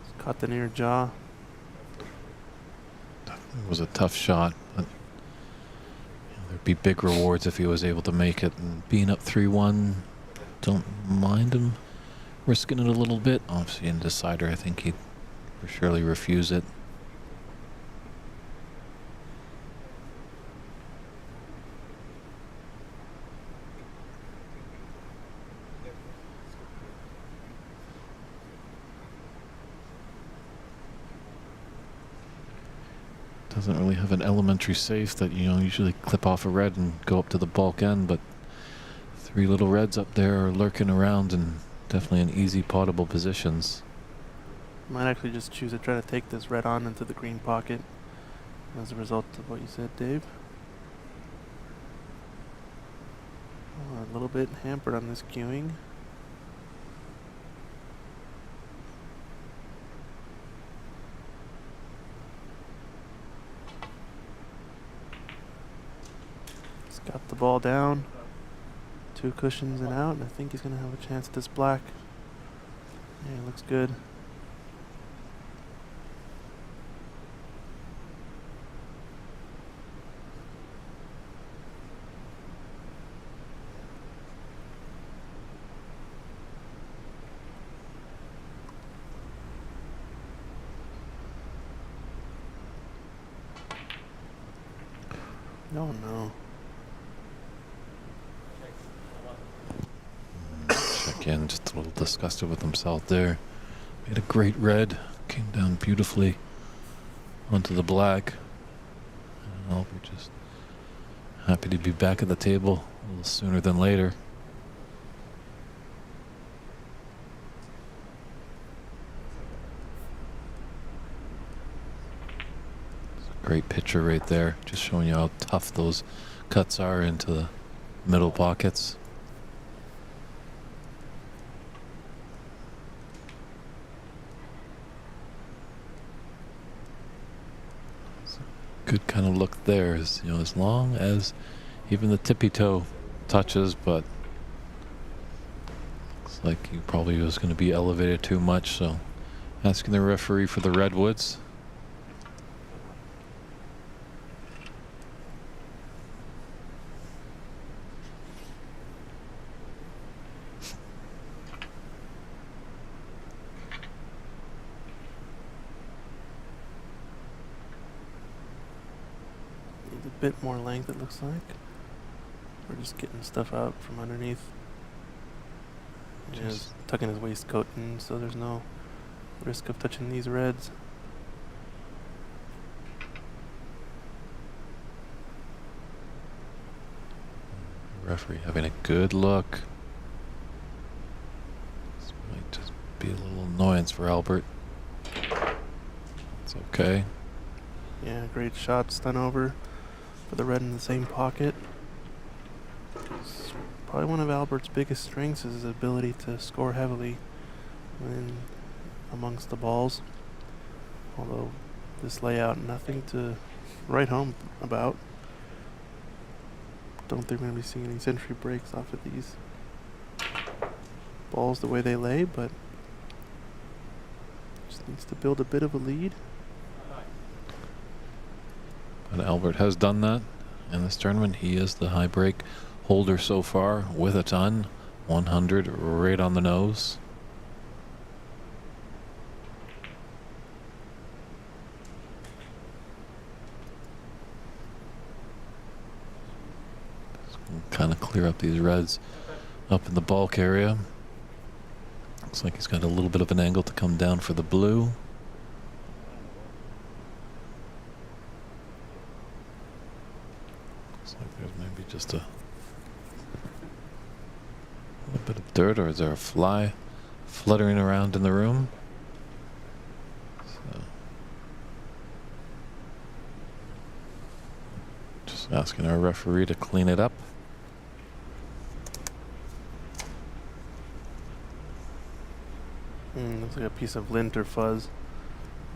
It's caught the near jaw. It was a tough shot, but there'd be big rewards if he was able to make it. And being up 3-1, don't mind him risking it a little bit. Obviously in decider, I think he'd for surely refuse it. Doesn't really have an elementary safe that, you know, usually clip off a red and go up to the bulk end, but 3 little reds up there are lurking around and definitely in easy potable positions. Might actually just choose to try to take this red on into the green pocket as a result of what you said, Dave. Oh, a little bit hampered on this queuing. He's got the ball down. 2 cushions and out, and I think he's going to have a chance at this black. Yeah, it looks good. Oh no. Cheukyin just a little disgusted with himself there. Made a great red. Came down beautifully onto the black. And Albert just happy to be back at the table a little sooner than later. Great picture right there, just showing you how tough those cuts are into the middle pockets. It's a good kind of look there, as you know, as long as even the tippy toe touches, but looks like he probably was going to be elevated too much, so asking the referee for the redwoods. Needs a bit more length, it looks like. We're just getting stuff out from underneath. Just tucking his waistcoat in, so there's no risk of touching these reds. Referee having a good look. This might just be a little annoyance for Albert. It's okay. Yeah, great shot, stun over for the red in the same pocket. It's probably one of Albert's biggest strengths is his ability to score heavily when amongst the balls. Although this layout, nothing to write home about. Don't think we're going to be seeing any century breaks off of these balls the way they lay, but just needs to build a bit of a lead. But Albert has done that in this tournament. He is the high break holder so far with a ton. 100 right on the nose. Kind of clear up these reds up in the bulk area. Looks like he's got a little bit of an angle to come down for the blue. Looks like there's maybe just a little bit of dirt, or is there a fly fluttering around in the room? So just asking our referee to clean it up. Looks like a piece of lint or fuzz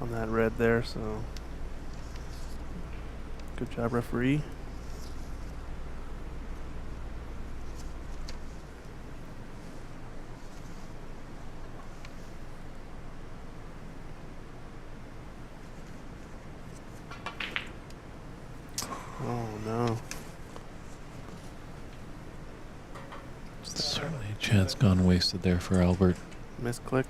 on that red there, so good job, referee. Oh no. Certainly a chance gone wasted there for Albert. Misclick.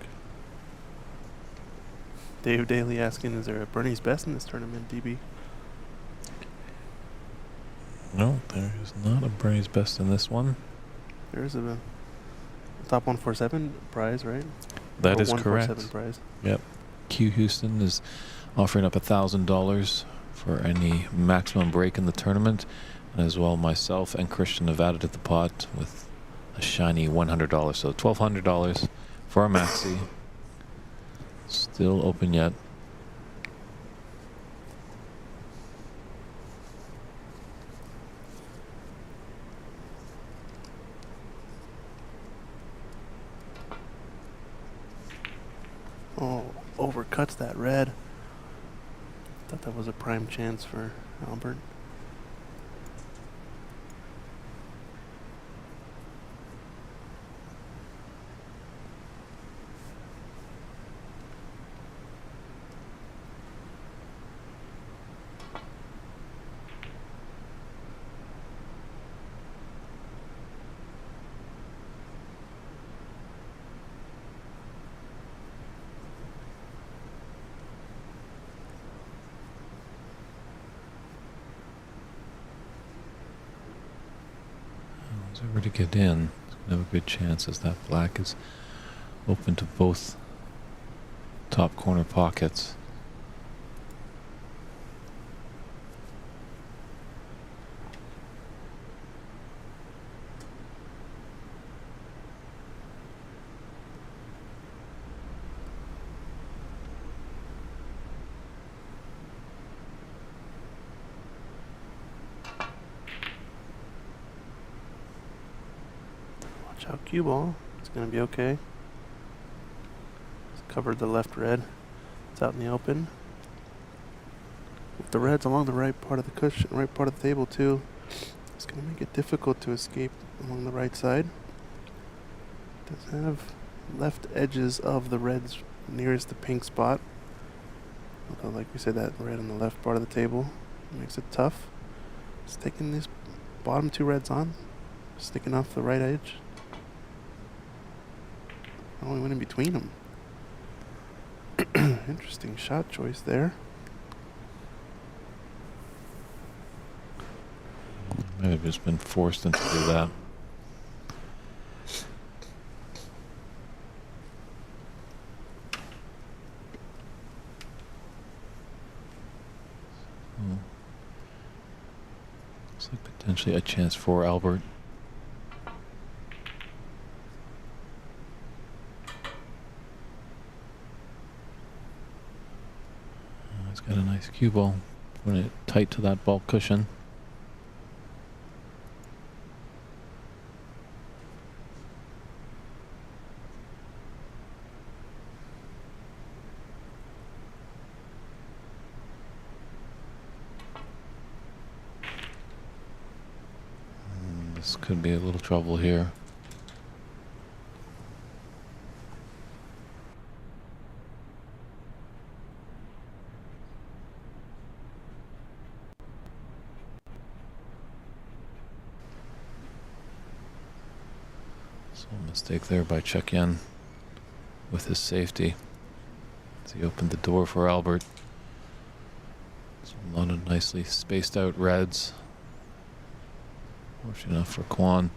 Dave Daly asking, is there a Bernie's best in this tournament, DB? No, there is not a Bernie's best in this one. There's a top 147 prize, right? That Or is correct. 147 prize. Yep. Q Houston is offering up $1,000 for for any maximum break in the tournament. And as well, myself and Christian have added to the pot with a shiny $100. So $1,200 for our maxi. Still open yet. Oh, overcuts that red. Thought that was a prime chance for Albert. Over to get in, it's going to have a good chance as that black is open to both top corner pockets. Watch out, cue ball. It's going to be okay. It's covered the left red. It's out in the open. With the reds along the right part of the cushion, right part of the table too, it's going to make it difficult to escape along the right side. Does have left edges of the reds nearest the pink spot. Although, like we said, that red on the left part of the table makes it tough. It's taking these bottom two reds on, sticking off the right edge. Only went in between them. Interesting shot choice there. Might have just been forced into do that. Looks like potentially a chance for Albert. He's got a nice cue ball, putting it tight to that ball cushion. This could be a little trouble here. So a mistake there by Cheukyin with his safety as he opened the door for Albert. So a lot of nicely spaced out reds. Fortunate enough for Kwan.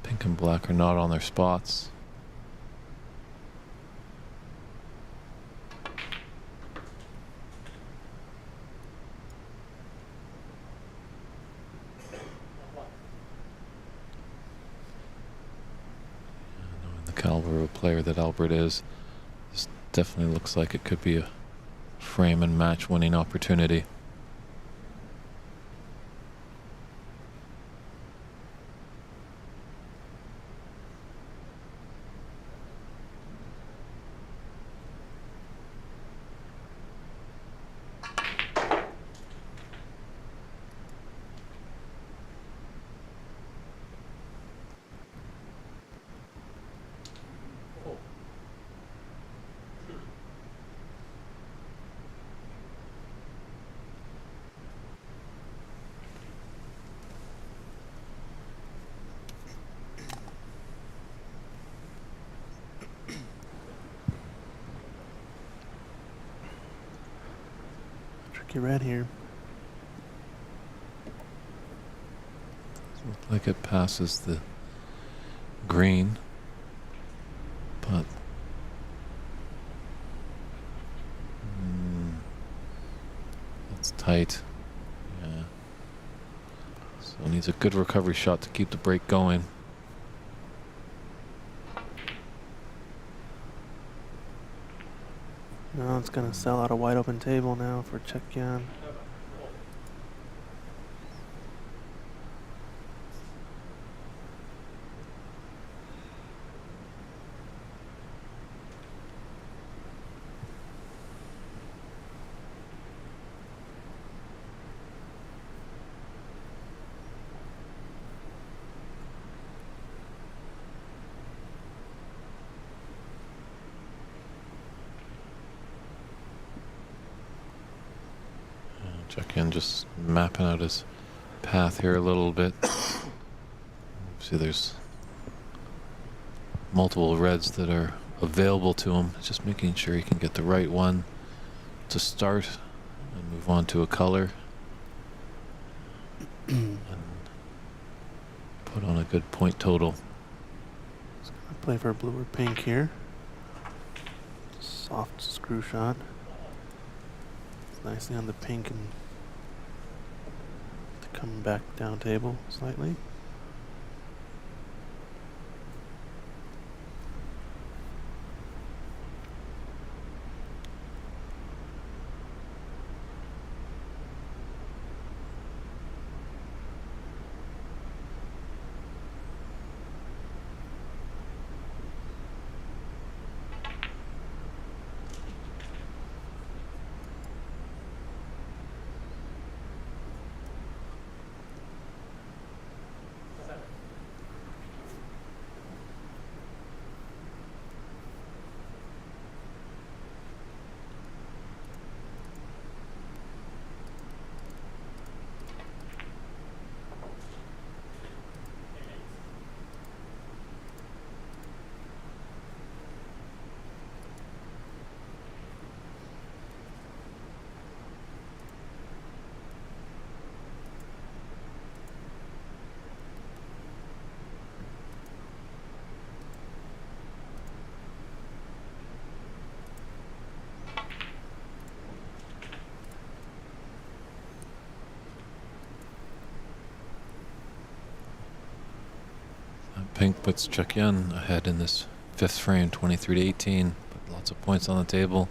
Pink and black are not on their spots. Knowing the caliber of player that Albert is, this definitely looks like it could be a frame and match winning opportunity. Tricky red here. Looks like it passes the green, but tight. Yeah. So needs a good recovery shot to keep the break going. No, it's going to sell out a wide open table now for Cheukyin. Cheukyin just mapping out his path here a little bit. See, there's multiple reds that are available to him. Just making sure he can get the right one to start and move on to a color and put on a good point total. He's going to play for blue or pink here. Soft screw shot. It's nicely on the pink and to come back down table slightly. Pink puts Cheukyin ahead in this fifth frame, 23-18. But lots of points on the table.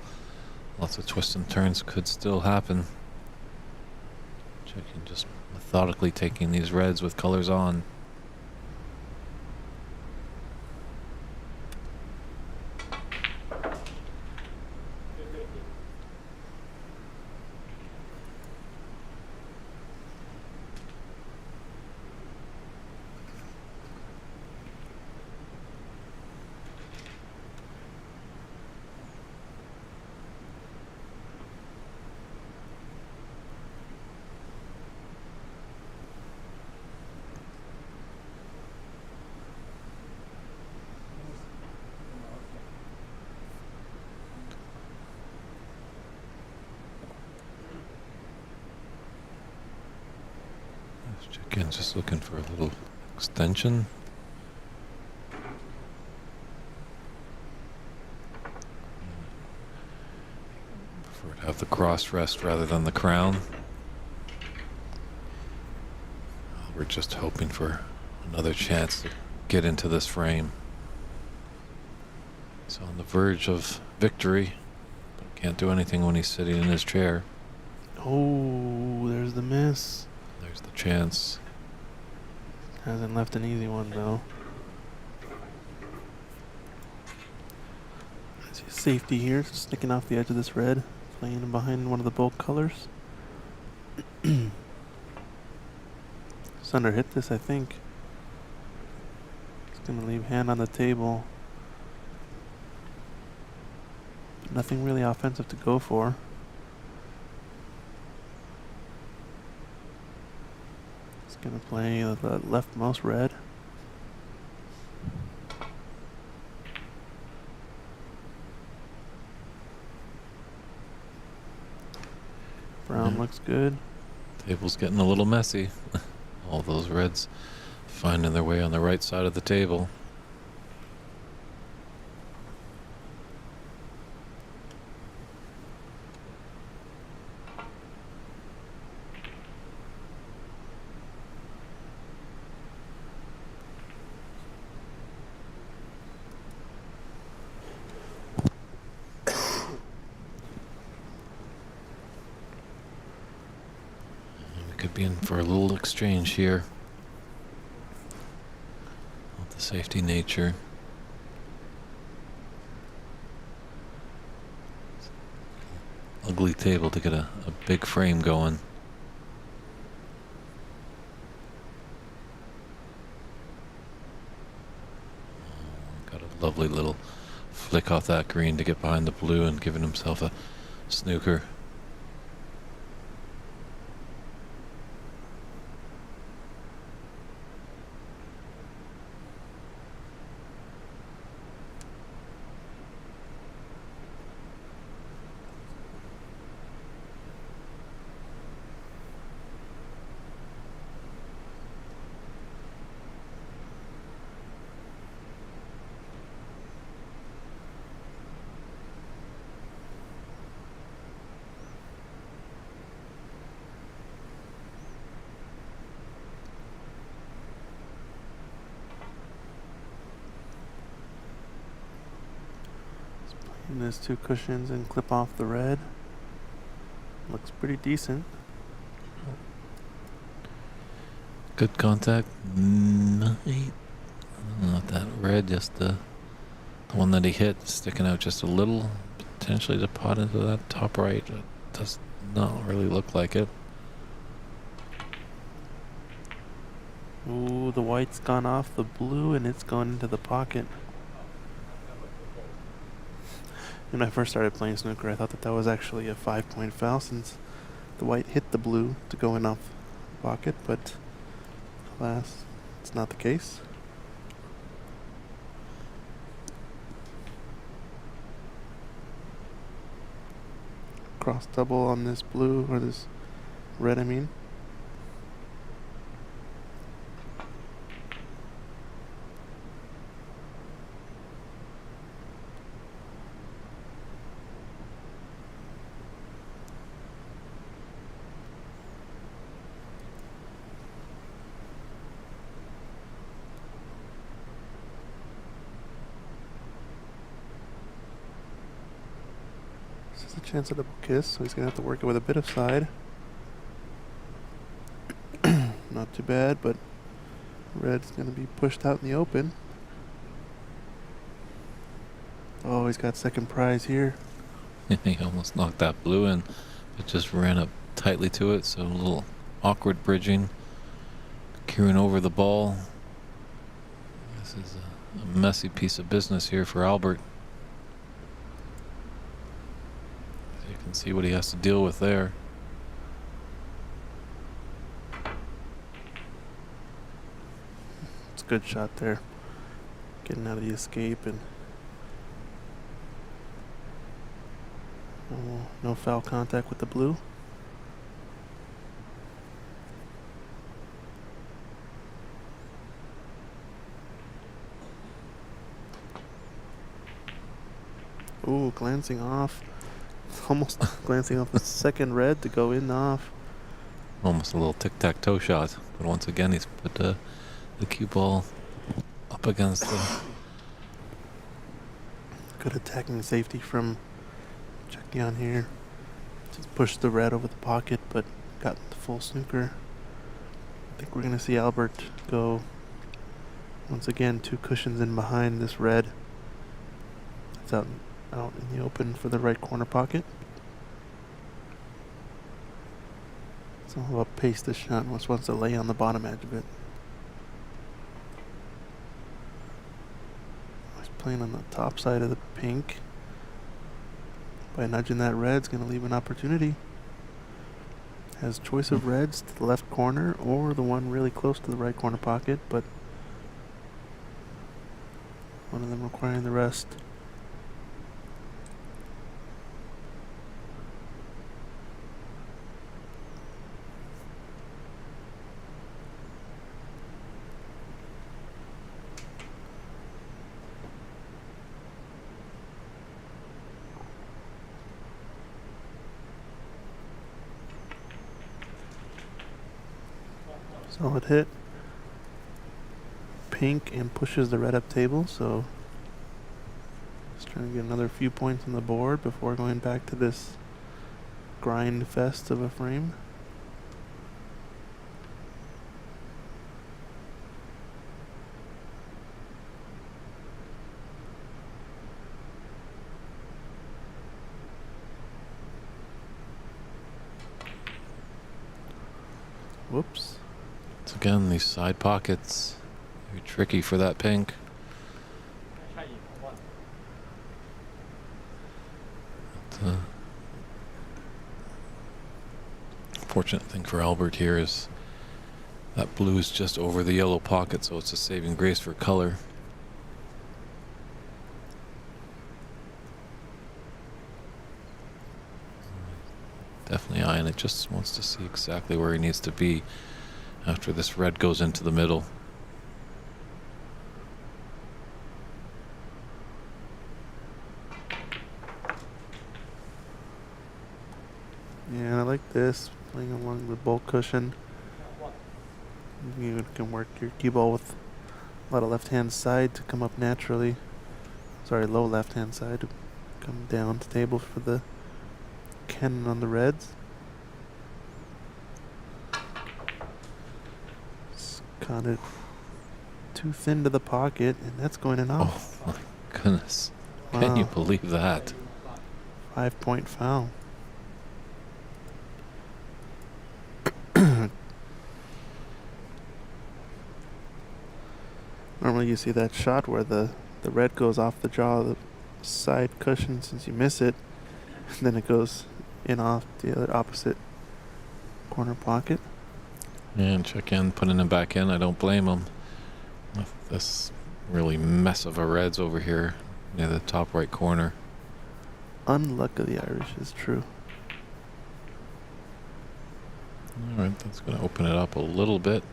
Lots of twists and turns could still happen. Cheukyin just methodically taking these reds with colors on. Cheukyin just looking for a little extension. Prefer to have the cross rest rather than the crown. We're just hoping for another chance to get into this frame. He's on the verge of victory, but can't do anything when he's sitting in his chair. Oh, there's the miss. There's the chance. Hasn't left an easy one though. That's his safety here, sticking off the edge of this red, playing behind one of the bulk colors. Sunder hit this, I think. It's gonna leave hand on the table. But nothing really offensive to go for. Gonna play the leftmost red. Brown looks good. Table's getting a little messy. All those reds finding their way on the right side of the table. could be in for a little exchange here. Of the safety nature. Ugly table to get a big frame going. Got a lovely little flick off that green to get behind the blue and giving himself a snooker. And there's 2 cushions and clip off the red. Looks pretty decent. Good contact. Not that red, just the one that he hit sticking out just a little. Potentially the pot into that top right. It does not really look like it. Ooh, the white's gone off the blue and it's gone into the pocket. When I first started playing snooker, I thought that was actually a 5-point foul since the white hit the blue to go in off the pocket, but alas, it's not the case. Cross double on this blue, or this red, I mean. This is a chance at a double kiss, so he's going to have to work it with a bit of side. Not too bad, but red's going to be pushed out in the open. Oh, he's got second prize here. He almost knocked that blue in, but just ran up tightly to it, so a little awkward bridging. Curing over the ball. This is a messy piece of business here for Albert. You can see what he has to deal with there. It's a good shot there. Getting out of the escape and no foul contact with the blue. Ooh, glancing off. Almost glancing off the second red to go in off. Almost a little tic-tac-toe shot, but once again he's put the cue ball up against the... Good attacking safety from Cheukyin here. Just pushed the red over the pocket, but got the full snooker. I think we're going to see Albert go, once again, 2 cushions in behind this red. It's out in the open for the right corner pocket. It's all about pace this shot. Just wants to lay on the bottom edge of it. He's playing on the top side of the pink. By nudging that red, it's going to leave an opportunity. Has choice of reds to the left corner or the one really close to the right corner pocket, but one of them requiring the rest. Solid hit. Pink and pushes the red up table, so just trying to get another few points on the board before going back to this grind fest of a frame. Whoops. So again, these side pockets, very tricky for that pink. But, fortunate thing for Albert here is that blue is just over the yellow pocket, so it's a saving grace for color. Definitely eyeing it, just wants to see exactly where he needs to be after this red goes into the middle. Yeah, I like this, playing along the bulk cushion. You can work your cue ball with a lot of left-hand side to come up naturally. Sorry, low left-hand side to come down to table for the cannon on the reds. It's kind of too thin to the pocket, and that's going in off. Oh my goodness. Wow. Can you believe that? 5-point foul. Normally you see that shot where the red goes off the jaw of the side cushion since you miss it, and then it goes in off the other opposite corner pocket. And Cheukyin putting him back in. I don't blame him. With this really mess of a reds over here near the top right corner. Unluck of the Irish is true. Alright, that's going to open it up a little bit.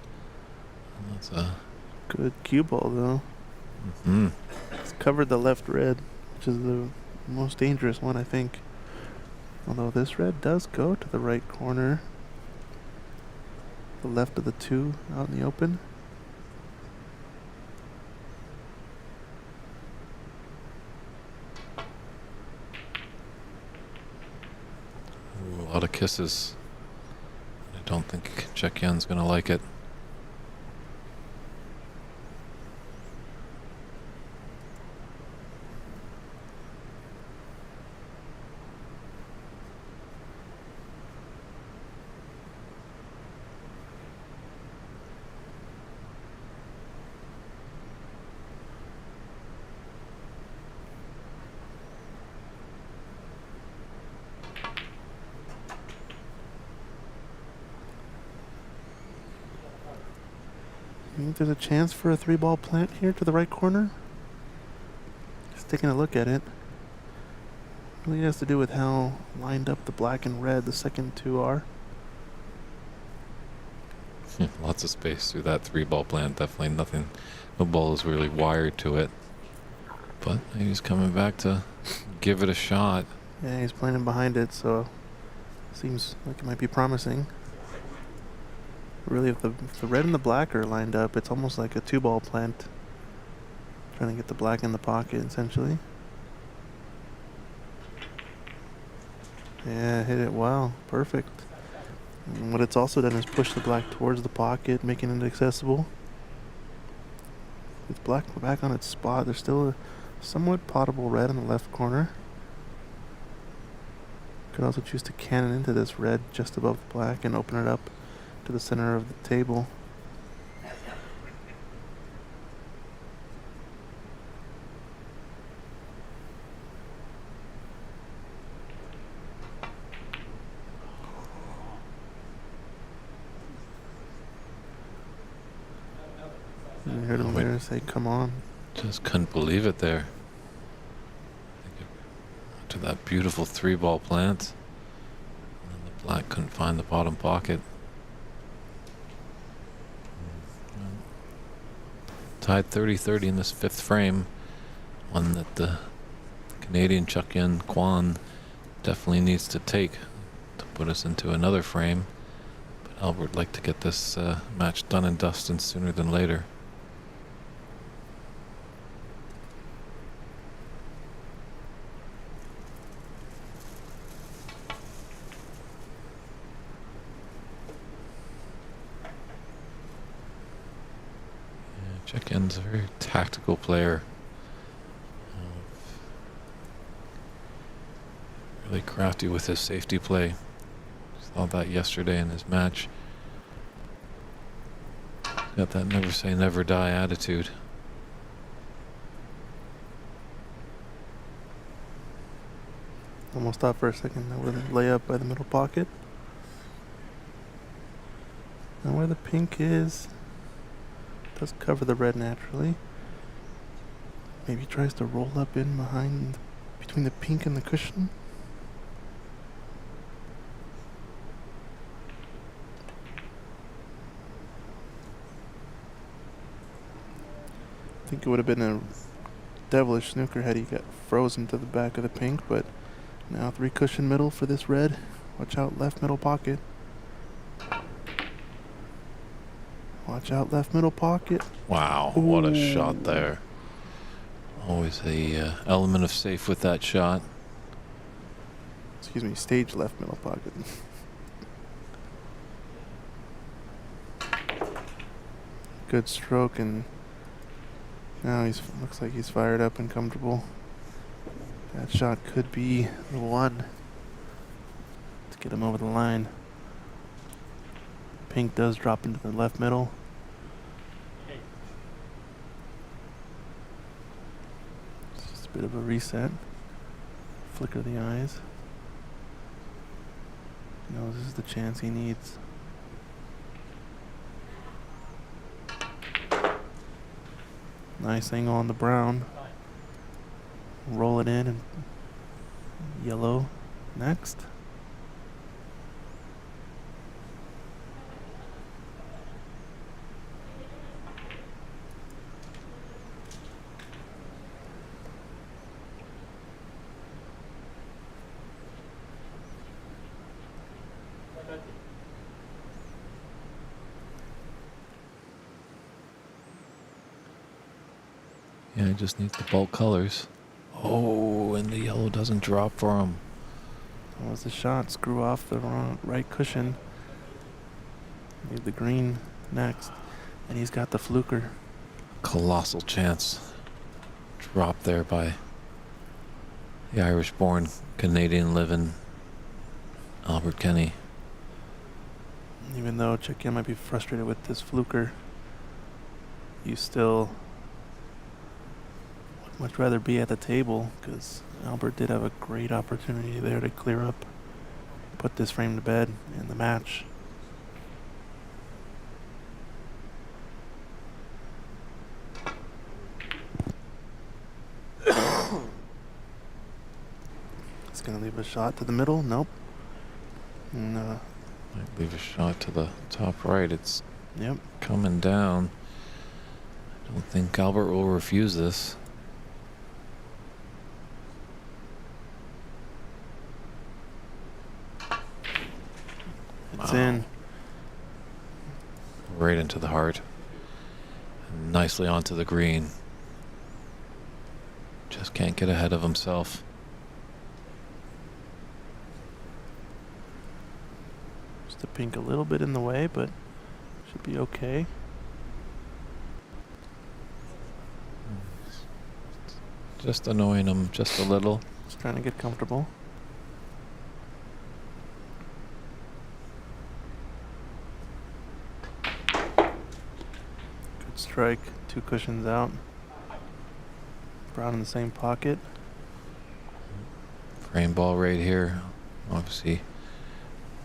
And that's a... Good cue ball though. It's covered the left red, which is the most dangerous one, I think. Although this red does go to the right corner. The left of the two out in the open. Ooh, a lot of kisses. I don't think Cheukyin's going to like it. I think there's a chance for a 3-ball plant here to the right corner. Just taking a look at it. Really has to do with how lined up the black and red the second two are. Lots of space through that 3-ball plant. Definitely nothing. No ball is really wired to it. But he's coming back to give it a shot. Yeah, he's playing behind it, so seems like it might be promising. Really, if the red and the black are lined up, it's almost like a 2-ball plant. Trying to get the black in the pocket, essentially. Yeah, hit it well. Perfect. And what it's also done is push the black towards the pocket, making it accessible. With black back on its spot, there's still a somewhat potable red in the left corner. Could also choose to cannon into this red just above the black and open it up to the center of the table. You heard him there say, "Come on." Just couldn't believe it there. To that beautiful 3-ball plant. And then the black couldn't find the bottom pocket. Tied 30-30 in this 5th frame. One that the Canadian Cheukyin Kwan definitely needs to take to put us into another frame. But Albert would like to get this match done and dusted sooner than later. Cheukyin's a very tactical player. Really crafty with his safety play. Saw that yesterday in his match. Got that never say never die attitude. Almost thought for a second that would lay up by the middle pocket. And where the pink is, does cover the red naturally. Maybe tries to roll up in behind, between the pink and the cushion. I think it would have been a devilish snooker had he got frozen to the back of the pink, but now 3 cushion middle for this red. Watch out, left middle pocket. Watch out, left middle pocket. Wow, Ooh. what a shot there. Always a element of safe with that shot. Excuse me, stage left middle pocket. Good stroke, and now looks like he's fired up and comfortable. That shot could be the one to get him over the line. Pink does drop into the left middle. It's just a bit of a reset. Flicker the eyes. He knows this is the chance he needs. Nice angle on the brown. Roll it in and yellow next. Yeah, he just needs the bulk colors. Oh, and the yellow doesn't drop for him. That was the shot. Screw off the right cushion. Need the green next. And he's got the fluker. Colossal chance. Drop there by the Irish-born, Canadian-living Albert Kenny. Even though Cheukyin might be frustrated with this fluker, you still would much rather be at the table, because Albert did have a great opportunity there to clear up, put this frame to bed in the match. It's going to leave a shot to the middle. Nope. No. Might leave a shot to the top right. It's Yep. coming down. I don't think Albert will refuse this. It's Wow. in. Right into the heart. And nicely onto the green. Just can't get ahead of himself. Just the pink a little bit in the way, but should be okay. Just annoying him just a little. Just trying to get comfortable. Good strike. 2 cushions out. Brown in the same pocket. Frame ball right here. Obviously,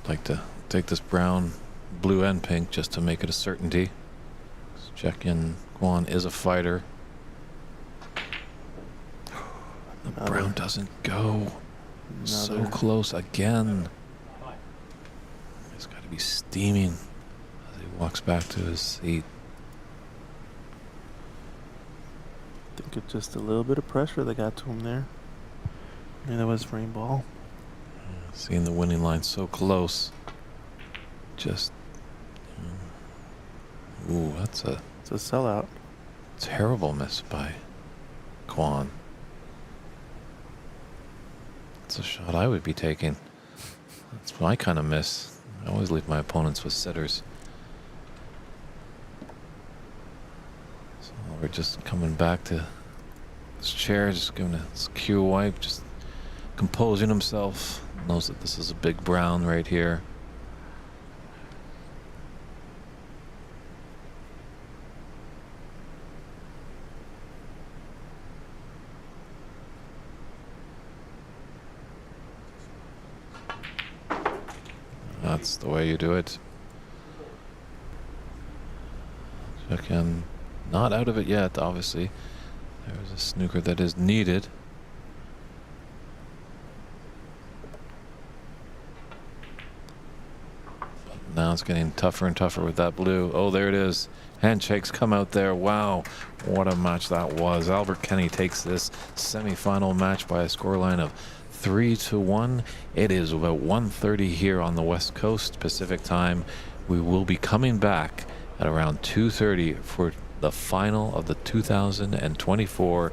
like to take this brown, blue and pink just to make it a certainty. Cheukyin Kwan is a fighter. The brown doesn't go. So close again. He's got to be steaming as he walks back to his seat. I think it's just a little bit of pressure that got to him there. Maybe that was frame ball. Seeing the winning line so close. Just. Ooh, that's a It's a sellout. terrible miss by Kwan. It's a shot I would be taking. That's my kind of miss. I always leave my opponents with sitters. So we're just coming back to this chair, just giving a cue wipe, just composing himself. Knows that this is a big brown right here. That's the way you do it. Cheukyin not out of it yet, obviously. There's a snooker that is needed. But now it's getting tougher and tougher with that blue. Oh, there it is. Handshakes come out there. Wow, what a match that was. Albert Kenny takes this semifinal match by a scoreline of 3-1. It is about 1:30 here on the West Coast Pacific time. We will be coming back at around 2:30 for the final of the 2024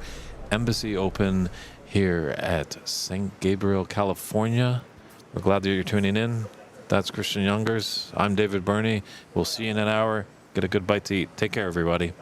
Embassy Open here at St. Gabriel, California. We're glad that you're tuning in. That's Christian Youngers. I'm David Burney. We'll see you in an hour. Get a good bite to eat. Take care, everybody.